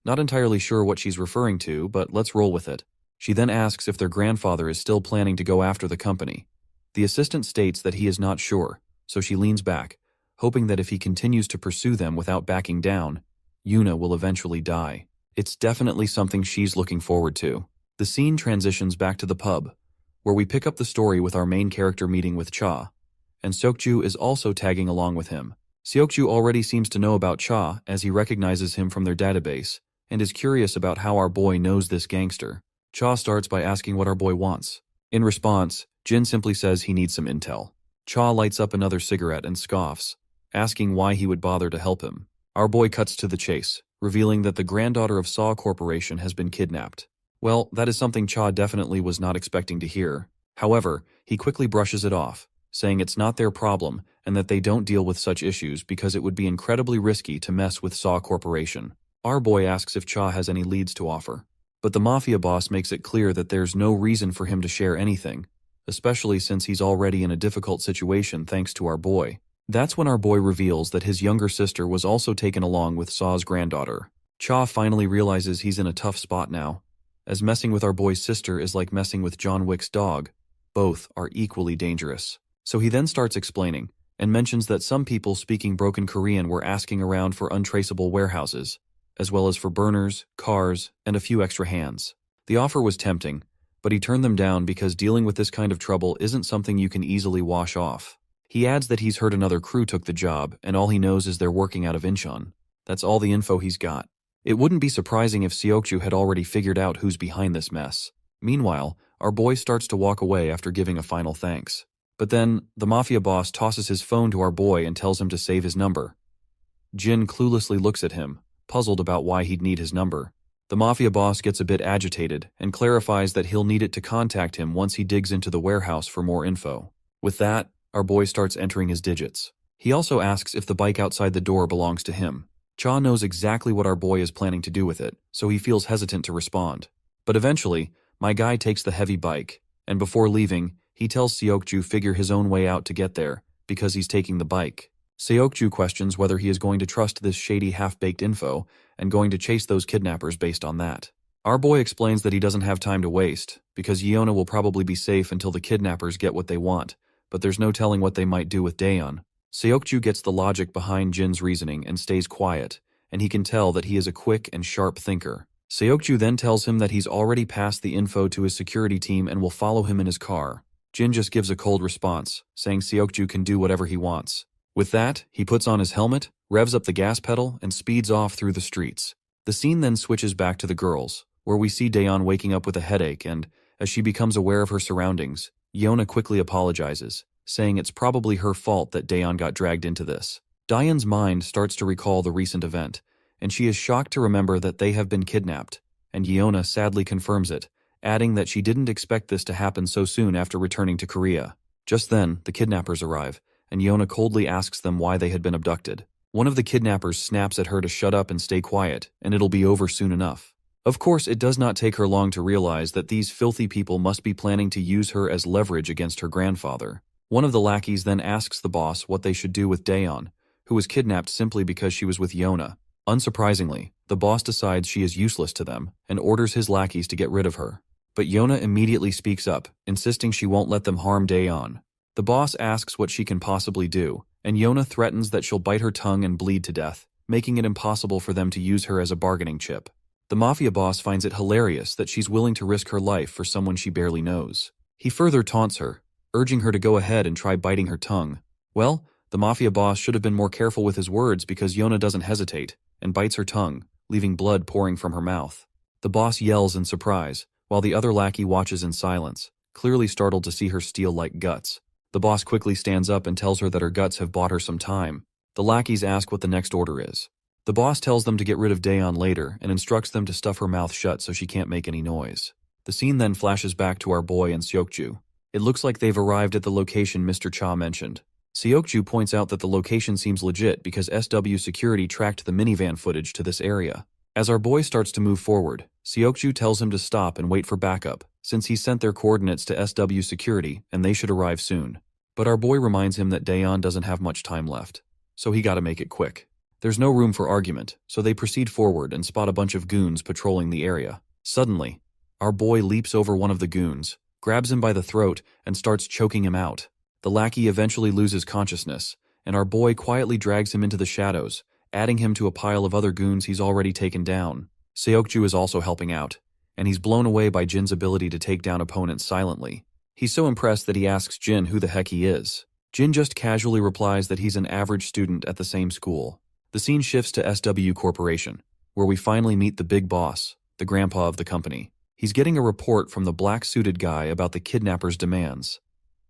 Not entirely sure what she's referring to, but let's roll with it. She then asks if their grandfather is still planning to go after the company. The assistant states that he is not sure, so she leans back, hoping that if he continues to pursue them without backing down, Yuna will eventually die. It's definitely something she's looking forward to. The scene transitions back to the pub, where we pick up the story with our main character meeting with Cha, and Seokju is also tagging along with him. Seokju already seems to know about Cha as he recognizes him from their database, and is curious about how our boy knows this gangster. Cha starts by asking what our boy wants. In response, Jin simply says he needs some intel. Cha lights up another cigarette and scoffs, asking why he would bother to help him. Our boy cuts to the chase, revealing that the granddaughter of Saw Corporation has been kidnapped. Well, that is something Cha definitely was not expecting to hear. However, he quickly brushes it off, saying it's not their problem and that they don't deal with such issues because it would be incredibly risky to mess with Saw Corporation. Our boy asks if Cha has any leads to offer. But the mafia boss makes it clear that there's no reason for him to share anything, especially since he's already in a difficult situation thanks to our boy. That's when our boy reveals that his younger sister was also taken along with Saw's granddaughter. Cha finally realizes he's in a tough spot now, as messing with our boy's sister is like messing with John Wick's dog. Both are equally dangerous. So he then starts explaining, and mentions that some people speaking broken Korean were asking around for untraceable warehouses, as well as for burners, cars, and a few extra hands. The offer was tempting, but he turned them down because dealing with this kind of trouble isn't something you can easily wash off. He adds that he's heard another crew took the job, and all he knows is they're working out of Incheon. That's all the info he's got. It wouldn't be surprising if Seokju had already figured out who's behind this mess. Meanwhile, our boy starts to walk away after giving a final thanks. But then, the mafia boss tosses his phone to our boy and tells him to save his number. Jin cluelessly looks at him, puzzled about why he'd need his number. The mafia boss gets a bit agitated and clarifies that he'll need it to contact him once he digs into the warehouse for more info. With that, our boy starts entering his digits. He also asks if the bike outside the door belongs to him. Cha knows exactly what our boy is planning to do with it, so he feels hesitant to respond. But eventually, my guy takes the heavy bike, and before leaving, he tells Seokju figure his own way out to get there, because he's taking the bike. Seokju questions whether he is going to trust this shady half-baked info and going to chase those kidnappers based on that. Our boy explains that he doesn't have time to waste, because Yeona will probably be safe until the kidnappers get what they want, but there's no telling what they might do with Daeon. Seokju gets the logic behind Jin's reasoning and stays quiet, and he can tell that he is a quick and sharp thinker. Seokju then tells him that he's already passed the info to his security team and will follow him in his car. Jin just gives a cold response, saying Seokju can do whatever he wants. With that, he puts on his helmet, revs up the gas pedal, and speeds off through the streets. The scene then switches back to the girls, where we see Daeon waking up with a headache and, as she becomes aware of her surroundings, Yeona quickly apologizes, saying it's probably her fault that Daeon got dragged into this. Daeon's mind starts to recall the recent event, and she is shocked to remember that they have been kidnapped, and Yeona sadly confirms it, adding that she didn't expect this to happen so soon after returning to Korea. Just then, the kidnappers arrive, and Yeona coldly asks them why they had been abducted. One of the kidnappers snaps at her to shut up and stay quiet, and it'll be over soon enough. Of course, it does not take her long to realize that these filthy people must be planning to use her as leverage against her grandfather. One of the lackeys then asks the boss what they should do with Daeon, who was kidnapped simply because she was with Yeona. Unsurprisingly, the boss decides she is useless to them and orders his lackeys to get rid of her. But Yeona immediately speaks up, insisting she won't let them harm Daeon. The boss asks what she can possibly do, and Yeona threatens that she'll bite her tongue and bleed to death, making it impossible for them to use her as a bargaining chip. The mafia boss finds it hilarious that she's willing to risk her life for someone she barely knows. He further taunts her, urging her to go ahead and try biting her tongue. Well, the mafia boss should have been more careful with his words because Yeona doesn't hesitate and bites her tongue, leaving blood pouring from her mouth. The boss yells in surprise, while the other lackey watches in silence, clearly startled to see her steel-like guts. The boss quickly stands up and tells her that her guts have bought her some time. The lackeys ask what the next order is. The boss tells them to get rid of Daeon later and instructs them to stuff her mouth shut so she can't make any noise. The scene then flashes back to our boy and Seokju. It looks like they've arrived at the location Mr. Cha mentioned. Seokju points out that the location seems legit because SW security tracked the minivan footage to this area. As our boy starts to move forward, Seokju tells him to stop and wait for backup, since he sent their coordinates to SW security and they should arrive soon. But our boy reminds him that Daeon doesn't have much time left, so he gotta make it quick. There's no room for argument, so they proceed forward and spot a bunch of goons patrolling the area. Suddenly, our boy leaps over one of the goons, grabs him by the throat, and starts choking him out. The lackey eventually loses consciousness, and our boy quietly drags him into the shadows, adding him to a pile of other goons he's already taken down. Seokju is also helping out, and he's blown away by Jin's ability to take down opponents silently. He's so impressed that he asks Jin who the heck he is. Jin just casually replies that he's an average student at the same school. The scene shifts to SW Corporation, where we finally meet the big boss, the grandpa of the company. He's getting a report from the black-suited guy about the kidnappers' demands.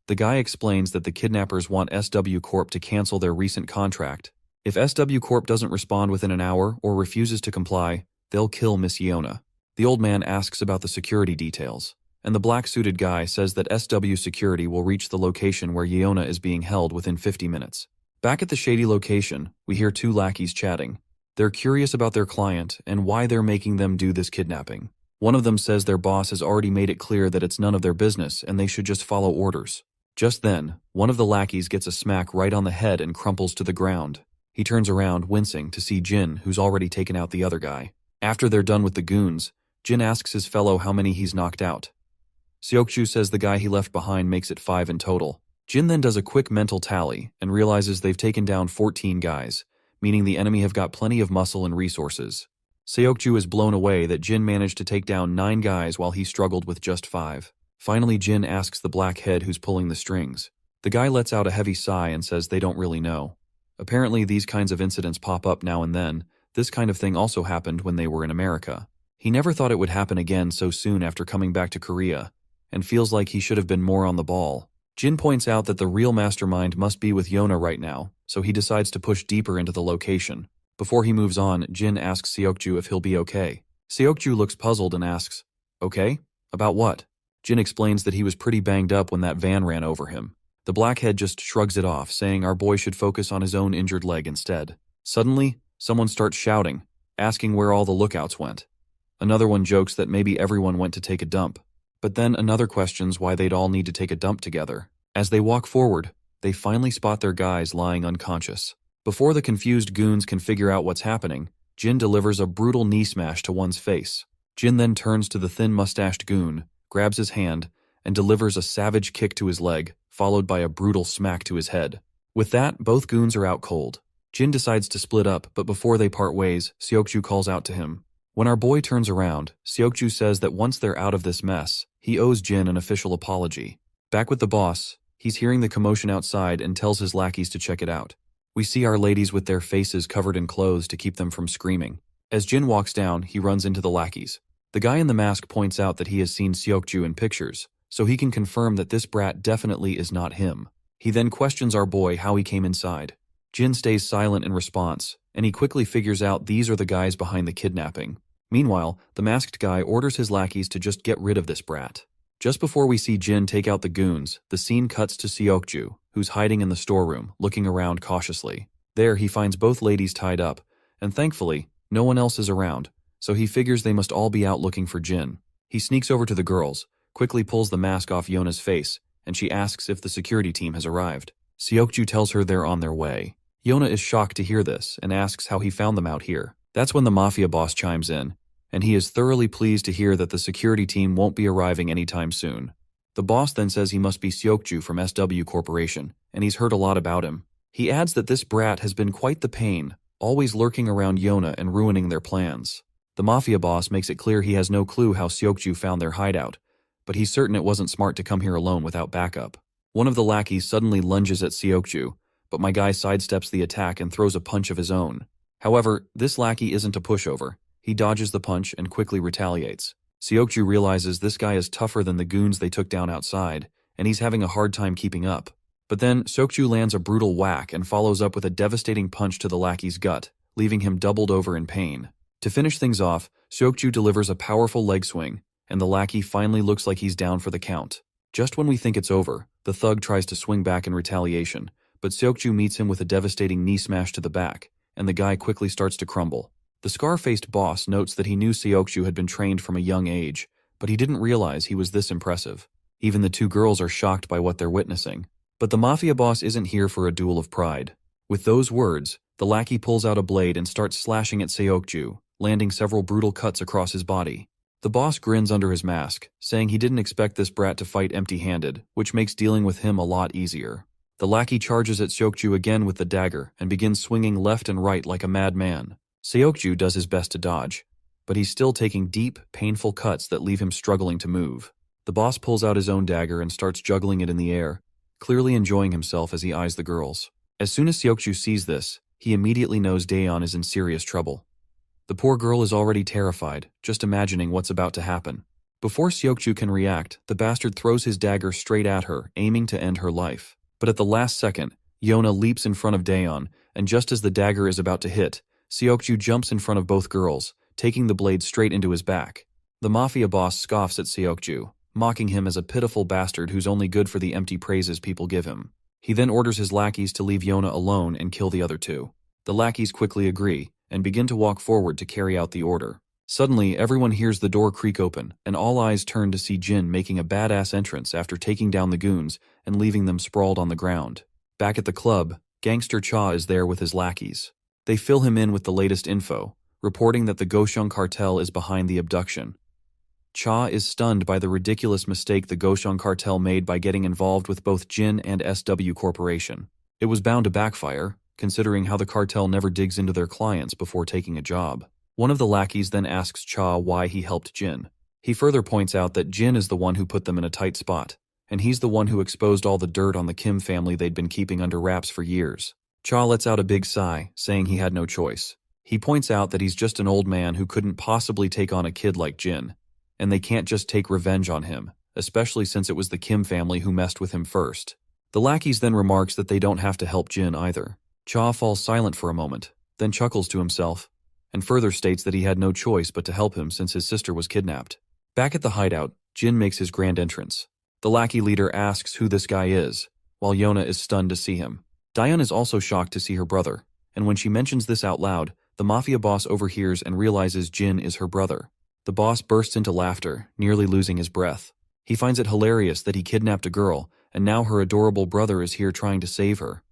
The guy explains that the kidnappers want SW Corp to cancel their recent contract. If SW Corp doesn't respond within an hour or refuses to comply, they'll kill Miss Yeona. The old man asks about the security details, and the black-suited guy says that SW security will reach the location where Yeona is being held within 50 minutes. Back at the shady location, we hear two lackeys chatting. They're curious about their client and why they're making them do this kidnapping. One of them says their boss has already made it clear that it's none of their business and they should just follow orders. Just then, one of the lackeys gets a smack right on the head and crumples to the ground. He turns around, wincing, to see Jin, who's already taken out the other guy. After they're done with the goons, Jin asks his fellow how many he's knocked out. Seokju says the guy he left behind makes it 5 in total. Jin then does a quick mental tally and realizes they've taken down 14 guys, meaning the enemy have got plenty of muscle and resources. Seokju is blown away that Jin managed to take down 9 guys while he struggled with just 5. Finally, Jin asks the black head who's pulling the strings, The guy lets out a heavy sigh and says they don't really know. Apparently these kinds of incidents pop up now and then. This kind of thing also happened when they were in America. He never thought it would happen again so soon after coming back to Korea, and feels like he should have been more on the ball. Jin points out that the real mastermind must be with Yona right now, so he decides to push deeper into the location. Before he moves on, Jin asks Seokju if he'll be okay. Seokju looks puzzled and asks, "Okay? About what?" Jin explains that he was pretty banged up when that van ran over him. The blackhead just shrugs it off, saying our boy should focus on his own injured leg instead. Suddenly, someone starts shouting, asking where all the lookouts went. Another one jokes that maybe everyone went to take a dump. But then another questions why they'd all need to take a dump together. As they walk forward, they finally spot their guys lying unconscious. Before the confused goons can figure out what's happening, Jin delivers a brutal knee smash to one's face. Jin then turns to the thin mustached goon, grabs his hand, and delivers a savage kick to his leg, followed by a brutal smack to his head. With that, both goons are out cold. Jin decides to split up, but before they part ways, Seokju calls out to him. When our boy turns around, Seokju says that once they're out of this mess, he owes Jin an official apology. Back with the boss, he's hearing the commotion outside and tells his lackeys to check it out. We see our ladies with their faces covered in clothes to keep them from screaming. As Jin walks down, he runs into the lackeys. The guy in the mask points out that he has seen Seokju in pictures, so he can confirm that this brat definitely is not him. He then questions our boy how he came inside. Jin stays silent in response, and he quickly figures out these are the guys behind the kidnapping. Meanwhile, the masked guy orders his lackeys to just get rid of this brat. Just before we see Jin take out the goons, the scene cuts to Seokju, who's hiding in the storeroom, looking around cautiously. There, he finds both ladies tied up, and thankfully, no one else is around, so he figures they must all be out looking for Jin. He sneaks over to the girls, quickly pulls the mask off Yona's face, and she asks if the security team has arrived. Seokju tells her they're on their way. Yona is shocked to hear this and asks how he found them out here. That's when the mafia boss chimes in, and he is thoroughly pleased to hear that the security team won't be arriving anytime soon. The boss then says he must be Seokju from SW Corporation, and he's heard a lot about him. He adds that this brat has been quite the pain, always lurking around Yona and ruining their plans. The mafia boss makes it clear he has no clue how Seokju found their hideout, but he's certain it wasn't smart to come here alone without backup. One of the lackeys suddenly lunges at Seokju, but my guy sidesteps the attack and throws a punch of his own. However, this lackey isn't a pushover. He dodges the punch and quickly retaliates. Seokju realizes this guy is tougher than the goons they took down outside, and he's having a hard time keeping up. But then, Seokju lands a brutal whack and follows up with a devastating punch to the lackey's gut, leaving him doubled over in pain. To finish things off, Seokju delivers a powerful leg swing, and the lackey finally looks like he's down for the count. Just when we think it's over, the thug tries to swing back in retaliation, but Seokju meets him with a devastating knee smash to the back, and the guy quickly starts to crumble. The scar-faced boss notes that he knew Seokju had been trained from a young age, but he didn't realize he was this impressive. Even the two girls are shocked by what they're witnessing. But the mafia boss isn't here for a duel of pride. With those words, the lackey pulls out a blade and starts slashing at Seokju, landing several brutal cuts across his body. The boss grins under his mask, saying he didn't expect this brat to fight empty-handed, which makes dealing with him a lot easier. The lackey charges at Seokju again with the dagger and begins swinging left and right like a madman. Seokju does his best to dodge, but he's still taking deep, painful cuts that leave him struggling to move. The boss pulls out his own dagger and starts juggling it in the air, clearly enjoying himself as he eyes the girls. As soon as Seokju sees this, he immediately knows Daeon is in serious trouble. The poor girl is already terrified, just imagining what's about to happen. Before Seokju can react, the bastard throws his dagger straight at her, aiming to end her life. But at the last second, Yona leaps in front of Daeon, and just as the dagger is about to hit, Seokju jumps in front of both girls, taking the blade straight into his back. The mafia boss scoffs at Seokju, mocking him as a pitiful bastard who's only good for the empty praises people give him. He then orders his lackeys to leave Yona alone and kill the other two. The lackeys quickly agree, and begin to walk forward to carry out the order. Suddenly, everyone hears the door creak open, and all eyes turn to see Jin making a badass entrance after taking down the goons and leaving them sprawled on the ground. Back at the club, Gangster Cha is there with his lackeys. They fill him in with the latest info, reporting that the Goshung cartel is behind the abduction. Cha is stunned by the ridiculous mistake the Goshung cartel made by getting involved with both Jin and SW Corporation. It was bound to backfire, considering how the cartel never digs into their clients before taking a job. One of the lackeys then asks Cha why he helped Jin. He further points out that Jin is the one who put them in a tight spot, and he's the one who exposed all the dirt on the Kim family they'd been keeping under wraps for years. Cha lets out a big sigh, saying he had no choice. He points out that he's just an old man who couldn't possibly take on a kid like Jin, and they can't just take revenge on him, especially since it was the Kim family who messed with him first. The lackeys then remarks that they don't have to help Jin either. Cha falls silent for a moment, then chuckles to himself, and further states that he had no choice but to help him since his sister was kidnapped. Back at the hideout, Jin makes his grand entrance. The lackey leader asks who this guy is, while Yona is stunned to see him. Diane is also shocked to see her brother, and when she mentions this out loud, the mafia boss overhears and realizes Jin is her brother. The boss bursts into laughter, nearly losing his breath. He finds it hilarious that he kidnapped a girl, and now her adorable brother is here trying to save her.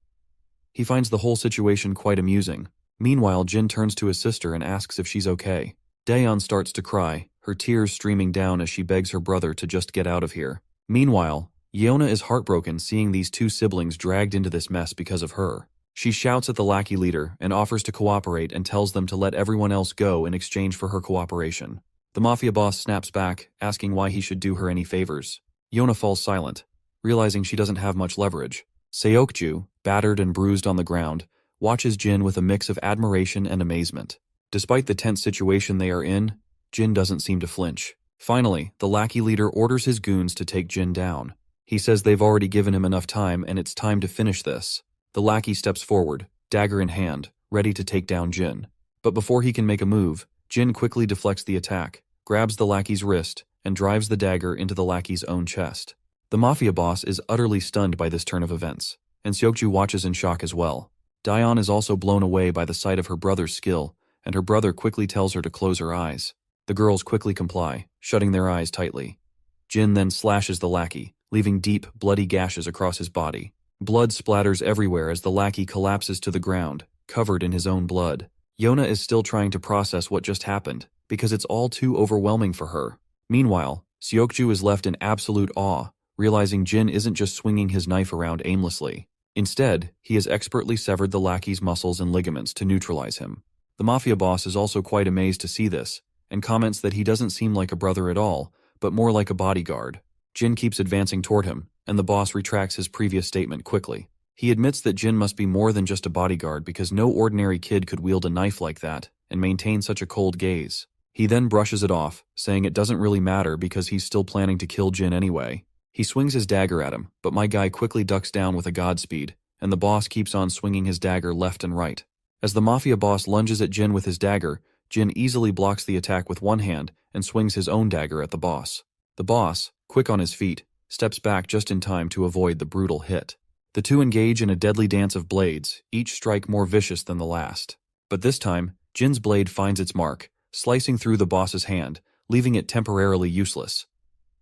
He finds the whole situation quite amusing. Meanwhile, Jin turns to his sister and asks if she's okay. Daeon starts to cry, her tears streaming down as she begs her brother to just get out of here. Meanwhile, Yona is heartbroken seeing these two siblings dragged into this mess because of her. She shouts at the lackey leader and offers to cooperate and tells them to let everyone else go in exchange for her cooperation. The mafia boss snaps back, asking why he should do her any favors. Yona falls silent, realizing she doesn't have much leverage. Seokju, battered and bruised on the ground, watches Jin with a mix of admiration and amazement. Despite the tense situation they are in, Jin doesn't seem to flinch. Finally, the lackey leader orders his goons to take Jin down. He says they've already given him enough time and it's time to finish this. The lackey steps forward, dagger in hand, ready to take down Jin. But before he can make a move, Jin quickly deflects the attack, grabs the lackey's wrist, and drives the dagger into the lackey's own chest. The mafia boss is utterly stunned by this turn of events, and Seokju watches in shock as well. Daeon is also blown away by the sight of her brother's skill, and her brother quickly tells her to close her eyes. The girls quickly comply, shutting their eyes tightly. Jin then slashes the lackey, leaving deep, bloody gashes across his body. Blood splatters everywhere as the lackey collapses to the ground, covered in his own blood. Yona is still trying to process what just happened, because it's all too overwhelming for her. Meanwhile, Seokju is left in absolute awe, realizing Jin isn't just swinging his knife around aimlessly. Instead, he has expertly severed the lackey's muscles and ligaments to neutralize him. The mafia boss is also quite amazed to see this, and comments that he doesn't seem like a brother at all, but more like a bodyguard. Jin keeps advancing toward him, and the boss retracts his previous statement quickly. He admits that Jin must be more than just a bodyguard because no ordinary kid could wield a knife like that and maintain such a cold gaze. He then brushes it off, saying it doesn't really matter because he's still planning to kill Jin anyway. He swings his dagger at him, but my guy quickly ducks down with a godspeed, and the boss keeps on swinging his dagger left and right. As the mafia boss lunges at Jin with his dagger, Jin easily blocks the attack with one hand and swings his own dagger at the boss. The boss, quick on his feet, steps back just in time to avoid the brutal hit. The two engage in a deadly dance of blades, each strike more vicious than the last. But this time, Jin's blade finds its mark, slicing through the boss's hand, leaving it temporarily useless.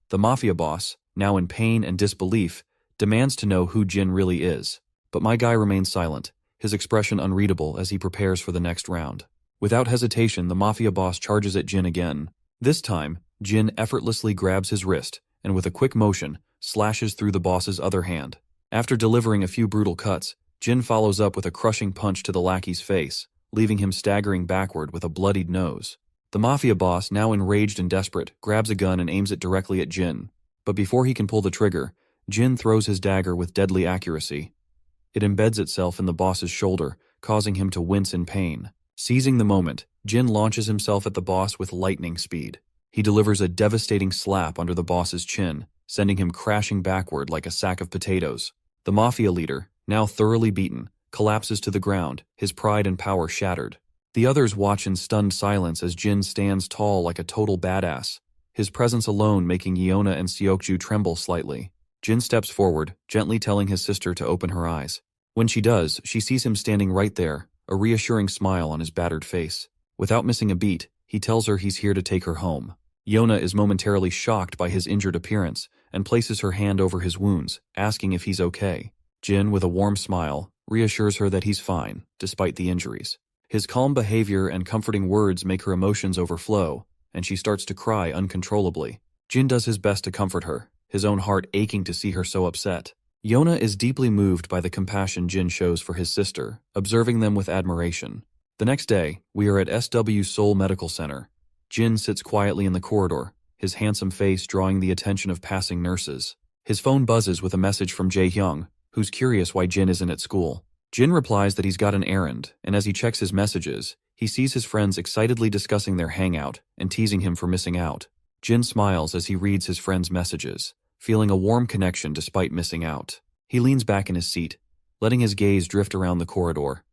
The mafia boss, now in pain and disbelief, demands to know who Jin really is. But my guy remains silent, his expression unreadable as he prepares for the next round. Without hesitation, the mafia boss charges at Jin again. This time, Jin effortlessly grabs his wrist, and with a quick motion, slashes through the boss's other hand. After delivering a few brutal cuts, Jin follows up with a crushing punch to the lackey's face, leaving him staggering backward with a bloodied nose. The mafia boss, now enraged and desperate, grabs a gun and aims it directly at Jin. But before he can pull the trigger, Jin throws his dagger with deadly accuracy. It embeds itself in the boss's shoulder, causing him to wince in pain. Seizing the moment, Jin launches himself at the boss with lightning speed. He delivers a devastating slap under the boss's chin, sending him crashing backward like a sack of potatoes. The mafia leader, now thoroughly beaten, collapses to the ground, his pride and power shattered. The others watch in stunned silence as Jin stands tall like a total badass, his presence alone making Yona and Seokju tremble slightly. Jin steps forward, gently telling his sister to open her eyes. When she does, she sees him standing right there, a reassuring smile on his battered face. Without missing a beat, he tells her he's here to take her home. Yona is momentarily shocked by his injured appearance and places her hand over his wounds, asking if he's okay. Jin, with a warm smile, reassures her that he's fine, despite the injuries. His calm behavior and comforting words make her emotions overflow, and she starts to cry uncontrollably. Jin does his best to comfort her, his own heart aching to see her so upset. Yona is deeply moved by the compassion Jin shows for his sister, observing them with admiration. The next day, we are at SW Seoul Medical Center. Jin sits quietly in the corridor, his handsome face drawing the attention of passing nurses. His phone buzzes with a message from Jae-hyung, who's curious why Jin isn't at school. Jin replies that he's got an errand, and as he checks his messages, he sees his friends excitedly discussing their hangout and teasing him for missing out. Jin smiles as he reads his friends' messages, feeling a warm connection despite missing out. He leans back in his seat, letting his gaze drift around the corridor.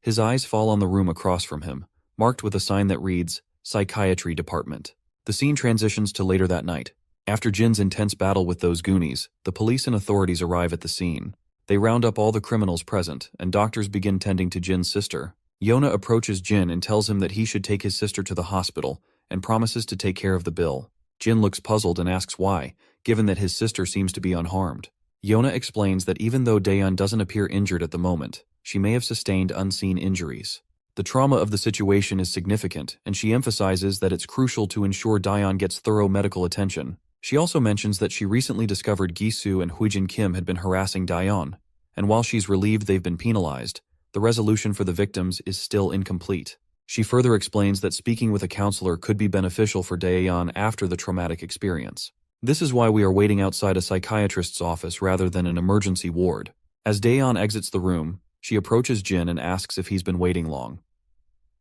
His eyes fall on the room across from him, marked with a sign that reads, Psychiatry Department. The scene transitions to later that night. After Jin's intense battle with those Goonies, the police and authorities arrive at the scene. They round up all the criminals present, and doctors begin tending to Jin's sister. Yona approaches Jin and tells him that he should take his sister to the hospital, and promises to take care of the bill. Jin looks puzzled and asks why, given that his sister seems to be unharmed. Yona explains that even though Daeyeon doesn't appear injured at the moment, she may have sustained unseen injuries. The trauma of the situation is significant, and she emphasizes that it's crucial to ensure Daeyeon gets thorough medical attention. She also mentions that she recently discovered Gi-soo and Huijin Kim had been harassing Daeyeon, and while she's relieved they've been penalized, the resolution for the victims is still incomplete. She further explains that speaking with a counselor could be beneficial for Daeyeon after the traumatic experience. This is why we are waiting outside a psychiatrist's office rather than an emergency ward. As Daeyeon exits the room, she approaches Jin and asks if he's been waiting long.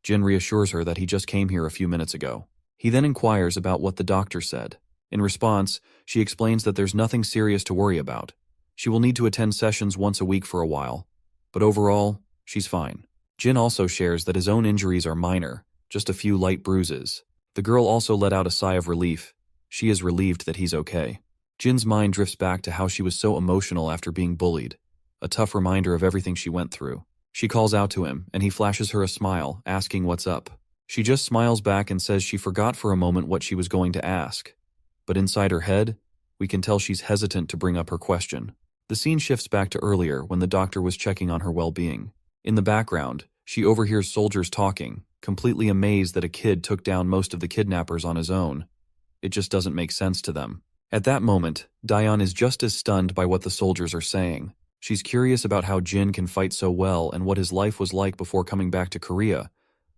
Jin reassures her that he just came here a few minutes ago. He then inquires about what the doctor said. In response, she explains that there's nothing serious to worry about. She will need to attend sessions once a week for a while, but overall, she's fine. Jin also shares that his own injuries are minor, just a few light bruises. The girl also let out a sigh of relief. She is relieved that he's okay. Jin's mind drifts back to how she was so emotional after being bullied, a tough reminder of everything she went through. She calls out to him, and he flashes her a smile, asking what's up. She just smiles back and says she forgot for a moment what she was going to ask. But inside her head, we can tell she's hesitant to bring up her question. The scene shifts back to earlier when the doctor was checking on her well-being. In the background, she overhears soldiers talking, completely amazed that a kid took down most of the kidnappers on his own. It just doesn't make sense to them. At that moment, Daeyeon is just as stunned by what the soldiers are saying. She's curious about how Jin can fight so well and what his life was like before coming back to Korea,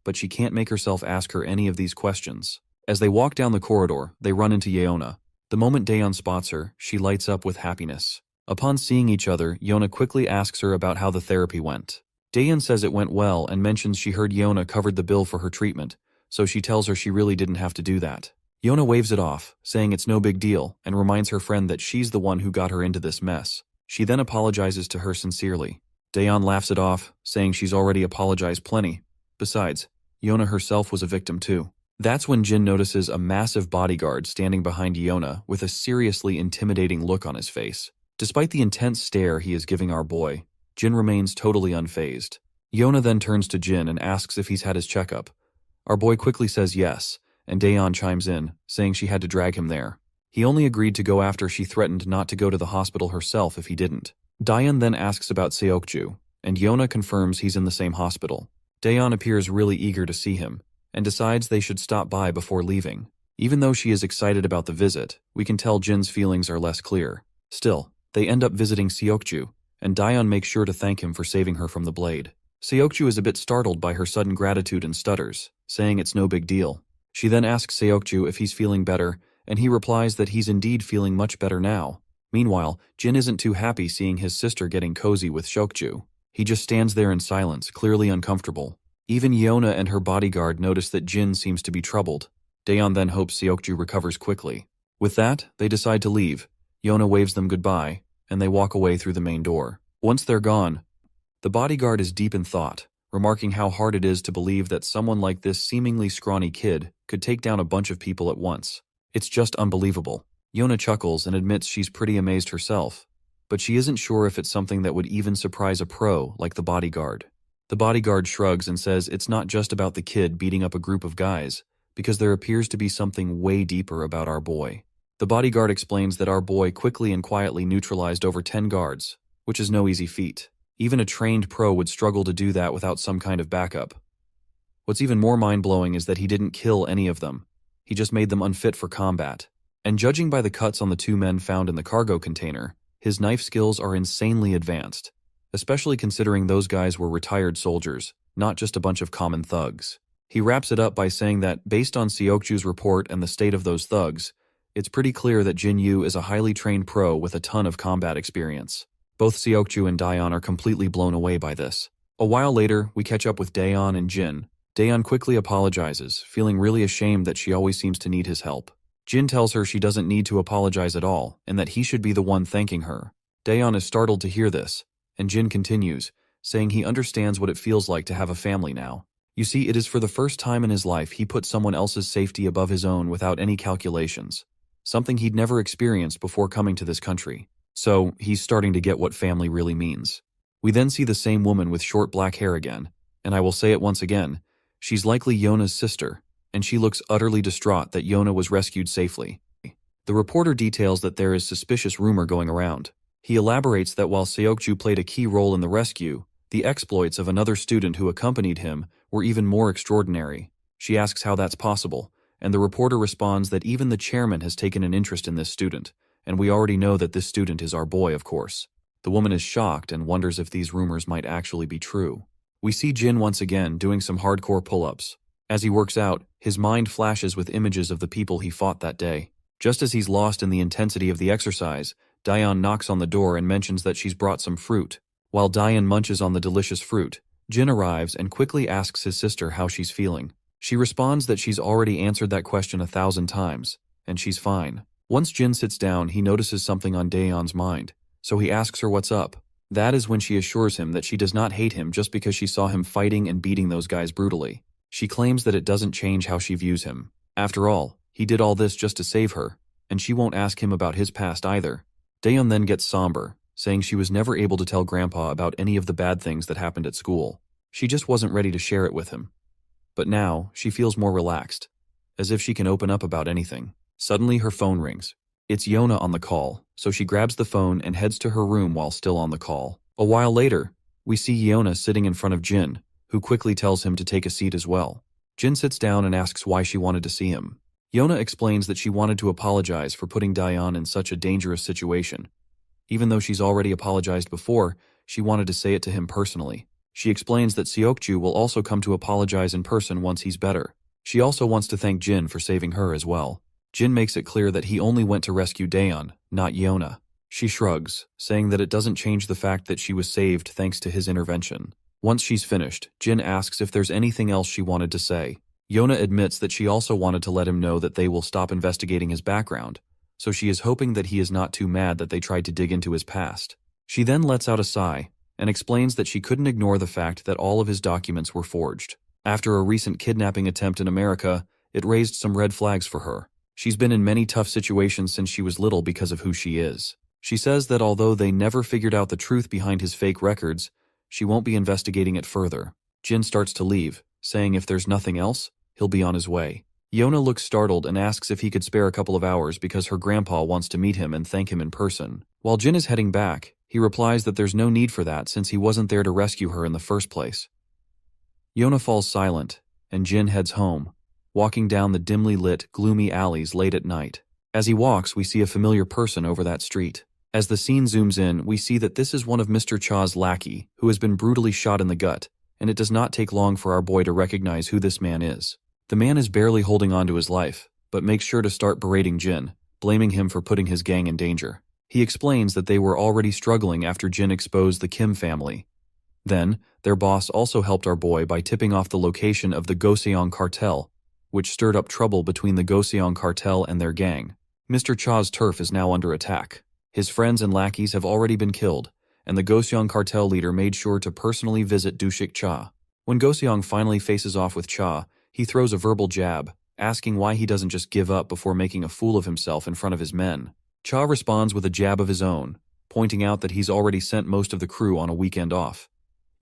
but she can't make herself ask her any of these questions. As they walk down the corridor, they run into Yeona. The moment Daeyeon spots her, she lights up with happiness. Upon seeing each other, Yeona quickly asks her about how the therapy went. Daeyeon says it went well and mentions she heard Yeona covered the bill for her treatment, so she tells her she really didn't have to do that. Yeona waves it off, saying it's no big deal, and reminds her friend that she's the one who got her into this mess. She then apologizes to her sincerely. Daeyeon laughs it off, saying she's already apologized plenty. Besides, Yeona herself was a victim too. That's when Jin notices a massive bodyguard standing behind Yeona with a seriously intimidating look on his face. Despite the intense stare he is giving our boy, Jin remains totally unfazed. Yeona then turns to Jin and asks if he's had his checkup. Our boy quickly says yes, and Daeyeon chimes in, saying she had to drag him there. He only agreed to go after she threatened not to go to the hospital herself if he didn't. Daeyeon then asks about Seokju, and Yeona confirms he's in the same hospital. Daeyeon appears really eager to see him, and decides they should stop by before leaving. Even though she is excited about the visit, we can tell Jin's feelings are less clear. Still, they end up visiting Seokju, and Daeyeon makes sure to thank him for saving her from the blade. Seokju is a bit startled by her sudden gratitude and stutters, saying it's no big deal. She then asks Seokju if he's feeling better, and he replies that he's indeed feeling much better now. Meanwhile, Jin isn't too happy seeing his sister getting cozy with Seokju. He just stands there in silence, clearly uncomfortable. Even Yeona and her bodyguard notice that Jin seems to be troubled. Daeyeon then hopes Seokju recovers quickly. With that, they decide to leave. Yeona waves them goodbye, and they walk away through the main door. Once they're gone, the bodyguard is deep in thought, remarking how hard it is to believe that someone like this seemingly scrawny kid could take down a bunch of people at once. It's just unbelievable. Yeona chuckles and admits she's pretty amazed herself, but she isn't sure if it's something that would even surprise a pro like the bodyguard. The bodyguard shrugs and says it's not just about the kid beating up a group of guys, because there appears to be something way deeper about our boy. The bodyguard explains that our boy quickly and quietly neutralized over 10 guards, which is no easy feat. Even a trained pro would struggle to do that without some kind of backup. What's even more mind-blowing is that he didn't kill any of them. He just made them unfit for combat. And judging by the cuts on the 2 men found in the cargo container, his knife skills are insanely advanced, especially considering those guys were retired soldiers, not just a bunch of common thugs. He wraps it up by saying that, based on Seokju's report and the state of those thugs, It's pretty clear that Jin Yu is a highly trained pro with a ton of combat experience. Both Seokju and Daeon are completely blown away by this. A while later, we catch up with Daeon and Jin. Daeon quickly apologizes, feeling really ashamed that she always seems to need his help. Jin tells her she doesn't need to apologize at all, and that he should be the one thanking her. Daeon is startled to hear this, and Jin continues, saying he understands what it feels like to have a family now. You see, it is for the first time in his life he put someone else's safety above his own without any calculations. Something he'd never experienced before coming to this country. So, he's starting to get what family really means. We then see the same woman with short black hair again, and I will say it once again, she's likely Yona's sister, and she looks utterly distraught that Yona was rescued safely. The reporter details that there is suspicious rumor going around. He elaborates that while Seokju played a key role in the rescue, the exploits of another student who accompanied him were even more extraordinary. She asks how that's possible, and the reporter responds that even the chairman has taken an interest in this student, and we already know that this student is our boy, of course. The woman is shocked and wonders if these rumors might actually be true. We see Jin once again doing some hardcore pull-ups. As he works out, his mind flashes with images of the people he fought that day. Just as he's lost in the intensity of the exercise, Daeon knocks on the door and mentions that she's brought some fruit. While Daeon munches on the delicious fruit, Jin arrives and quickly asks his sister how she's feeling. She responds that she's already answered that question 1,000 times, and she's fine. Once Jin sits down, he notices something on Daeon's mind, so he asks her what's up. That is when she assures him that she does not hate him just because she saw him fighting and beating those guys brutally. She claims that it doesn't change how she views him. After all, he did all this just to save her, and she won't ask him about his past either. Daeon then gets somber, saying she was never able to tell Grandpa about any of the bad things that happened at school. She just wasn't ready to share it with him. But now, she feels more relaxed, as if she can open up about anything. Suddenly her phone rings. It's Yona on the call, so she grabs the phone and heads to her room while still on the call. A while later, we see Yona sitting in front of Jin, who quickly tells him to take a seat as well. Jin sits down and asks why she wanted to see him. Yona explains that she wanted to apologize for putting Daeon in such a dangerous situation. Even though she's already apologized before, she wanted to say it to him personally. She explains that Seokju will also come to apologize in person once he's better. She also wants to thank Jin for saving her as well. Jin makes it clear that he only went to rescue Daeon, not Yona. She shrugs, saying that it doesn't change the fact that she was saved thanks to his intervention. Once she's finished, Jin asks if there's anything else she wanted to say. Yona admits that she also wanted to let him know that they will stop investigating his background, so she is hoping that he is not too mad that they tried to dig into his past. She then lets out a sigh, and explains that she couldn't ignore the fact that all of his documents were forged. After a recent kidnapping attempt in America, it raised some red flags for her. She's been in many tough situations since she was little because of who she is. She says that although they never figured out the truth behind his fake records, she won't be investigating it further. Jin starts to leave, saying if there's nothing else, he'll be on his way. Yona looks startled and asks if he could spare a couple of hours because her grandpa wants to meet him and thank him in person. While Jin is heading back, he replies that there's no need for that since he wasn't there to rescue her in the first place. Yona falls silent, and Jin heads home, walking down the dimly lit, gloomy alleys late at night. As he walks, we see a familiar person over that street. As the scene zooms in, we see that this is one of Mr. Cha's lackey, who has been brutally shot in the gut, and it does not take long for our boy to recognize who this man is. The man is barely holding on to his life, but makes sure to start berating Jin, blaming him for putting his gang in danger. He explains that they were already struggling after Jin exposed the Kim family. Then, their boss also helped our boy by tipping off the location of the Goseong cartel, which stirred up trouble between the Goseong cartel and their gang. Mr. Cha's turf is now under attack. His friends and lackeys have already been killed, and the Goseong cartel leader made sure to personally visit Dushik Cha. When Goseong finally faces off with Cha, he throws a verbal jab, asking why he doesn't just give up before making a fool of himself in front of his men. Cha responds with a jab of his own, pointing out that he's already sent most of the crew on a weekend off.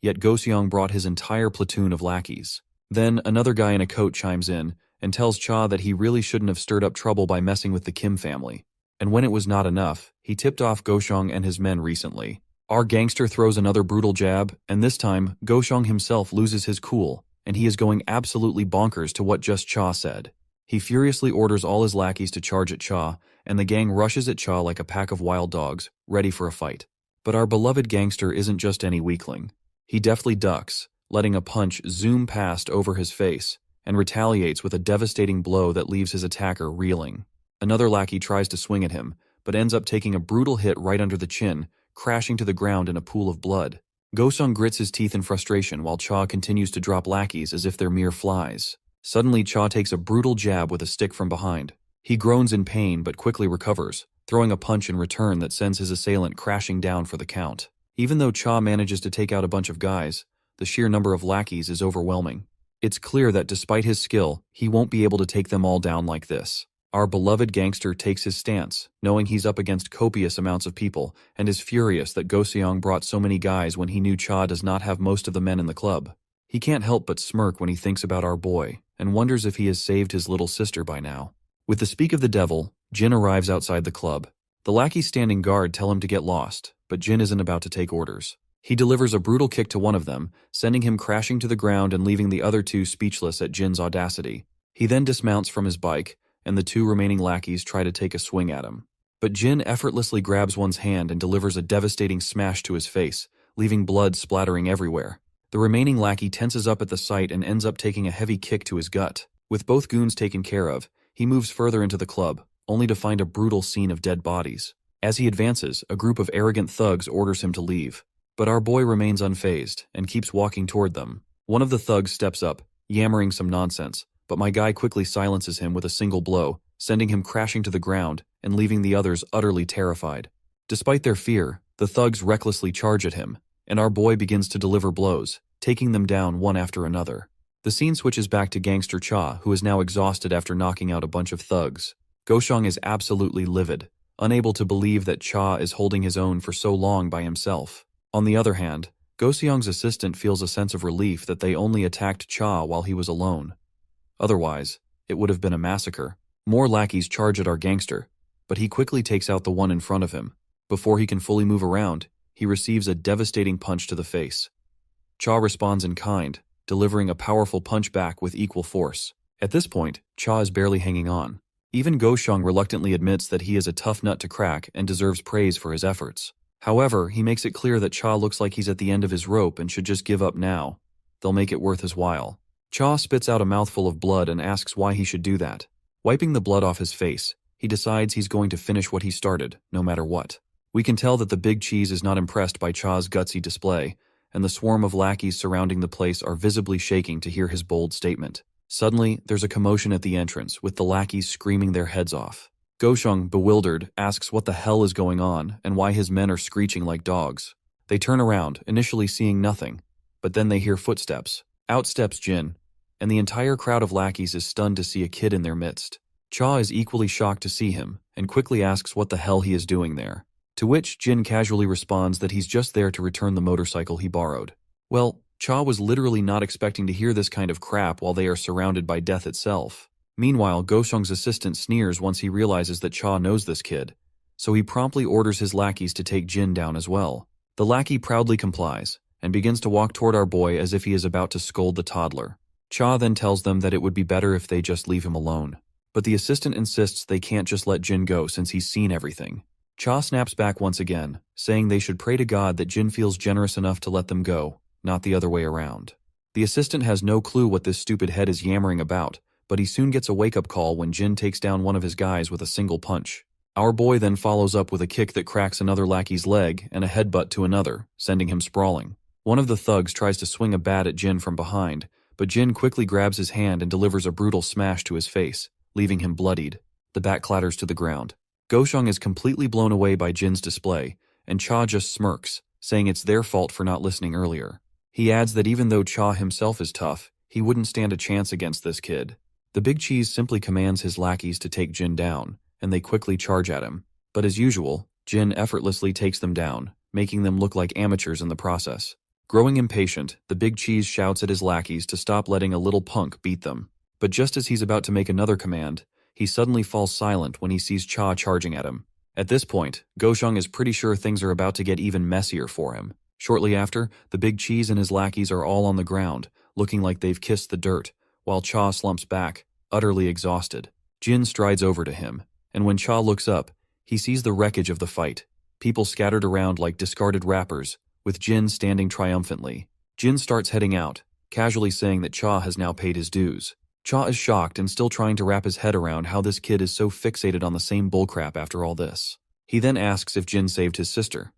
Yet Goseong brought his entire platoon of lackeys. Then another guy in a coat chimes in and tells Cha that he really shouldn't have stirred up trouble by messing with the Kim family. And when it was not enough, he tipped off Goseong and his men recently. Our gangster throws another brutal jab, and this time, Goseong himself loses his cool, and he is going absolutely bonkers to what just Cha said. He furiously orders all his lackeys to charge at Cha, and the gang rushes at Cha like a pack of wild dogs, ready for a fight. But our beloved gangster isn't just any weakling. He deftly ducks, letting a punch zoom past over his face, and retaliates with a devastating blow that leaves his attacker reeling. Another lackey tries to swing at him, but ends up taking a brutal hit right under the chin, crashing to the ground in a pool of blood. Gosung grits his teeth in frustration while Cha continues to drop lackeys as if they're mere flies. Suddenly, Cha takes a brutal jab with a stick from behind. He groans in pain but quickly recovers, throwing a punch in return that sends his assailant crashing down for the count. Even though Cha manages to take out a bunch of guys, the sheer number of lackeys is overwhelming. It's clear that despite his skill, he won't be able to take them all down like this. Our beloved gangster takes his stance, knowing he's up against copious amounts of people, and is furious that Goseong brought so many guys when he knew Cha does not have most of the men in the club. He can't help but smirk when he thinks about our boy, and wonders if he has saved his little sister by now. With the speak of the devil, Jin arrives outside the club. The lackeys standing guard tell him to get lost, but Jin isn't about to take orders. He delivers a brutal kick to one of them, sending him crashing to the ground and leaving the other two speechless at Jin's audacity. He then dismounts from his bike, and the two remaining lackeys try to take a swing at him. But Jin effortlessly grabs one's hand and delivers a devastating smash to his face, leaving blood splattering everywhere. The remaining lackey tenses up at the sight and ends up taking a heavy kick to his gut. With both goons taken care of, he moves further into the club, only to find a brutal scene of dead bodies. As he advances, a group of arrogant thugs orders him to leave. But our boy remains unfazed and keeps walking toward them. One of the thugs steps up, yammering some nonsense, but my guy quickly silences him with a single blow, sending him crashing to the ground and leaving the others utterly terrified. Despite their fear, the thugs recklessly charge at him, and our boy begins to deliver blows, taking them down one after another. The scene switches back to Gangster Cha, who is now exhausted after knocking out a bunch of thugs. Goshong is absolutely livid, unable to believe that Cha is holding his own for so long by himself. On the other hand, Goseong's assistant feels a sense of relief that they only attacked Cha while he was alone. Otherwise, it would have been a massacre. More lackeys charge at our gangster, but he quickly takes out the one in front of him. Before he can fully move around, he receives a devastating punch to the face. Cha responds in kind, delivering a powerful punch back with equal force. At this point, Cha is barely hanging on. Even Goshong reluctantly admits that he is a tough nut to crack and deserves praise for his efforts. However, he makes it clear that Cha looks like he's at the end of his rope and should just give up now. They'll make it worth his while. Cha spits out a mouthful of blood and asks why he should do that. Wiping the blood off his face, he decides he's going to finish what he started, no matter what. We can tell that the big cheese is not impressed by Cha's gutsy display, and the swarm of lackeys surrounding the place are visibly shaking to hear his bold statement. Suddenly, there's a commotion at the entrance, with the lackeys screaming their heads off. Goshong, bewildered, asks what the hell is going on and why his men are screeching like dogs. They turn around, initially seeing nothing, but then they hear footsteps. Out steps Jin, and the entire crowd of lackeys is stunned to see a kid in their midst. Cha is equally shocked to see him, and quickly asks what the hell he is doing there. To which Jin casually responds that he's just there to return the motorcycle he borrowed. Well, Cha was literally not expecting to hear this kind of crap while they are surrounded by death itself. Meanwhile, Goshong's assistant sneers once he realizes that Cha knows this kid, so he promptly orders his lackeys to take Jin down as well. The lackey proudly complies, and begins to walk toward our boy as if he is about to scold the toddler. Cha then tells them that it would be better if they just leave him alone. But the assistant insists they can't just let Jin go since he's seen everything. Cha snaps back once again, saying they should pray to God that Jin feels generous enough to let them go, not the other way around. The assistant has no clue what this stupid head is yammering about, but he soon gets a wake-up call when Jin takes down one of his guys with a single punch. Our boy then follows up with a kick that cracks another lackey's leg and a headbutt to another, sending him sprawling. One of the thugs tries to swing a bat at Jin from behind, but Jin quickly grabs his hand and delivers a brutal smash to his face, leaving him bloodied. The bat clatters to the ground. Goshong is completely blown away by Jin's display, and Cha just smirks, saying it's their fault for not listening earlier. He adds that even though Cha himself is tough, he wouldn't stand a chance against this kid. The big cheese simply commands his lackeys to take Jin down, and they quickly charge at him. But as usual, Jin effortlessly takes them down, making them look like amateurs in the process. Growing impatient, the big cheese shouts at his lackeys to stop letting a little punk beat them. But just as he's about to make another command, he suddenly falls silent when he sees Cha charging at him. At this point, Goshong is pretty sure things are about to get even messier for him. Shortly after, the big cheese and his lackeys are all on the ground, looking like they've kissed the dirt, while Cha slumps back, utterly exhausted. Jin strides over to him, and when Cha looks up, he sees the wreckage of the fight. People scattered around like discarded wrappers, with Jin standing triumphantly. Jin starts heading out, casually saying that Cha has now paid his dues. Cha is shocked and still trying to wrap his head around how this kid is so fixated on the same bullcrap after all this. He then asks if Jin saved his sister.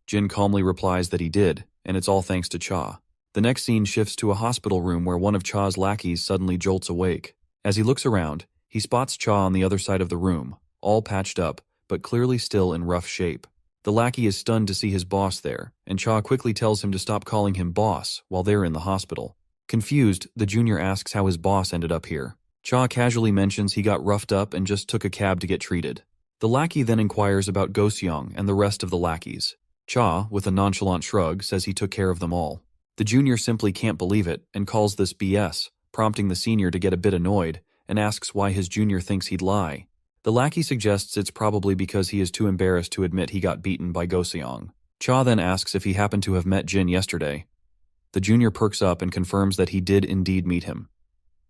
Jin calmly replies that he did, and it's all thanks to Cha. The next scene shifts to a hospital room where one of Cha's lackeys suddenly jolts awake. As he looks around, he spots Cha on the other side of the room, all patched up, but clearly still in rough shape. The lackey is stunned to see his boss there, and Cha quickly tells him to stop calling him boss while they're in the hospital. Confused, the junior asks how his boss ended up here. Cha casually mentions he got roughed up and just took a cab to get treated. The lackey then inquires about Go-seong and the rest of the lackeys. Cha, with a nonchalant shrug, says he took care of them all. The junior simply can't believe it and calls this BS, prompting the senior to get a bit annoyed and asks why his junior thinks he'd lie. The lackey suggests it's probably because he is too embarrassed to admit he got beaten by Go-seong. Cha then asks if he happened to have met Jin yesterday. The junior perks up and confirms that he did indeed meet him.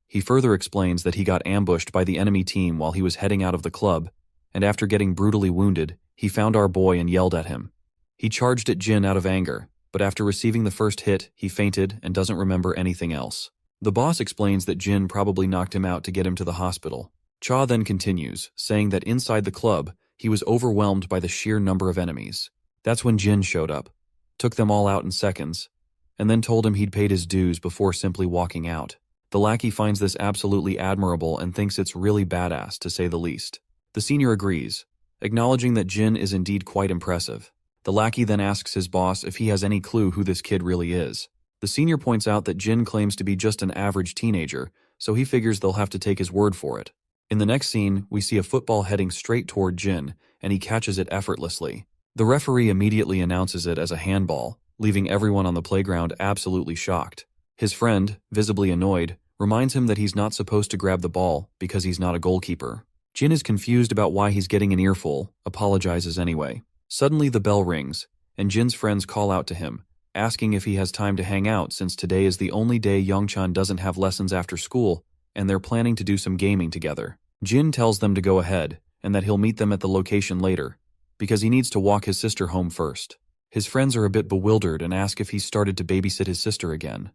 He further explains that he got ambushed by the enemy team while he was heading out of the club, and after getting brutally wounded, he found our boy and yelled at him. He charged at Jin out of anger, but after receiving the first hit, he fainted and doesn't remember anything else. The boss explains that Jin probably knocked him out to get him to the hospital. Cha then continues, saying that inside the club, he was overwhelmed by the sheer number of enemies. That's when Jin showed up, took them all out in seconds, and then told him he'd paid his dues before simply walking out. The lackey finds this absolutely admirable and thinks it's really badass, to say the least. The senior agrees, acknowledging that Jin is indeed quite impressive. The lackey then asks his boss if he has any clue who this kid really is. The senior points out that Jin claims to be just an average teenager, so he figures they'll have to take his word for it. In the next scene, we see a football heading straight toward Jin, and he catches it effortlessly. The referee immediately announces it as a handball, leaving everyone on the playground absolutely shocked. His friend, visibly annoyed, reminds him that he's not supposed to grab the ball because he's not a goalkeeper. Jin is confused about why he's getting an earful, apologizes anyway. Suddenly the bell rings, and Jin's friends call out to him, asking if he has time to hang out since today is the only day Youngchan doesn't have lessons after school, and they're planning to do some gaming together. Jin tells them to go ahead, and that he'll meet them at the location later, because he needs to walk his sister home first. His friends are a bit bewildered and ask if he's started to babysit his sister again.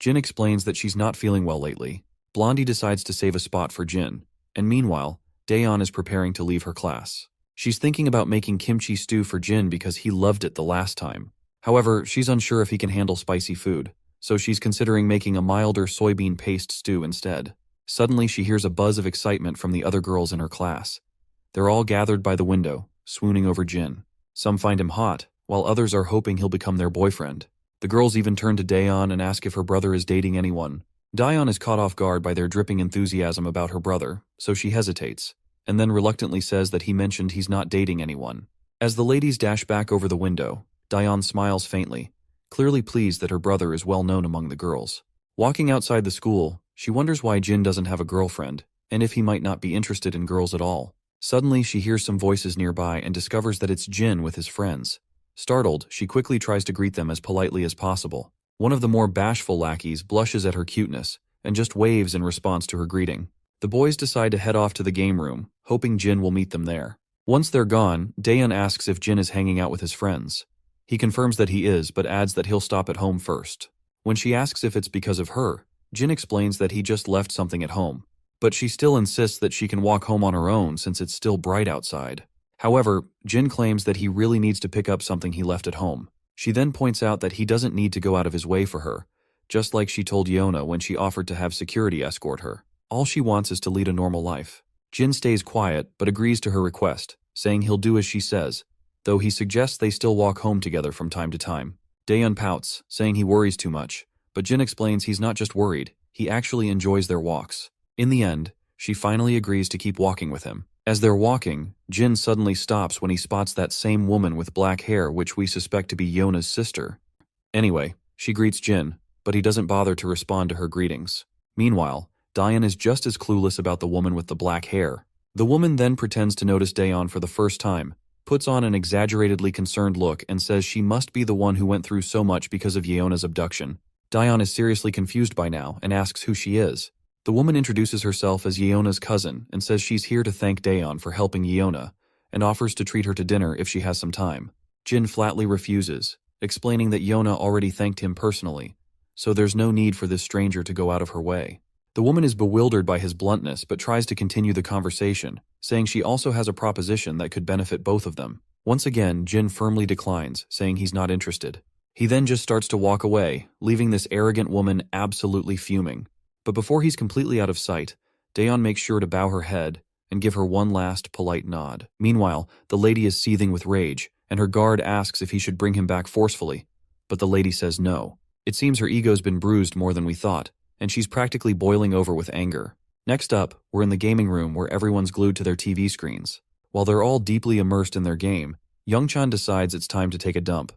Jin explains that she's not feeling well lately. Blondie decides to save a spot for Jin, and meanwhile, Daeon is preparing to leave her class. She's thinking about making kimchi stew for Jin because he loved it the last time. However, she's unsure if he can handle spicy food, so she's considering making a milder soybean paste stew instead. Suddenly, she hears a buzz of excitement from the other girls in her class. They're all gathered by the window, swooning over Jin. Some find him hot, while others are hoping he'll become their boyfriend. The girls even turn to Daeon and ask if her brother is dating anyone. Daeon is caught off guard by their dripping enthusiasm about her brother, so she hesitates, and then reluctantly says that he mentioned he's not dating anyone. As the ladies dash back over the window, Daeon smiles faintly, clearly pleased that her brother is well known among the girls. Walking outside the school, she wonders why Jin doesn't have a girlfriend, and if he might not be interested in girls at all. Suddenly, she hears some voices nearby and discovers that it's Jin with his friends. Startled, she quickly tries to greet them as politely as possible. One of the more bashful lackeys blushes at her cuteness and just waves in response to her greeting. The boys decide to head off to the game room, hoping Jin will meet them there. Once they're gone, Daeon asks if Jin is hanging out with his friends. He confirms that he is, but adds that he'll stop at home first. When she asks if it's because of her, Jin explains that he just left something at home, but she still insists that she can walk home on her own since it's still bright outside. However, Jin claims that he really needs to pick up something he left at home. She then points out that he doesn't need to go out of his way for her, just like she told Yona when she offered to have security escort her. All she wants is to lead a normal life. Jin stays quiet, but agrees to her request, saying he'll do as she says, though he suggests they still walk home together from time to time. Daeon pouts, saying he worries too much, but Jin explains he's not just worried, he actually enjoys their walks. In the end, she finally agrees to keep walking with him. As they're walking, Jin suddenly stops when he spots that same woman with black hair which we suspect to be Yona's sister. Anyway, she greets Jin, but he doesn't bother to respond to her greetings. Meanwhile, Daeon is just as clueless about the woman with the black hair. The woman then pretends to notice Daeon for the first time, puts on an exaggeratedly concerned look and says she must be the one who went through so much because of Yeona's abduction. Daeon is seriously confused by now and asks who she is. The woman introduces herself as Yeona's cousin and says she's here to thank Daeon for helping Yeona, and offers to treat her to dinner if she has some time. Jin flatly refuses, explaining that Yeona already thanked him personally, so there's no need for this stranger to go out of her way. The woman is bewildered by his bluntness but tries to continue the conversation, saying she also has a proposition that could benefit both of them. Once again, Jin firmly declines, saying he's not interested. He then just starts to walk away, leaving this arrogant woman absolutely fuming. But before he's completely out of sight, Daeon makes sure to bow her head and give her one last polite nod. Meanwhile, the lady is seething with rage, and her guard asks if he should bring him back forcefully, but the lady says no. It seems her ego's been bruised more than we thought, and she's practically boiling over with anger. Next up, we're in the gaming room where everyone's glued to their TV screens. While they're all deeply immersed in their game, Youngchan decides it's time to take a dump.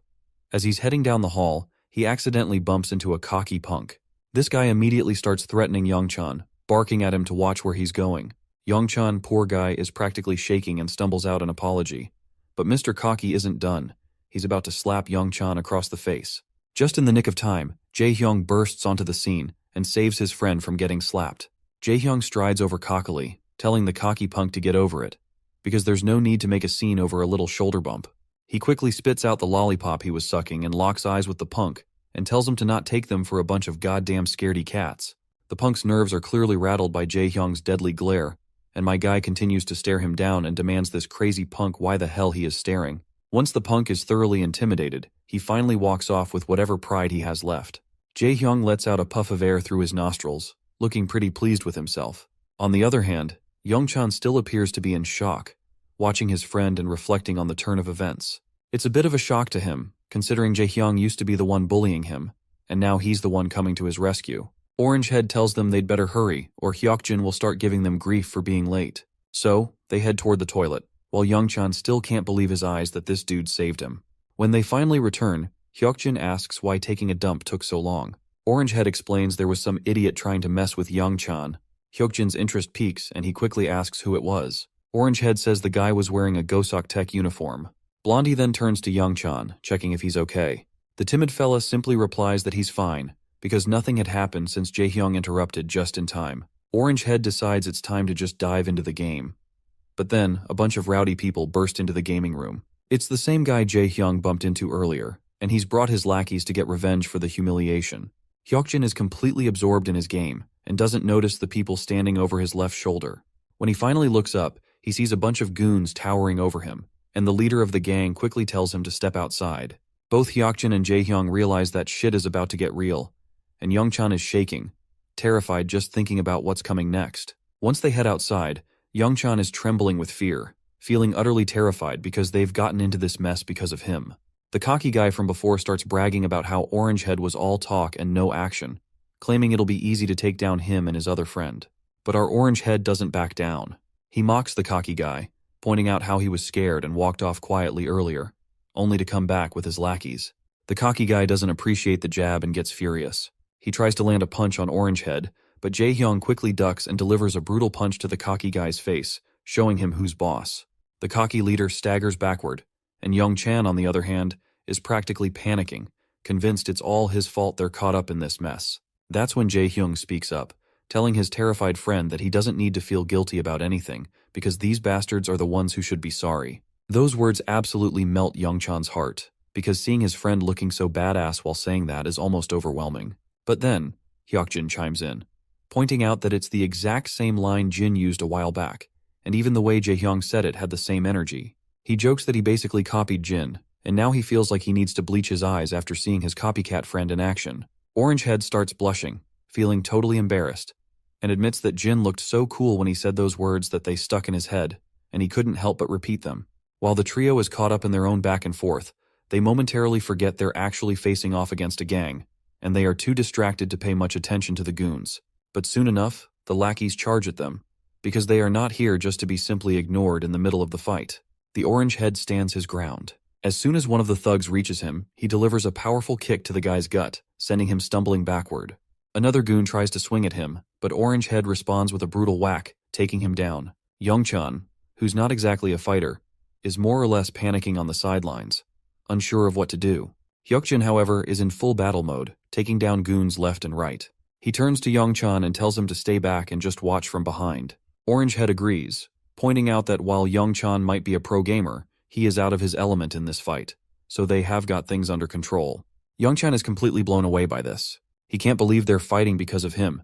As he's heading down the hall, he accidentally bumps into a cocky punk. This guy immediately starts threatening Youngchan, barking at him to watch where he's going. Youngchan, poor guy, is practically shaking and stumbles out an apology. But Mr. Cocky isn't done. He's about to slap Youngchan across the face. Just in the nick of time, Jae-hyung bursts onto the scene and saves his friend from getting slapped. Jae-hyung strides over cockily, telling the cocky punk to get over it, because there's no need to make a scene over a little shoulder bump. He quickly spits out the lollipop he was sucking and locks eyes with the punk, and tells him to not take them for a bunch of goddamn scaredy cats. The punk's nerves are clearly rattled by Jae-hyung's deadly glare, and my guy continues to stare him down and demands this crazy punk why the hell he is staring. Once the punk is thoroughly intimidated, he finally walks off with whatever pride he has left. Jae-hyung lets out a puff of air through his nostrils, looking pretty pleased with himself. On the other hand, Youngchan still appears to be in shock, watching his friend and reflecting on the turn of events. It's a bit of a shock to him, considering Jae-hyung used to be the one bullying him, and now he's the one coming to his rescue. Orangehead tells them they'd better hurry, or Hyokjin will start giving them grief for being late. So, they head toward the toilet, while Youngchan still can't believe his eyes that this dude saved him. When they finally return, Hyokjin asks why taking a dump took so long. Orangehead explains there was some idiot trying to mess with Youngchan. Hyokjin's interest peaks, and he quickly asks who it was. Orangehead says the guy was wearing a Gosok Tech uniform. Blondie then turns to Youngchan, checking if he's okay. The timid fella simply replies that he's fine, because nothing had happened since Jae-hyung interrupted just in time. Orangehead decides it's time to just dive into the game. But then, a bunch of rowdy people burst into the gaming room. It's the same guy Jae-hyung bumped into earlier, and he's brought his lackeys to get revenge for the humiliation. Hyokjin is completely absorbed in his game, and doesn't notice the people standing over his left shoulder. When he finally looks up, he sees a bunch of goons towering over him, and the leader of the gang quickly tells him to step outside. Both Hyokjin and Jae-hyung realize that shit is about to get real, and Youngchan is shaking, terrified just thinking about what's coming next. Once they head outside, Youngchan is trembling with fear, feeling utterly terrified because they've gotten into this mess because of him. The cocky guy from before starts bragging about how Orangehead was all talk and no action, claiming it'll be easy to take down him and his other friend. But our Orangehead doesn't back down. He mocks the cocky guy, pointing out how he was scared and walked off quietly earlier, only to come back with his lackeys. The cocky guy doesn't appreciate the jab and gets furious. He tries to land a punch on Orangehead, but Jae-hyung quickly ducks and delivers a brutal punch to the cocky guy's face, showing him who's boss. The cocky leader staggers backward, and Youngchan, on the other hand, is practically panicking, convinced it's all his fault they're caught up in this mess. That's when Jae-hyung speaks up, telling his terrified friend that he doesn't need to feel guilty about anything, because these bastards are the ones who should be sorry. Those words absolutely melt Youngchan's heart, because seeing his friend looking so badass while saying that is almost overwhelming. But then, Hyokjin chimes in, pointing out that it's the exact same line Jin used a while back, and even the way Jae-hyung said it had the same energy. He jokes that he basically copied Jin, and now he feels like he needs to bleach his eyes after seeing his copycat friend in action. Orangehead starts blushing, feeling totally embarrassed, and admits that Jin looked so cool when he said those words that they stuck in his head, and he couldn't help but repeat them. While the trio is caught up in their own back and forth, they momentarily forget they're actually facing off against a gang, and they are too distracted to pay much attention to the goons. But soon enough, the lackeys charge at them, because they are not here just to be simply ignored in the middle of the fight. The Orangehead stands his ground. As soon as one of the thugs reaches him, he delivers a powerful kick to the guy's gut, sending him stumbling backward. Another goon tries to swing at him, but Orangehead responds with a brutal whack, taking him down. Youngchan, who's not exactly a fighter, is more or less panicking on the sidelines, unsure of what to do. Hyokjin, however, is in full battle mode, taking down goons left and right. He turns to Youngchan and tells him to stay back and just watch from behind. Orangehead agrees, pointing out that while Youngchan might be a pro gamer, he is out of his element in this fight, so they have got things under control. Youngchan is completely blown away by this. He can't believe they're fighting because of him,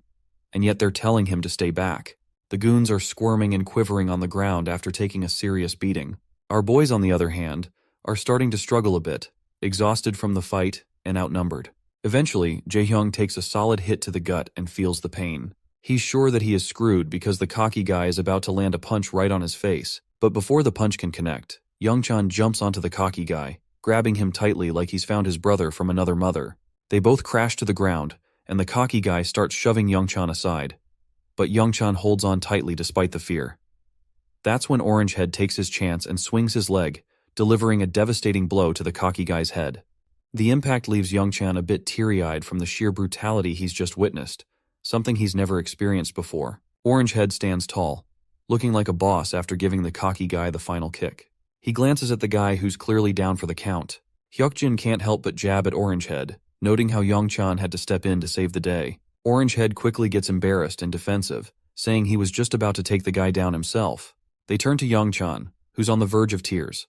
and yet they're telling him to stay back. The goons are squirming and quivering on the ground after taking a serious beating. Our boys, on the other hand, are starting to struggle a bit, exhausted from the fight and outnumbered. Eventually, Jaehyung takes a solid hit to the gut and feels the pain. He's sure that he is screwed because the cocky guy is about to land a punch right on his face, but before the punch can connect, Youngchan jumps onto the cocky guy, grabbing him tightly like he's found his brother from another mother. They both crash to the ground, and the cocky guy starts shoving Youngchan aside. But Youngchan holds on tightly despite the fear. That's when Orangehead takes his chance and swings his leg, delivering a devastating blow to the cocky guy's head. The impact leaves Youngchan a bit teary-eyed from the sheer brutality he's just witnessed, something he's never experienced before. Orangehead stands tall, looking like a boss after giving the cocky guy the final kick. He glances at the guy who's clearly down for the count. Hyukjin can't help but jab at Orangehead, noting how Youngchan had to step in to save the day. Orangehead quickly gets embarrassed and defensive, saying he was just about to take the guy down himself. They turn to Youngchan, who's on the verge of tears.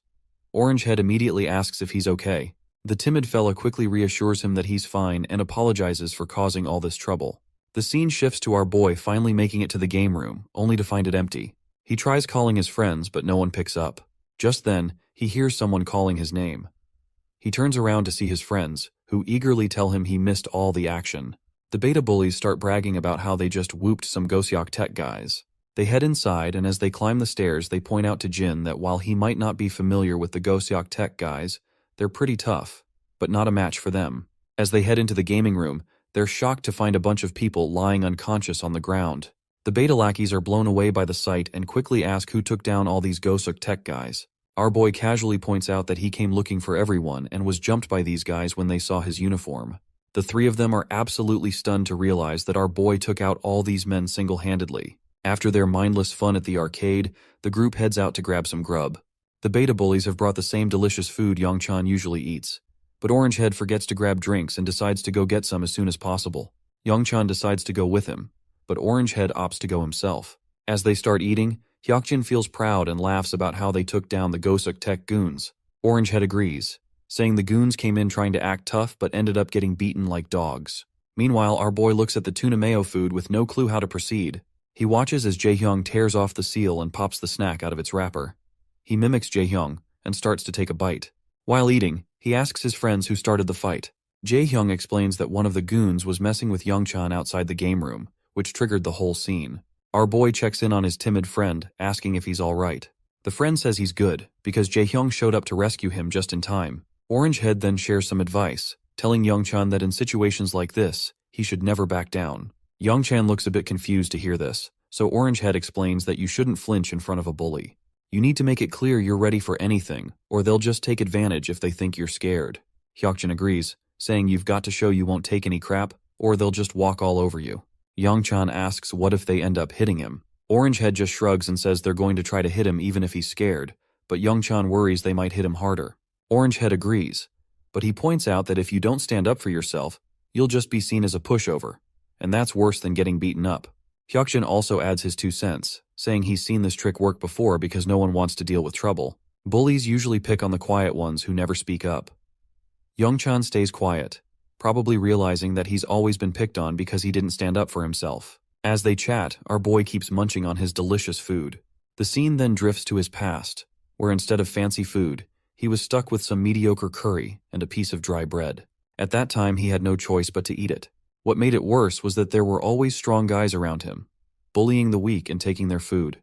Orangehead immediately asks if he's okay. The timid fella quickly reassures him that he's fine and apologizes for causing all this trouble. The scene shifts to our boy finally making it to the game room, only to find it empty. He tries calling his friends, but no one picks up. Just then, he hears someone calling his name. He turns around to see his friends, who eagerly tell him he missed all the action. The beta bullies start bragging about how they just whooped some Goseok Tech guys. They head inside, and as they climb the stairs, they point out to Jin that while he might not be familiar with the Goseok Tech guys, they're pretty tough, but not a match for them. As they head into the gaming room, they're shocked to find a bunch of people lying unconscious on the ground. The beta lackeys are blown away by the sight and quickly ask who took down all these Goseok Tech guys. Our boy casually points out that he came looking for everyone and was jumped by these guys when they saw his uniform. The three of them are absolutely stunned to realize that our boy took out all these men single-handedly. After their mindless fun at the arcade, the group heads out to grab some grub. The beta bullies have brought the same delicious food Youngchan usually eats, but Orangehead forgets to grab drinks and decides to go get some as soon as possible. Youngchan decides to go with him, but Orangehead opts to go himself. As they start eating, Hyukjin feels proud and laughs about how they took down the Goseok Tech goons. Orangehead agrees, saying the goons came in trying to act tough but ended up getting beaten like dogs. Meanwhile, our boy looks at the tuna mayo food with no clue how to proceed. He watches as Jaehyung tears off the seal and pops the snack out of its wrapper. He mimics Jaehyung and starts to take a bite. While eating, he asks his friends who started the fight. Jaehyung explains that one of the goons was messing with Youngchan outside the game room, which triggered the whole scene. Our boy checks in on his timid friend, asking if he's alright. The friend says he's good, because Jaehyung showed up to rescue him just in time. Orangehead then shares some advice, telling Youngchan that in situations like this, he should never back down. Youngchan looks a bit confused to hear this, so Orangehead explains that you shouldn't flinch in front of a bully. You need to make it clear you're ready for anything, or they'll just take advantage if they think you're scared. Hyukjin agrees, saying you've got to show you won't take any crap, or they'll just walk all over you. Youngchan asks what if they end up hitting him. Orangehead just shrugs and says they're going to try to hit him even if he's scared, but Youngchan worries they might hit him harder. Orangehead agrees, but he points out that if you don't stand up for yourself, you'll just be seen as a pushover, and that's worse than getting beaten up. Hyukjin also adds his 2 cents, saying he's seen this trick work before because no one wants to deal with trouble. Bullies usually pick on the quiet ones who never speak up. Youngchan stays quiet, probably realizing that he's always been picked on because he didn't stand up for himself. As they chat, our boy keeps munching on his delicious food. The scene then drifts to his past, where instead of fancy food, he was stuck with some mediocre curry and a piece of dry bread. At that time, he had no choice but to eat it. What made it worse was that there were always strong guys around him, bullying the weak and taking their food.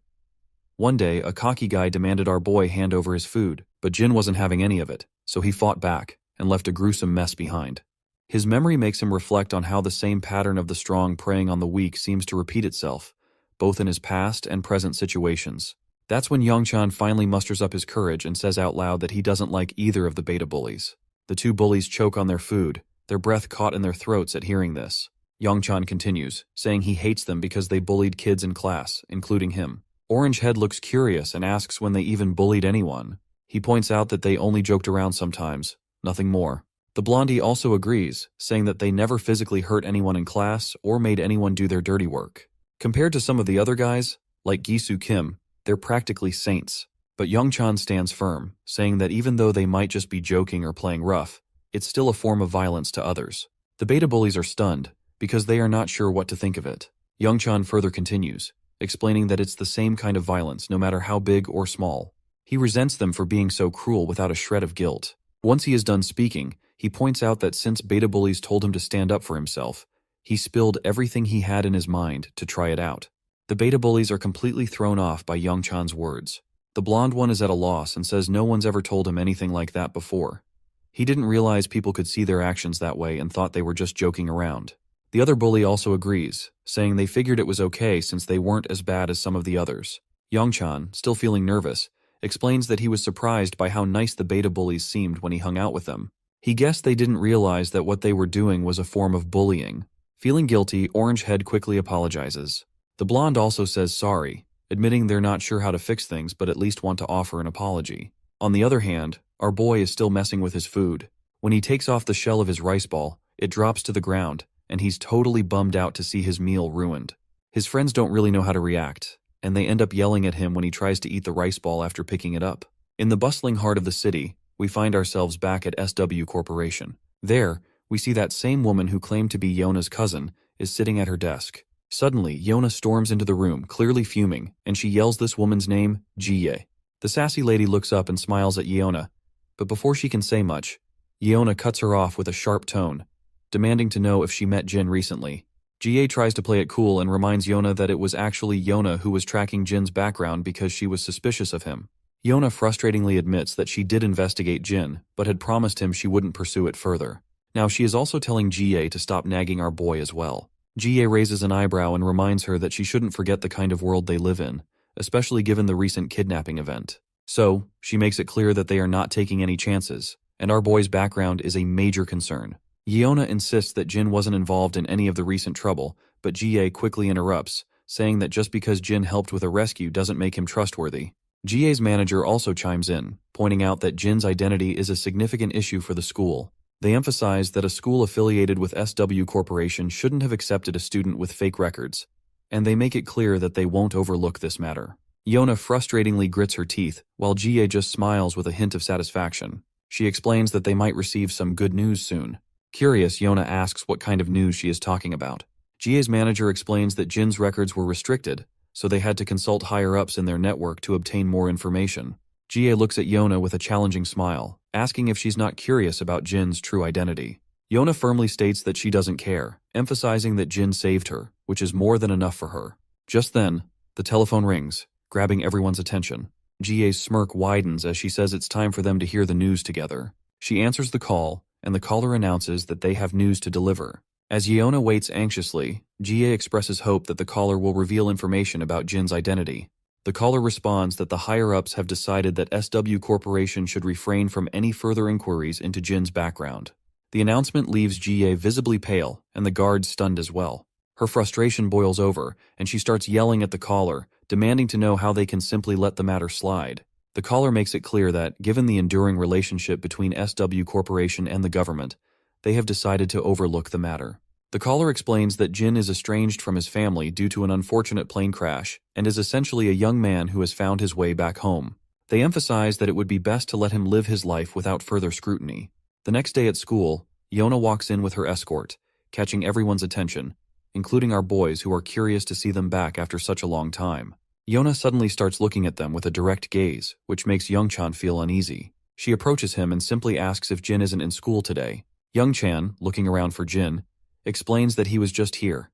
One day, a cocky guy demanded our boy hand over his food, but Jin wasn't having any of it, so he fought back and left a gruesome mess behind. His memory makes him reflect on how the same pattern of the strong preying on the weak seems to repeat itself, both in his past and present situations. That's when Youngchan finally musters up his courage and says out loud that he doesn't like either of the beta bullies. The 2 bullies choke on their food, their breath caught in their throats at hearing this. Youngchan continues, saying he hates them because they bullied kids in class, including him. Orangehead looks curious and asks when they even bullied anyone. He points out that they only joked around sometimes, nothing more. The blondie also agrees, saying that they never physically hurt anyone in class or made anyone do their dirty work. Compared to some of the other guys, like Gisu Kim, they're practically saints. But Youngchan stands firm, saying that even though they might just be joking or playing rough, it's still a form of violence to others. The beta bullies are stunned, because they are not sure what to think of it. Youngchan further continues, explaining that it's the same kind of violence no matter how big or small. He resents them for being so cruel without a shred of guilt. Once he is done speaking, he points out that since beta bullies told him to stand up for himself, he spilled everything he had in his mind to try it out. The beta bullies are completely thrown off by Youngchan's words. The blonde one is at a loss and says no one's ever told him anything like that before. He didn't realize people could see their actions that way and thought they were just joking around. The other bully also agrees, saying they figured it was okay since they weren't as bad as some of the others. Youngchan, still feeling nervous, explains that he was surprised by how nice the beta bullies seemed when he hung out with them. He guessed they didn't realize that what they were doing was a form of bullying. Feeling guilty, Orangehead quickly apologizes. The blonde also says sorry, admitting they're not sure how to fix things but at least want to offer an apology. On the other hand, our boy is still messing with his food. When he takes off the shell of his rice ball, it drops to the ground, and he's totally bummed out to see his meal ruined. His friends don't really know how to react, and they end up yelling at him when he tries to eat the rice ball after picking it up. In the bustling heart of the city, we find ourselves back at SW Corporation. There, we see that same woman who claimed to be Yona's cousin is sitting at her desk. Suddenly, Yona storms into the room, clearly fuming, and she yells this woman's name, Jie. The sassy lady looks up and smiles at Yona, but before she can say much, Yona cuts her off with a sharp tone, demanding to know if she met Jin recently. Jie tries to play it cool and reminds Yona that it was actually Yona who was tracking Jin's background because she was suspicious of him. Yona frustratingly admits that she did investigate Jin, but had promised him she wouldn't pursue it further. Now she is also telling Jie to stop nagging our boy as well. Jie raises an eyebrow and reminds her that she shouldn't forget the kind of world they live in, especially given the recent kidnapping event. So, she makes it clear that they are not taking any chances, and our boy's background is a major concern. Yona insists that Jin wasn't involved in any of the recent trouble, but Jie quickly interrupts, saying that just because Jin helped with a rescue doesn't make him trustworthy. Jie's manager also chimes in, pointing out that Jin's identity is a significant issue for the school. They emphasize that a school affiliated with SW Corporation shouldn't have accepted a student with fake records, and they make it clear that they won't overlook this matter. Yona frustratingly grits her teeth, while Jie just smiles with a hint of satisfaction. She explains that they might receive some good news soon. Curious, Yona asks what kind of news she is talking about. Jie's manager explains that Jin's records were restricted, so they had to consult higher-ups in their network to obtain more information. Jie looks at Yona with a challenging smile, asking if she's not curious about Jin's true identity. Yona firmly states that she doesn't care, emphasizing that Jin saved her, which is more than enough for her. Just then, the telephone rings, grabbing everyone's attention. Jie's smirk widens as she says it's time for them to hear the news together. She answers the call, and the caller announces that they have news to deliver. As Yona waits anxiously, Jie expresses hope that the caller will reveal information about Jin's identity. The caller responds that the higher-ups have decided that SW Corporation should refrain from any further inquiries into Jin's background. The announcement leaves Jie visibly pale, and the guard stunned as well. Her frustration boils over, and she starts yelling at the caller, demanding to know how they can simply let the matter slide. The caller makes it clear that, given the enduring relationship between SW Corporation and the government, they have decided to overlook the matter. The caller explains that Jin is estranged from his family due to an unfortunate plane crash and is essentially a young man who has found his way back home. They emphasize that it would be best to let him live his life without further scrutiny. The next day at school, Yona walks in with her escort, catching everyone's attention, including our boys who are curious to see them back after such a long time. Yona suddenly starts looking at them with a direct gaze, which makes Youngchan feel uneasy. She approaches him and simply asks if Jin isn't in school today. Youngchan, looking around for Jin, explains that he was just here,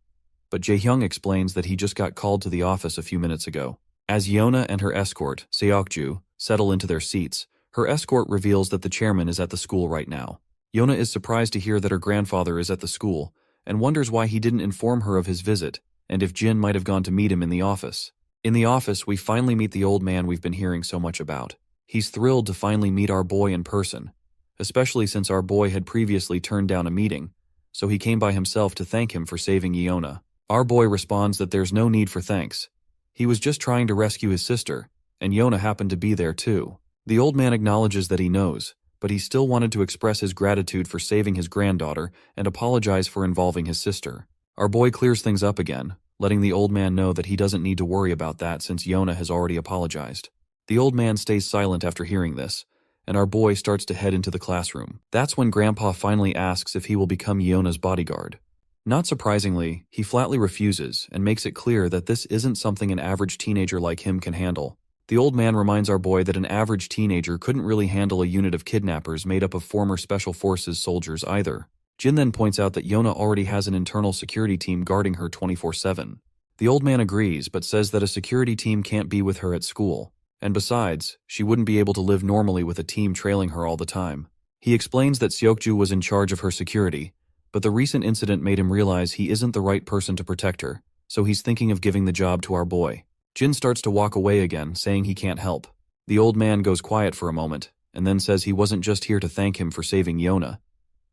but Jaehyung explains that he just got called to the office a few minutes ago. As Yona and her escort, Seokju, settle into their seats, her escort reveals that the chairman is at the school right now. Yona is surprised to hear that her grandfather is at the school, and wonders why he didn't inform her of his visit, and if Jin might have gone to meet him in the office. In the office, we finally meet the old man we've been hearing so much about. He's thrilled to finally meet our boy in person, especially since our boy had previously turned down a meeting, so he came by himself to thank him for saving Yona. Our boy responds that there's no need for thanks. He was just trying to rescue his sister, and Yona happened to be there too. The old man acknowledges that he knows, but he still wanted to express his gratitude for saving his granddaughter and apologize for involving his sister. Our boy clears things up again, letting the old man know that he doesn't need to worry about that since Yona has already apologized. The old man stays silent after hearing this, and our boy starts to head into the classroom. That's when Grandpa finally asks if he will become Yona's bodyguard. Not surprisingly, he flatly refuses and makes it clear that this isn't something an average teenager like him can handle. The old man reminds our boy that an average teenager couldn't really handle a unit of kidnappers made up of former Special Forces soldiers either. Jin then points out that Yona already has an internal security team guarding her 24/7. The old man agrees but says that a security team can't be with her at school, and besides, she wouldn't be able to live normally with a team trailing her all the time. He explains that Seokju was in charge of her security, but the recent incident made him realize he isn't the right person to protect her, so he's thinking of giving the job to our boy. Jin starts to walk away again, saying he can't help. The old man goes quiet for a moment, and then says he wasn't just here to thank him for saving Yona.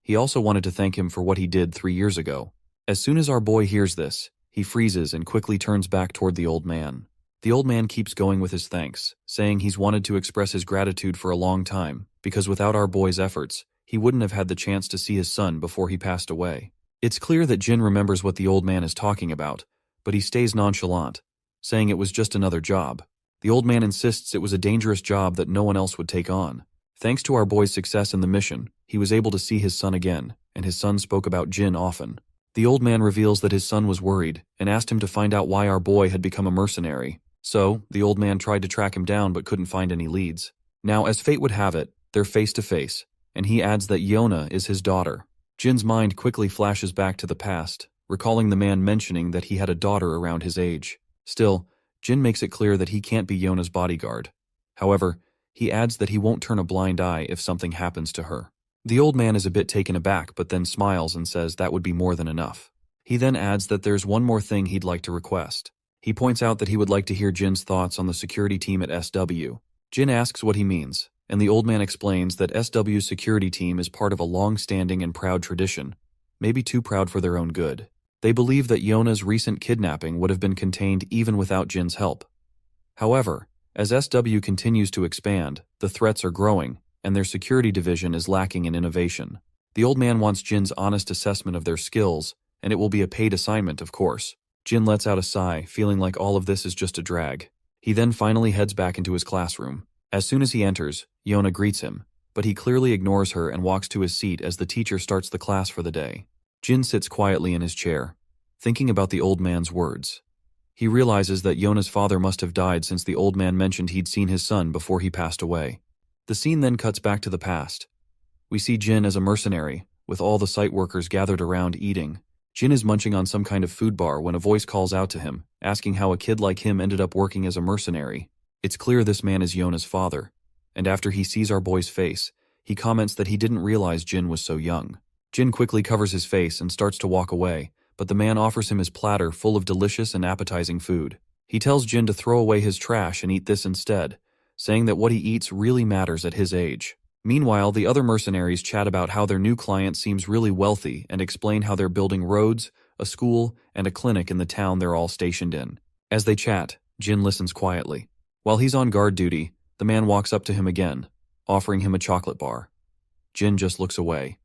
He also wanted to thank him for what he did 3 years ago. As soon as our boy hears this, he freezes and quickly turns back toward the old man. The old man keeps going with his thanks, saying he's wanted to express his gratitude for a long time, because without our boy's efforts, he wouldn't have had the chance to see his son before he passed away. It's clear that Jin remembers what the old man is talking about, but he stays nonchalant, saying it was just another job. The old man insists it was a dangerous job that no one else would take on. Thanks to our boy's success in the mission, he was able to see his son again, and his son spoke about Jin often. The old man reveals that his son was worried and asked him to find out why our boy had become a mercenary. So, the old man tried to track him down but couldn't find any leads. Now, as fate would have it, they're face to face, and he adds that Yona is his daughter. Jin's mind quickly flashes back to the past, recalling the man mentioning that he had a daughter around his age. Still, Jin makes it clear that he can't be Yona's bodyguard. However, he adds that he won't turn a blind eye if something happens to her. The old man is a bit taken aback but then smiles and says that would be more than enough. He then adds that there's one more thing he'd like to request. He points out that he would like to hear Jin's thoughts on the security team at SW. Jin asks what he means, and the old man explains that SW's security team is part of a long-standing and proud tradition, maybe too proud for their own good. They believe that Yona's recent kidnapping would have been contained even without Jin's help. However, as SW continues to expand, the threats are growing, and their security division is lacking in innovation. The old man wants Jin's honest assessment of their skills, and it will be a paid assignment, of course. Jin lets out a sigh, feeling like all of this is just a drag. He then finally heads back into his classroom. As soon as he enters, Yona greets him, but he clearly ignores her and walks to his seat as the teacher starts the class for the day. Jin sits quietly in his chair, thinking about the old man's words. He realizes that Yona's father must have died since the old man mentioned he'd seen his son before he passed away. The scene then cuts back to the past. We see Jin as a mercenary, with all the site workers gathered around eating. Jin is munching on some kind of food bar when a voice calls out to him, asking how a kid like him ended up working as a mercenary. It's clear this man is Yona's father, and after he sees our boy's face, he comments that he didn't realize Jin was so young. Jin quickly covers his face and starts to walk away, but the man offers him his platter full of delicious and appetizing food. He tells Jin to throw away his trash and eat this instead, saying that what he eats really matters at his age. Meanwhile, the other mercenaries chat about how their new client seems really wealthy and explain how they're building roads, a school, and a clinic in the town they're all stationed in. As they chat, Jin listens quietly. While he's on guard duty, the man walks up to him again, offering him a chocolate bar. Jin just looks away.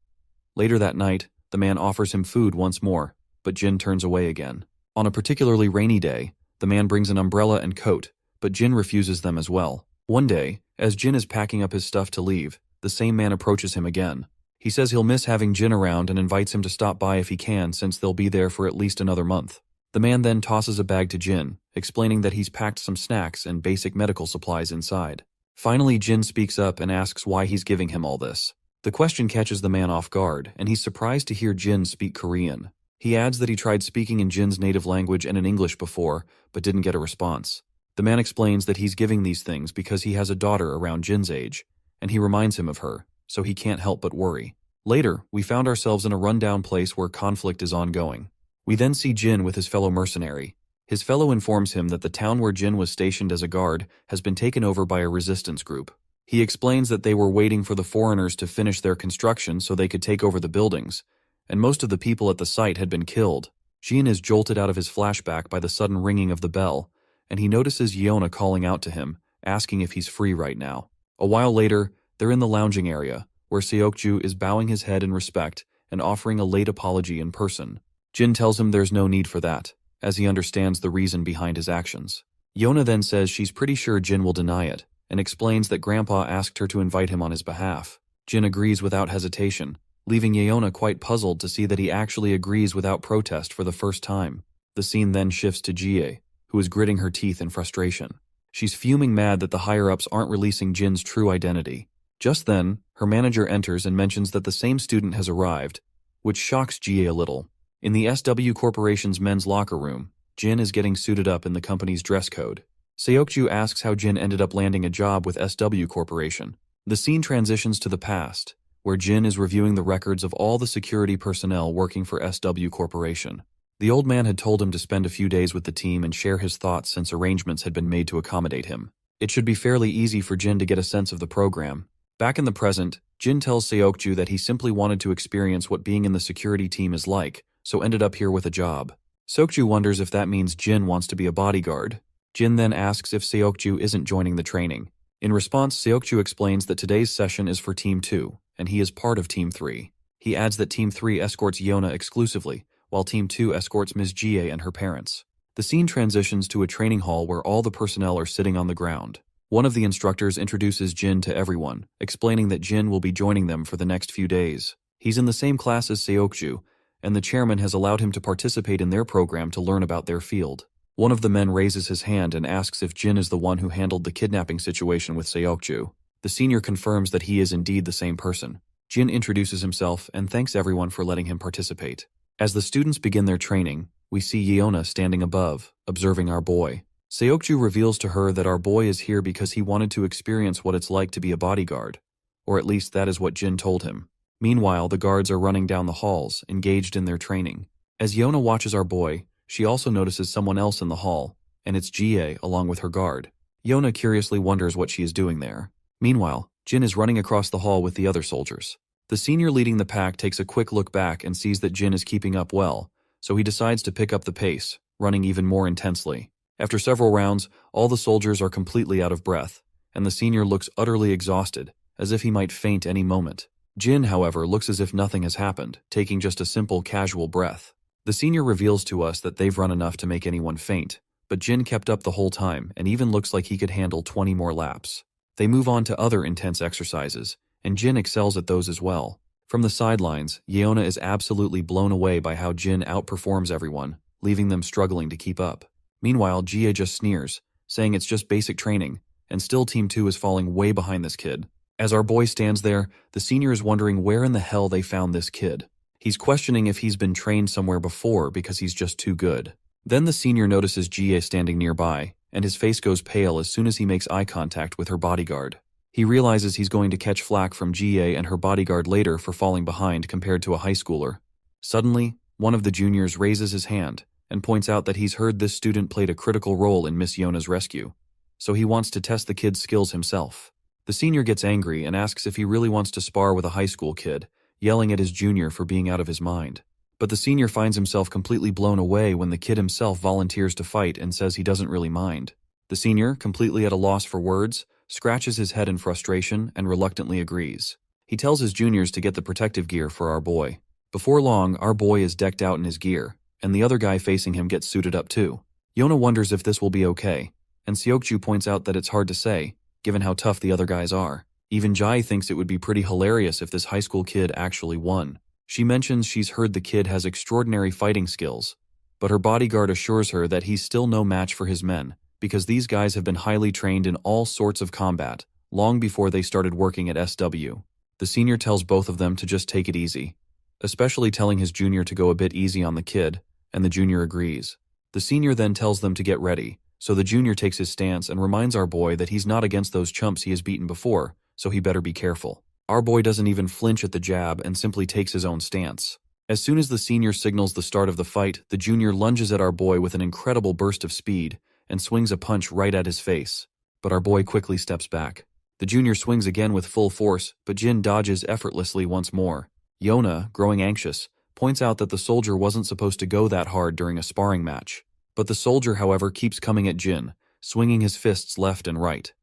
Later that night, the man offers him food once more, but Jin turns away again. On a particularly rainy day, the man brings an umbrella and coat, but Jin refuses them as well. One day, as Jin is packing up his stuff to leave, the same man approaches him again. He says he'll miss having Jin around and invites him to stop by if he can since they'll be there for at least another month. The man then tosses a bag to Jin, explaining that he's packed some snacks and basic medical supplies inside. Finally, Jin speaks up and asks why he's giving him all this. The question catches the man off guard, and he's surprised to hear Jin speak Korean. He adds that he tried speaking in Jin's native language and in English before, but didn't get a response. The man explains that he's giving these things because he has a daughter around Jin's age, and he reminds him of her, so he can't help but worry. Later, we found ourselves in a rundown place where conflict is ongoing. We then see Jin with his fellow mercenary. His fellow informs him that the town where Jin was stationed as a guard has been taken over by a resistance group. He explains that they were waiting for the foreigners to finish their construction so they could take over the buildings, and most of the people at the site had been killed. Jin is jolted out of his flashback by the sudden ringing of the bell, and he notices Yona calling out to him, asking if he's free right now. A while later, they're in the lounging area, where Seokju is bowing his head in respect and offering a late apology in person. Jin tells him there's no need for that, as he understands the reason behind his actions. Yona then says she's pretty sure Jin will deny it, and explains that Grandpa asked her to invite him on his behalf. Jin agrees without hesitation, leaving Yeona quite puzzled to see that he actually agrees without protest for the first time. The scene then shifts to Jie, who is gritting her teeth in frustration. She's fuming mad that the higher-ups aren't releasing Jin's true identity. Just then, her manager enters and mentions that the same student has arrived, which shocks Jie a little. In the SW Corporation's men's locker room, Jin is getting suited up in the company's dress code. Seokju asks how Jin ended up landing a job with SW Corporation. The scene transitions to the past, where Jin is reviewing the records of all the security personnel working for SW Corporation. The old man had told him to spend a few days with the team and share his thoughts since arrangements had been made to accommodate him. It should be fairly easy for Jin to get a sense of the program. Back in the present, Jin tells Seokju that he simply wanted to experience what being in the security team is like, so ended up here with a job. Seokju wonders if that means Jin wants to be a bodyguard. Jin then asks if Seokju isn't joining the training. In response, Seokju explains that today's session is for Team 2, and he is part of Team 3. He adds that Team 3 escorts Yeona exclusively, while Team 2 escorts Ms. Jie and her parents. The scene transitions to a training hall where all the personnel are sitting on the ground. One of the instructors introduces Jin to everyone, explaining that Jin will be joining them for the next few days. He's in the same class as Seokju, and the chairman has allowed him to participate in their program to learn about their field. One of the men raises his hand and asks if Jin is the one who handled the kidnapping situation with Seokju. The senior confirms that he is indeed the same person. Jin introduces himself and thanks everyone for letting him participate. As the students begin their training, we see Yeona standing above, observing our boy. Seokju reveals to her that our boy is here because he wanted to experience what it's like to be a bodyguard, or at least that is what Jin told him. Meanwhile, the guards are running down the halls, engaged in their training. As Yeona watches our boy, she also notices someone else in the hall, and it's Jie along with her guard. Yeona curiously wonders what she is doing there. Meanwhile, Jin is running across the hall with the other soldiers. The senior leading the pack takes a quick look back and sees that Jin is keeping up well, so he decides to pick up the pace, running even more intensely. After several rounds, all the soldiers are completely out of breath, and the senior looks utterly exhausted, as if he might faint any moment. Jin, however, looks as if nothing has happened, taking just a simple, casual breath. The senior reveals to us that they've run enough to make anyone faint, but Jin kept up the whole time and even looks like he could handle 20 more laps. They move on to other intense exercises, and Jin excels at those as well. From the sidelines, Yeona is absolutely blown away by how Jin outperforms everyone, leaving them struggling to keep up. Meanwhile, Jie just sneers, saying it's just basic training, and still Team 2 is falling way behind this kid. As our boy stands there, the senior is wondering where in the hell they found this kid. He's questioning if he's been trained somewhere before because he's just too good. Then the senior notices Jie standing nearby, and his face goes pale as soon as he makes eye contact with her bodyguard. He realizes he's going to catch flack from Jie and her bodyguard later for falling behind compared to a high schooler. Suddenly, one of the juniors raises his hand and points out that he's heard this student played a critical role in Miss Yeona's rescue, so he wants to test the kid's skills himself. The senior gets angry and asks if he really wants to spar with a high school kid, yelling at his junior for being out of his mind. But the senior finds himself completely blown away when the kid himself volunteers to fight and says he doesn't really mind. The senior, completely at a loss for words, scratches his head in frustration and reluctantly agrees. He tells his juniors to get the protective gear for our boy. Before long, our boy is decked out in his gear, and the other guy facing him gets suited up too. Yeona wonders if this will be okay, and Seokju points out that it's hard to say, given how tough the other guys are. Even Jai thinks it would be pretty hilarious if this high school kid actually won. She mentions she's heard the kid has extraordinary fighting skills, but her bodyguard assures her that he's still no match for his men, because these guys have been highly trained in all sorts of combat, long before they started working at SW. The senior tells both of them to just take it easy, especially telling his junior to go a bit easy on the kid, and the junior agrees. The senior then tells them to get ready, so the junior takes his stance and reminds our boy that he's not against those chumps he has beaten before, so he better be careful. Our boy doesn't even flinch at the jab and simply takes his own stance. As soon as the senior signals the start of the fight, the junior lunges at our boy with an incredible burst of speed and swings a punch right at his face. But our boy quickly steps back. The junior swings again with full force, but Jin dodges effortlessly once more. Yeona, growing anxious, points out that the soldier wasn't supposed to go that hard during a sparring match. But the soldier, however, keeps coming at Jin, swinging his fists left and right.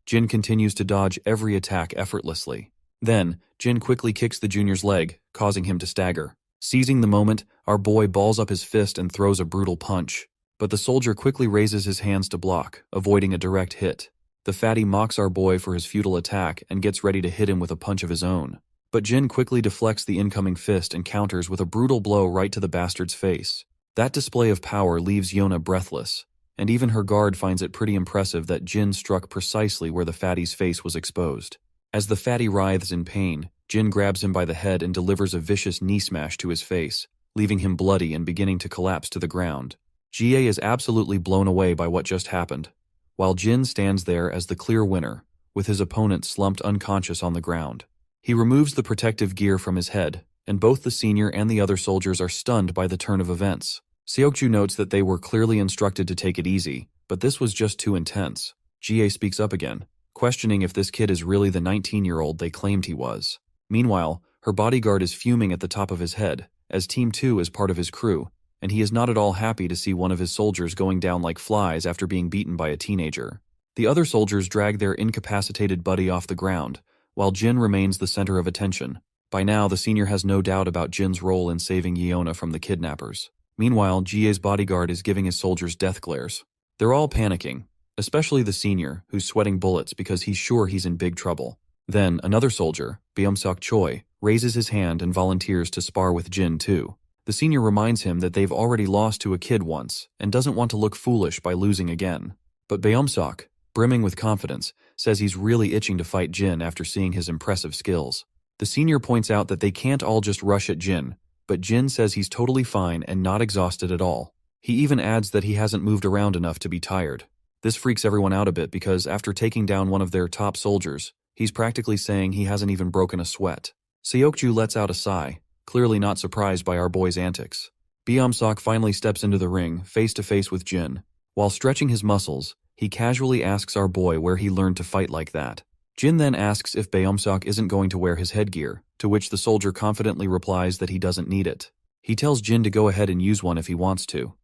Jin continues to dodge every attack effortlessly. Then, Jin quickly kicks the junior's leg, causing him to stagger. Seizing the moment, our boy balls up his fist and throws a brutal punch. But the soldier quickly raises his hands to block, avoiding a direct hit. The fatty mocks our boy for his futile attack and gets ready to hit him with a punch of his own. But Jin quickly deflects the incoming fist and counters with a brutal blow right to the bastard's face. That display of power leaves Yona breathless, and even her guard finds it pretty impressive that Jin struck precisely where the fatty's face was exposed. As the fatty writhes in pain, Jin grabs him by the head and delivers a vicious knee smash to his face, leaving him bloody and beginning to collapse to the ground. GA is absolutely blown away by what just happened, while Jin stands there as the clear winner, with his opponent slumped unconscious on the ground. He removes the protective gear from his head, and both the senior and the other soldiers are stunned by the turn of events. Seokju notes that they were clearly instructed to take it easy, but this was just too intense. GA speaks up again, questioning if this kid is really the 19-year-old they claimed he was. Meanwhile, her bodyguard is fuming at the top of his head, as Team 2 is part of his crew, and he is not at all happy to see one of his soldiers going down like flies after being beaten by a teenager. The other soldiers drag their incapacitated buddy off the ground, while Jin remains the center of attention. By now, the senior has no doubt about Jin's role in saving Yeona from the kidnappers. Meanwhile, GA's bodyguard is giving his soldiers death glares. They're all panicking, especially the senior, who's sweating bullets because he's sure he's in big trouble. Then, another soldier, Beomseok Choi, raises his hand and volunteers to spar with Jin too. The senior reminds him that they've already lost to a kid once, and doesn't want to look foolish by losing again. But Beomseok, brimming with confidence, says he's really itching to fight Jin after seeing his impressive skills. The senior points out that they can't all just rush at Jin, but Jin says he's totally fine and not exhausted at all. He even adds that he hasn't moved around enough to be tired. This freaks everyone out a bit because after taking down one of their top soldiers, he's practically saying he hasn't even broken a sweat. Seokju lets out a sigh, clearly not surprised by our boy's antics. Beomseok finally steps into the ring, face to face with Jin. While stretching his muscles, he casually asks our boy where he learned to fight like that. Jin then asks if Beomseok isn't going to wear his headgear, to which the soldier confidently replies that he doesn't need it. He tells Jin to go ahead and use one if he wants to.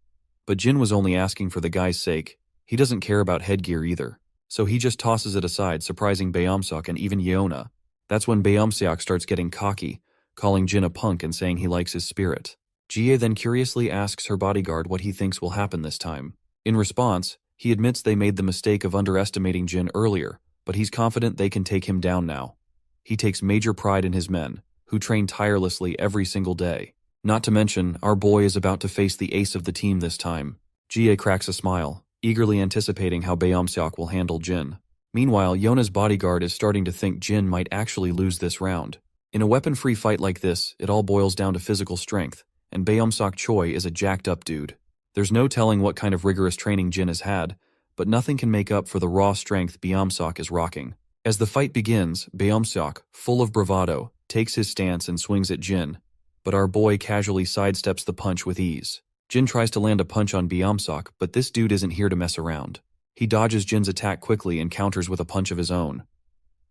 But Jin was only asking for the guy's sake. He doesn't care about headgear either. So he just tosses it aside, surprising Beomseok and even Yeona. That's when Beomseok starts getting cocky, calling Jin a punk and saying he likes his spirit. Jie then curiously asks her bodyguard what he thinks will happen this time. In response, he admits they made the mistake of underestimating Jin earlier, but he's confident they can take him down now. He takes major pride in his men, who train tirelessly every single day. Not to mention, our boy is about to face the ace of the team this time. Jie cracks a smile, eagerly anticipating how Beomseok will handle Jin. Meanwhile, Yona's bodyguard is starting to think Jin might actually lose this round. In a weapon-free fight like this, it all boils down to physical strength, and Beomseok Choi is a jacked-up dude. There's no telling what kind of rigorous training Jin has had, but nothing can make up for the raw strength Beomseok is rocking. As the fight begins, Beomseok, full of bravado, takes his stance and swings at Jin, but our boy casually sidesteps the punch with ease. Jin tries to land a punch on Beomseok, but this dude isn't here to mess around. He dodges Jin's attack quickly and counters with a punch of his own.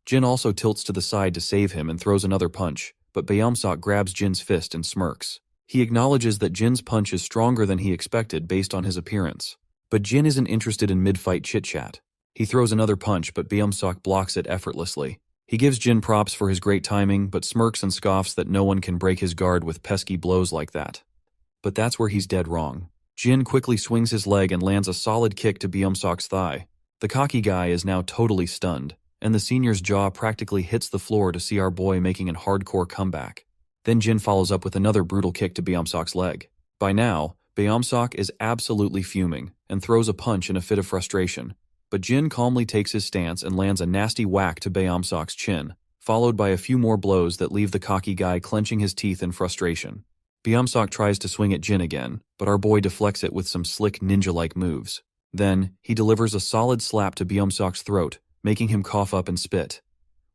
Jin also tilts to the side to save him and throws another punch, but Beomseok grabs Jin's fist and smirks. He acknowledges that Jin's punch is stronger than he expected based on his appearance. But Jin isn't interested in mid-fight chit-chat. He throws another punch, but Beomseok blocks it effortlessly. He gives Jin props for his great timing, but smirks and scoffs that no one can break his guard with pesky blows like that. But that's where he's dead wrong. Jin quickly swings his leg and lands a solid kick to Beomseok's thigh. The cocky guy is now totally stunned, and the senior's jaw practically hits the floor to see our boy making a hardcore comeback. Then Jin follows up with another brutal kick to Beomseok's leg. By now, Beomseok is absolutely fuming and throws a punch in a fit of frustration, but Jin calmly takes his stance and lands a nasty whack to Beomseok's chin, followed by a few more blows that leave the cocky guy clenching his teeth in frustration. Beomseok tries to swing at Jin again, but our boy deflects it with some slick ninja-like moves. Then, he delivers a solid slap to Beomseok's throat, making him cough up and spit.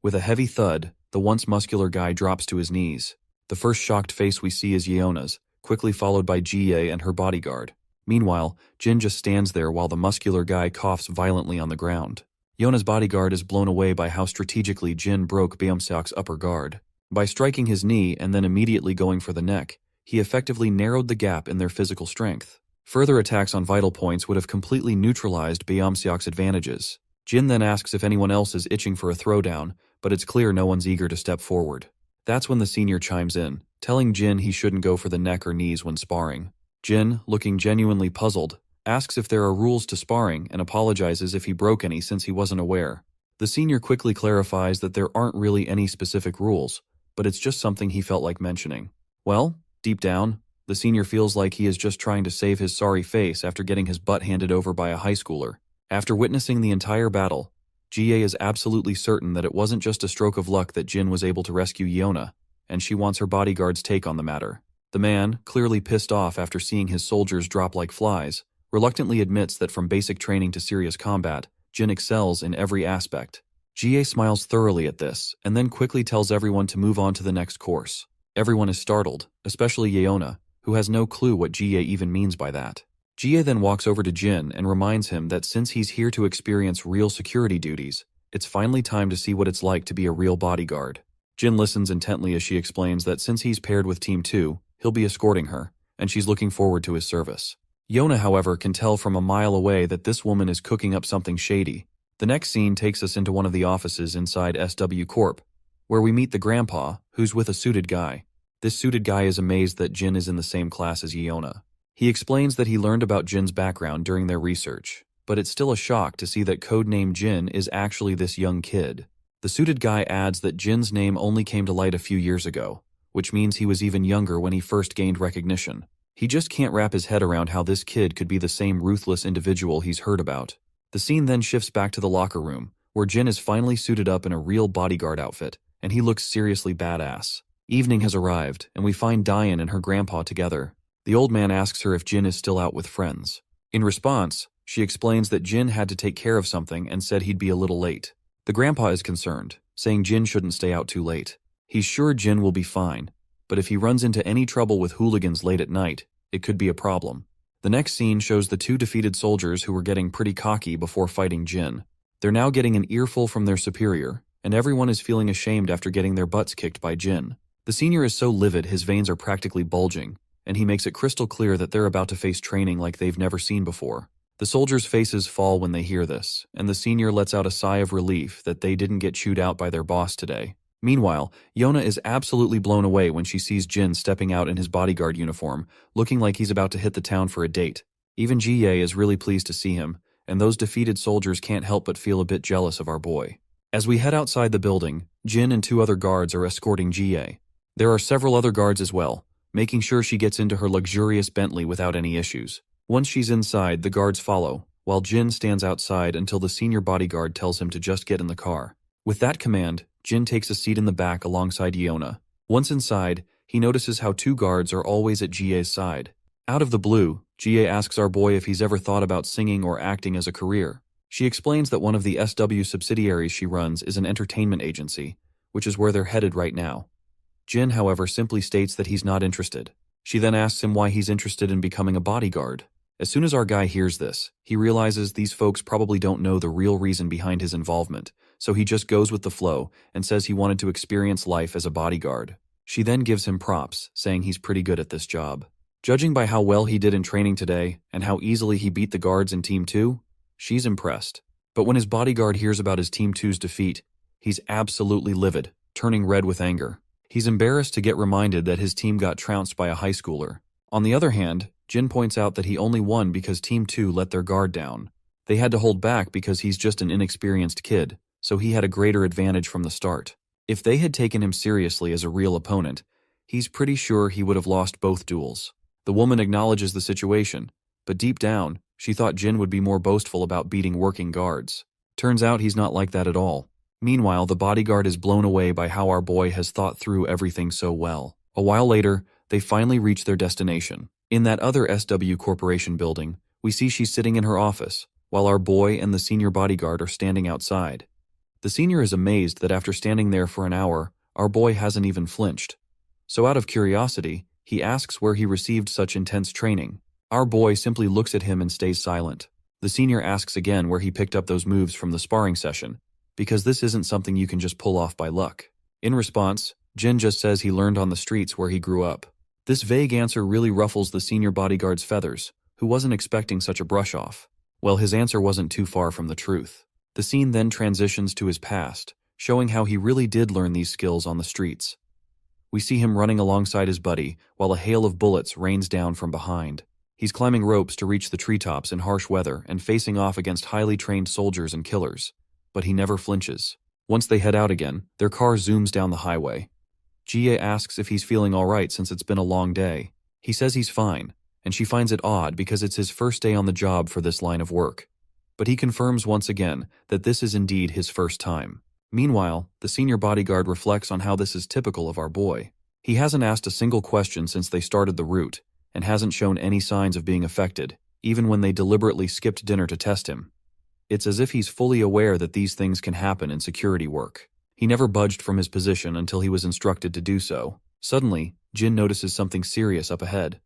With a heavy thud, the once muscular guy drops to his knees. The first shocked face we see is Yeona's, quickly followed by Jie and her bodyguard. Meanwhile, Jin just stands there while the muscular guy coughs violently on the ground. Yeona's bodyguard is blown away by how strategically Jin broke Beomseok's upper guard. By striking his knee and then immediately going for the neck, he effectively narrowed the gap in their physical strength. Further attacks on vital points would have completely neutralized Beomseok's advantages. Jin then asks if anyone else is itching for a throwdown, but it's clear no one's eager to step forward. That's when the senior chimes in, telling Jin he shouldn't go for the neck or knees when sparring. Jin, looking genuinely puzzled, asks if there are rules to sparring and apologizes if he broke any since he wasn't aware. The senior quickly clarifies that there aren't really any specific rules, but it's just something he felt like mentioning. Well, deep down, the senior feels like he is just trying to save his sorry face after getting his butt handed over by a high schooler. After witnessing the entire battle, GA is absolutely certain that it wasn't just a stroke of luck that Jin was able to rescue Yona, and she wants her bodyguard's take on the matter. The man, clearly pissed off after seeing his soldiers drop like flies, reluctantly admits that from basic training to serious combat, Jin excels in every aspect. GA smiles thoroughly at this, and then quickly tells everyone to move on to the next course. Everyone is startled, especially Yona, who has no clue what GA even means by that. GA then walks over to Jin and reminds him that since he's here to experience real security duties, it's finally time to see what it's like to be a real bodyguard. Jin listens intently as she explains that since he's paired with Team 2, he'll be escorting her, and she's looking forward to his service. Yona, however, can tell from a mile away that this woman is cooking up something shady. The next scene takes us into one of the offices inside SW Corp, where we meet the grandpa, who's with a suited guy. This suited guy is amazed that Jin is in the same class as Yona. He explains that he learned about Jin's background during their research, but it's still a shock to see that codename Jin is actually this young kid. The suited guy adds that Jin's name only came to light a few years ago, which means he was even younger when he first gained recognition. He just can't wrap his head around how this kid could be the same ruthless individual he's heard about. The scene then shifts back to the locker room, where Jin is finally suited up in a real bodyguard outfit, and he looks seriously badass. Evening has arrived, and we find Diane and her grandpa together. The old man asks her if Jin is still out with friends. In response, she explains that Jin had to take care of something and said he'd be a little late. The grandpa is concerned, saying Jin shouldn't stay out too late. He's sure Jin will be fine, but if he runs into any trouble with hooligans late at night, it could be a problem. The next scene shows the two defeated soldiers who were getting pretty cocky before fighting Jin. They're now getting an earful from their superior, and everyone is feeling ashamed after getting their butts kicked by Jin. The senior is so livid his veins are practically bulging, and he makes it crystal clear that they're about to face training like they've never seen before. The soldiers' faces fall when they hear this, and the senior lets out a sigh of relief that they didn't get chewed out by their boss today. Meanwhile, Yona is absolutely blown away when she sees Jin stepping out in his bodyguard uniform, looking like he's about to hit the town for a date. Even GA is really pleased to see him, and those defeated soldiers can't help but feel a bit jealous of our boy. As we head outside the building, Jin and two other guards are escorting GA. There are several other guards as well, making sure she gets into her luxurious Bentley without any issues. Once she's inside, the guards follow, while Jin stands outside until the senior bodyguard tells him to just get in the car. With that command, Jin takes a seat in the back alongside Yona. Once inside, he notices how two guards are always at GA's side. Out of the blue, GA asks our boy if he's ever thought about singing or acting as a career. She explains that one of the SW subsidiaries she runs is an entertainment agency, which is where they're headed right now. Jin, however, simply states that he's not interested. She then asks him why he's interested in becoming a bodyguard. As soon as our guy hears this, he realizes these folks probably don't know the real reason behind his involvement, so he just goes with the flow and says he wanted to experience life as a bodyguard. She then gives him props, saying he's pretty good at this job. Judging by how well he did in training today and how easily he beat the guards in Team 2, she's impressed. But when his bodyguard hears about his Team 2's defeat, he's absolutely livid, turning red with anger. He's embarrassed to get reminded that his team got trounced by a high schooler. On the other hand, Jin points out that he only won because Team 2 let their guard down. They had to hold back because he's just an inexperienced kid, so he had a greater advantage from the start. If they had taken him seriously as a real opponent, he's pretty sure he would have lost both duels. The woman acknowledges the situation, but deep down, she thought Jin would be more boastful about beating working guards. Turns out he's not like that at all. Meanwhile, the bodyguard is blown away by how our boy has thought through everything so well. A while later, they finally reach their destination. In that other SW Corporation building, we see she's sitting in her office, while our boy and the senior bodyguard are standing outside. The senior is amazed that after standing there for an hour, our boy hasn't even flinched. So out of curiosity, he asks where he received such intense training. Our boy simply looks at him and stays silent. The senior asks again where he picked up those moves from the sparring session, because this isn't something you can just pull off by luck. In response, Jin just says he learned on the streets where he grew up. This vague answer really ruffles the senior bodyguard's feathers, who wasn't expecting such a brush-off. Well, his answer wasn't too far from the truth. The scene then transitions to his past, showing how he really did learn these skills on the streets. We see him running alongside his buddy, while a hail of bullets rains down from behind. He's climbing ropes to reach the treetops in harsh weather and facing off against highly trained soldiers and killers. But he never flinches. Once they head out again, their car zooms down the highway. Jie asks if he's feeling alright since it's been a long day. He says he's fine, and she finds it odd because it's his first day on the job for this line of work. But he confirms once again that this is indeed his first time. Meanwhile, the senior bodyguard reflects on how this is typical of our boy. He hasn't asked a single question since they started the route, and hasn't shown any signs of being affected, even when they deliberately skipped dinner to test him. It's as if he's fully aware that these things can happen in security work. He never budged from his position until he was instructed to do so. Suddenly, Jin notices something serious up ahead.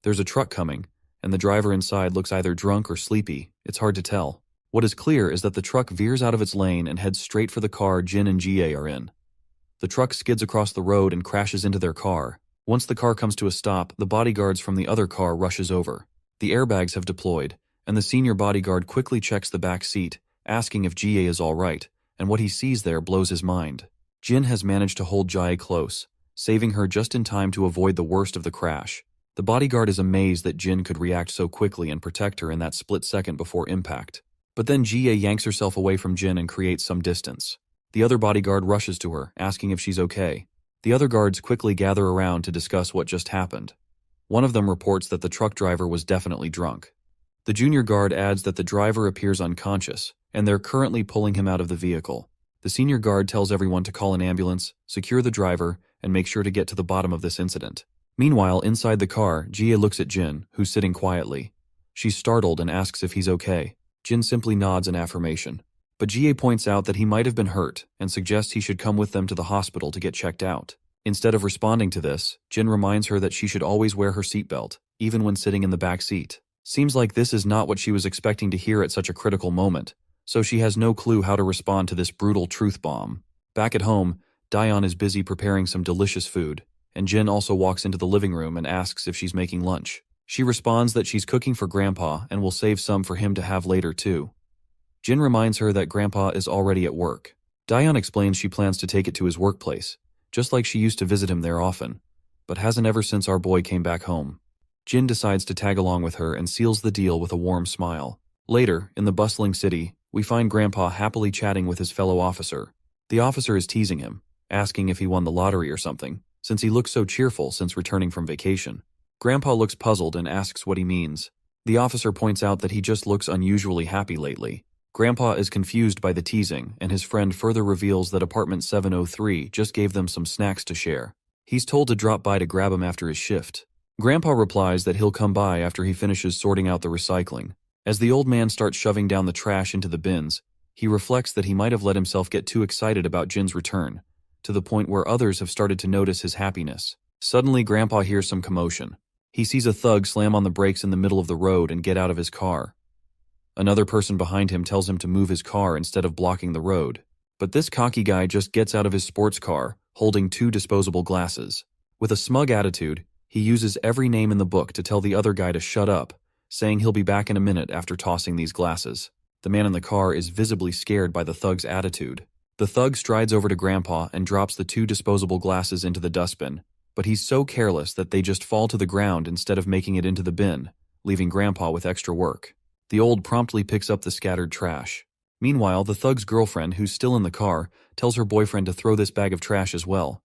There's a truck coming, and the driver inside looks either drunk or sleepy. It's hard to tell. What is clear is that the truck veers out of its lane and heads straight for the car Jin and Jie are in. The truck skids across the road and crashes into their car. Once the car comes to a stop, the bodyguards from the other car rushes over. The airbags have deployed, and the senior bodyguard quickly checks the back seat, asking if Jie is all right, and what he sees there blows his mind. Jin has managed to hold Jie close, saving her just in time to avoid the worst of the crash. The bodyguard is amazed that Jin could react so quickly and protect her in that split second before impact. But then Jie yanks herself away from Jin and creates some distance. The other bodyguard rushes to her, asking if she's okay. The other guards quickly gather around to discuss what just happened. One of them reports that the truck driver was definitely drunk. The junior guard adds that the driver appears unconscious, and they're currently pulling him out of the vehicle. The senior guard tells everyone to call an ambulance, secure the driver, and make sure to get to the bottom of this incident. Meanwhile, inside the car, Jie looks at Jin, who's sitting quietly. She's startled and asks if he's okay. Jin simply nods in affirmation. But Jie points out that he might have been hurt and suggests he should come with them to the hospital to get checked out. Instead of responding to this, Jin reminds her that she should always wear her seatbelt, even when sitting in the back seat. Seems like this is not what she was expecting to hear at such a critical moment, so she has no clue how to respond to this brutal truth bomb. Back at home, Daeon is busy preparing some delicious food, and Jin also walks into the living room and asks if she's making lunch. She responds that she's cooking for Grandpa and will save some for him to have later too. Jin reminds her that Grandpa is already at work. Daeon explains she plans to take it to his workplace, just like she used to visit him there often, but hasn't ever since our boy came back home. Jin decides to tag along with her and seals the deal with a warm smile. Later, in the bustling city, we find Grandpa happily chatting with his fellow officer. The officer is teasing him, asking if he won the lottery or something, since he looks so cheerful since returning from vacation. Grandpa looks puzzled and asks what he means. The officer points out that he just looks unusually happy lately. Grandpa is confused by the teasing, and his friend further reveals that apartment 703 just gave them some snacks to share. He's told to drop by to grab him after his shift. Grandpa replies that he'll come by after he finishes sorting out the recycling. As the old man starts shoving down the trash into the bins, he reflects that he might have let himself get too excited about Jin's return, to the point where others have started to notice his happiness. Suddenly, Grandpa hears some commotion. He sees a thug slam on the brakes in the middle of the road and get out of his car. Another person behind him tells him to move his car instead of blocking the road. But this cocky guy just gets out of his sports car, holding 2 disposable glasses. With a smug attitude, he uses every name in the book to tell the other guy to shut up, saying he'll be back in a minute after tossing these glasses. The man in the car is visibly scared by the thug's attitude. The thug strides over to Grandpa and drops the 2 disposable glasses into the dustbin, but he's so careless that they just fall to the ground instead of making it into the bin, leaving Grandpa with extra work. The old promptly picks up the scattered trash. Meanwhile, the thug's girlfriend, who's still in the car, tells her boyfriend to throw this bag of trash as well.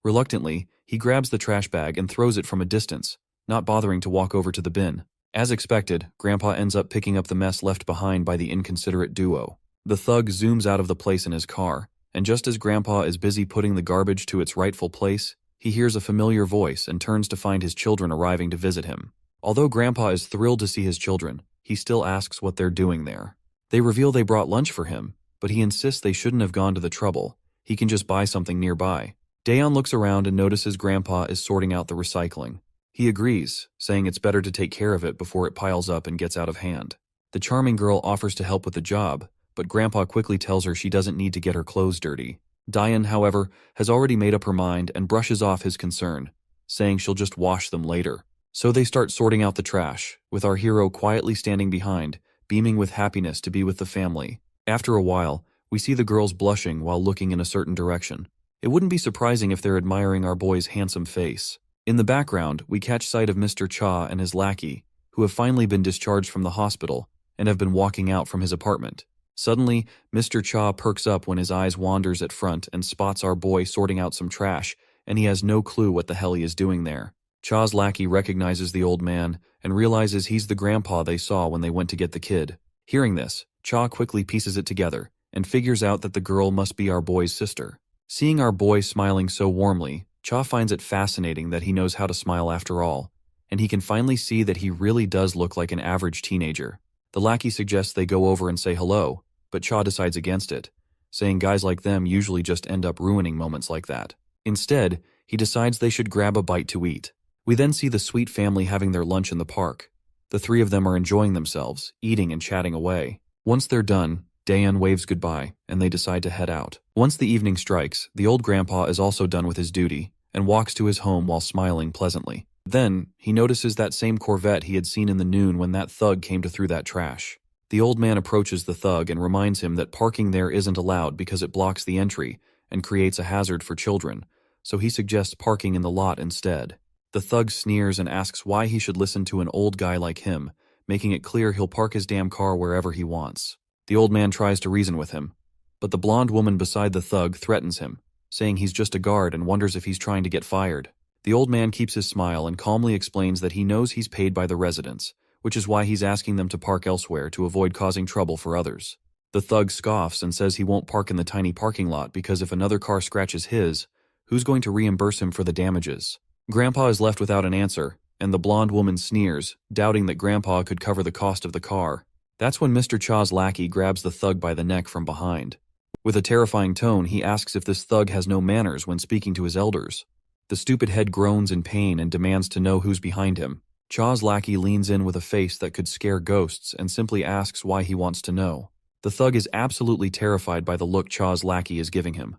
Reluctantly, he grabs the trash bag and throws it from a distance, not bothering to walk over to the bin. As expected, Grandpa ends up picking up the mess left behind by the inconsiderate duo. The thug zooms out of the place in his car, and just as Grandpa is busy putting the garbage to its rightful place, he hears a familiar voice and turns to find his children arriving to visit him. Although Grandpa is thrilled to see his children, he still asks what they're doing there. They reveal they brought lunch for him, but he insists they shouldn't have gone to the trouble. He can just buy something nearby. Daeon looks around and notices Grandpa is sorting out the recycling. He agrees, saying it's better to take care of it before it piles up and gets out of hand. The charming girl offers to help with the job, but Grandpa quickly tells her she doesn't need to get her clothes dirty. Daeon, however, has already made up her mind and brushes off his concern, saying she'll just wash them later. So they start sorting out the trash, with our hero quietly standing behind, beaming with happiness to be with the family. After a while, we see the girls blushing while looking in a certain direction. It wouldn't be surprising if they're admiring our boy's handsome face. In the background, we catch sight of Mr. Cha and his lackey, who have finally been discharged from the hospital and have been walking out from his apartment. Suddenly, Mr. Cha perks up when his eyes wanders at front and spots our boy sorting out some trash and he has no clue what the hell he is doing there. Cha's lackey recognizes the old man and realizes he's the grandpa they saw when they went to get the kid. Hearing this, Cha quickly pieces it together and figures out that the girl must be our boy's sister. Seeing our boy smiling so warmly, Cha finds it fascinating that he knows how to smile after all, and he can finally see that he really does look like an average teenager. The lackey suggests they go over and say hello, but Cha decides against it, saying guys like them usually just end up ruining moments like that. Instead, he decides they should grab a bite to eat. We then see the sweet family having their lunch in the park. The three of them are enjoying themselves, eating and chatting away. Once they're done, Daeun waves goodbye, and they decide to head out. Once the evening strikes, the old grandpa is also done with his duty, and walks to his home while smiling pleasantly. Then, he notices that same Corvette he had seen in the noon when that thug came to throw that trash. The old man approaches the thug and reminds him that parking there isn't allowed because it blocks the entry and creates a hazard for children, so he suggests parking in the lot instead. The thug sneers and asks why he should listen to an old guy like him, making it clear he'll park his damn car wherever he wants. The old man tries to reason with him, but the blonde woman beside the thug threatens him, saying he's just a guard and wonders if he's trying to get fired. The old man keeps his smile and calmly explains that he knows he's paid by the residents, which is why he's asking them to park elsewhere to avoid causing trouble for others. The thug scoffs and says he won't park in the tiny parking lot because if another car scratches his, who's going to reimburse him for the damages? Grandpa is left without an answer, and the blonde woman sneers, doubting that Grandpa could cover the cost of the car. That's when Mr. Cha's lackey grabs the thug by the neck from behind. With a terrifying tone, he asks if this thug has no manners when speaking to his elders. The stupid head groans in pain and demands to know who's behind him. Cha's lackey leans in with a face that could scare ghosts and simply asks why he wants to know. The thug is absolutely terrified by the look Cha's lackey is giving him.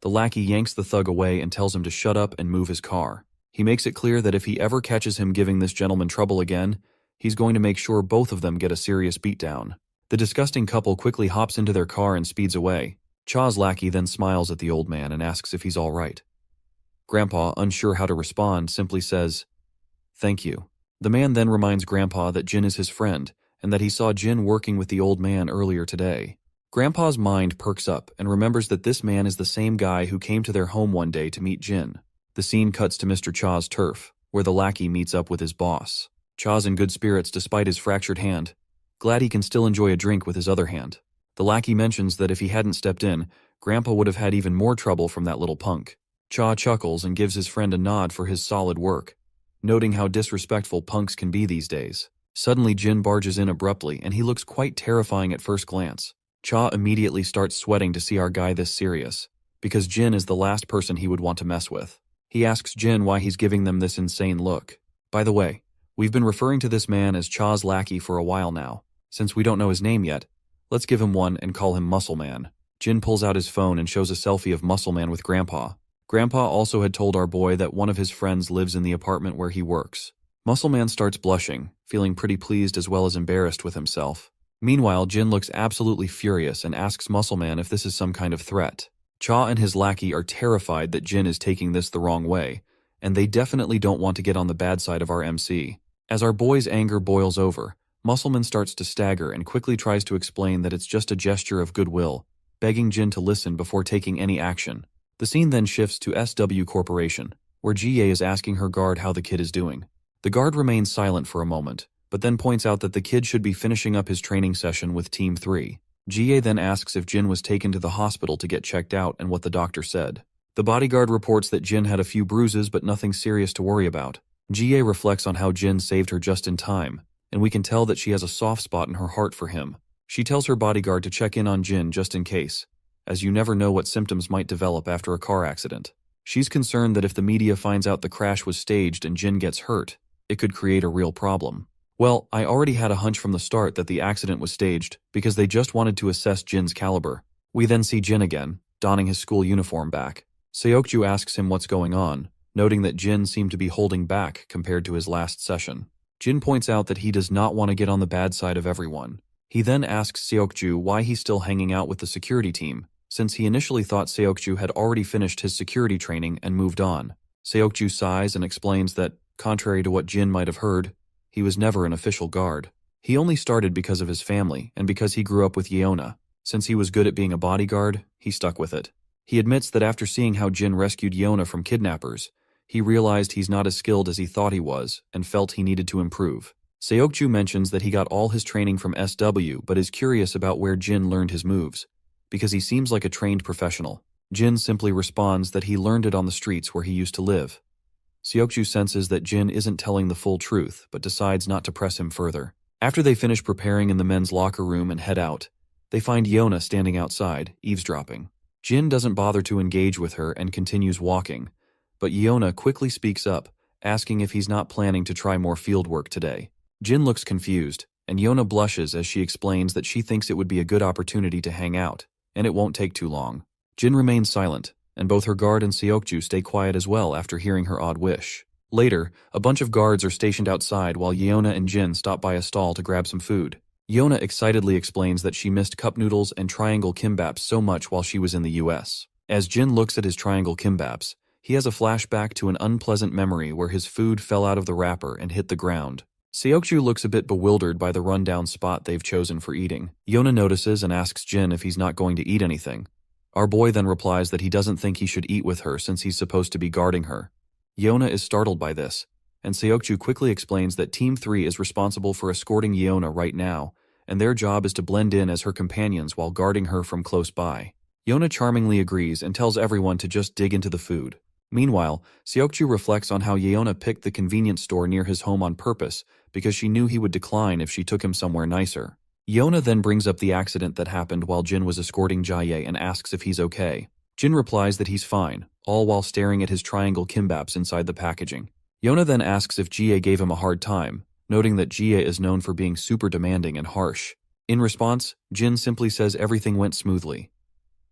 The lackey yanks the thug away and tells him to shut up and move his car. He makes it clear that if he ever catches him giving this gentleman trouble again, he's going to make sure both of them get a serious beatdown. The disgusting couple quickly hops into their car and speeds away. Cha's lackey then smiles at the old man and asks if he's all right. Grandpa, unsure how to respond, simply says, "Thank you." The man then reminds Grandpa that Jin is his friend and that he saw Jin working with the old man earlier today. Grandpa's mind perks up and remembers that this man is the same guy who came to their home one day to meet Jin. The scene cuts to Mr. Cha's turf, where the lackey meets up with his boss. Cha's in good spirits despite his fractured hand, glad he can still enjoy a drink with his other hand. The lackey mentions that if he hadn't stepped in, Grandpa would have had even more trouble from that little punk. Cha chuckles and gives his friend a nod for his solid work, noting how disrespectful punks can be these days. Suddenly Jin barges in abruptly and he looks quite terrifying at first glance. Cha immediately starts sweating to see our guy this serious, because Jin is the last person he would want to mess with. He asks Jin why he's giving them this insane look. By the way, we've been referring to this man as Cha's lackey for a while now. Since we don't know his name yet, let's give him one and call him Muscle Man. Jin pulls out his phone and shows a selfie of Muscle Man with Grandpa. Grandpa also had told our boy that one of his friends lives in the apartment where he works. Muscle Man starts blushing, feeling pretty pleased as well as embarrassed with himself. Meanwhile, Jin looks absolutely furious and asks Muscle Man if this is some kind of threat. Cha and his lackey are terrified that Jin is taking this the wrong way, and they definitely don't want to get on the bad side of our MC. As our boy's anger boils over, Muscleman starts to stagger and quickly tries to explain that it's just a gesture of goodwill, begging Jin to listen before taking any action. The scene then shifts to SW Corporation, where GA is asking her guard how the kid is doing. The guard remains silent for a moment, but then points out that the kid should be finishing up his training session with Team 3. GA then asks if Jin was taken to the hospital to get checked out and what the doctor said. The bodyguard reports that Jin had a few bruises but nothing serious to worry about. GA reflects on how Jin saved her just in time, and we can tell that she has a soft spot in her heart for him. She tells her bodyguard to check in on Jin just in case, as you never know what symptoms might develop after a car accident. She's concerned that if the media finds out the crash was staged and Jin gets hurt, it could create a real problem. Well, I already had a hunch from the start that the accident was staged because they just wanted to assess Jin's caliber. We then see Jin again, donning his school uniform back. Seokju asks him what's going on, noting that Jin seemed to be holding back compared to his last session. Jin points out that he does not want to get on the bad side of everyone. He then asks Seokju why he's still hanging out with the security team, since he initially thought Seokju had already finished his security training and moved on. Seokju sighs and explains that, contrary to what Jin might have heard, he was never an official guard. He only started because of his family and because he grew up with Yeona. Since he was good at being a bodyguard, he stuck with it. He admits that after seeing how Jin rescued Yona from kidnappers, he realized he's not as skilled as he thought he was and felt he needed to improve. Seokju mentions that he got all his training from SW but is curious about where Jin learned his moves, because he seems like a trained professional. Jin simply responds that he learned it on the streets where he used to live. Seokju senses that Jin isn't telling the full truth but decides not to press him further. After they finish preparing in the men's locker room and head out, they find Yona standing outside, eavesdropping. Jin doesn't bother to engage with her and continues walking, but Yona quickly speaks up, asking if he's not planning to try more field work today. Jin looks confused, and Yona blushes as she explains that she thinks it would be a good opportunity to hang out, and it won't take too long. Jin remains silent, and both her guard and Seokju stay quiet as well after hearing her odd wish. Later, a bunch of guards are stationed outside while Yona and Jin stop by a stall to grab some food. Yona excitedly explains that she missed cup noodles and triangle kimbaps so much while she was in the US. As Jin looks at his triangle kimbaps, he has a flashback to an unpleasant memory where his food fell out of the wrapper and hit the ground. Seokju looks a bit bewildered by the rundown spot they've chosen for eating. Yona notices and asks Jin if he's not going to eat anything. Our boy then replies that he doesn't think he should eat with her since he's supposed to be guarding her. Yona is startled by this, and Seokju quickly explains that Team 3 is responsible for escorting Yona right now, and their job is to blend in as her companions while guarding her from close by. Yona charmingly agrees and tells everyone to just dig into the food. Meanwhile, Seokju reflects on how Yona picked the convenience store near his home on purpose because she knew he would decline if she took him somewhere nicer. Yona then brings up the accident that happened while Jin was escorting Jaye and asks if he's okay. Jin replies that he's fine, all while staring at his triangle kimbaps inside the packaging. Yona then asks if Jie gave him a hard time, noting that Jie is known for being super demanding and harsh. In response, Jin simply says everything went smoothly.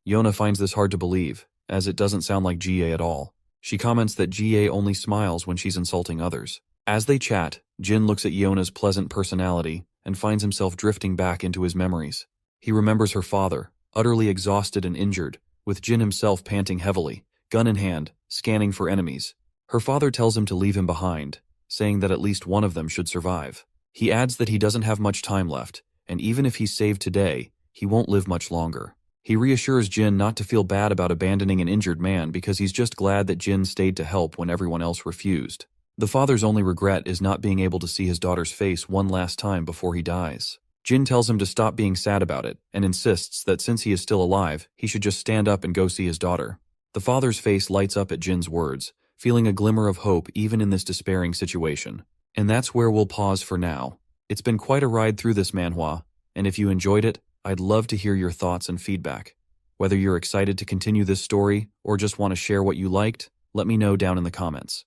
Yona finds this hard to believe, as it doesn't sound like Jie at all. She comments that Jie only smiles when she's insulting others. As they chat, Jin looks at Yona's pleasant personality and finds himself drifting back into his memories. He remembers her father, utterly exhausted and injured, with Jin himself panting heavily, gun in hand, scanning for enemies. Her father tells him to leave him behind, saying that at least one of them should survive. He adds that he doesn't have much time left, and even if he's saved today, he won't live much longer. He reassures Jin not to feel bad about abandoning an injured man because he's just glad that Jin stayed to help when everyone else refused. The father's only regret is not being able to see his daughter's face one last time before he dies. Jin tells him to stop being sad about it and insists that since he is still alive, he should just stand up and go see his daughter. The father's face lights up at Jin's words, feeling a glimmer of hope even in this despairing situation. And that's where we'll pause for now. It's been quite a ride through this manhwa, and if you enjoyed it, I'd love to hear your thoughts and feedback. Whether you're excited to continue this story or just want to share what you liked, let me know down in the comments.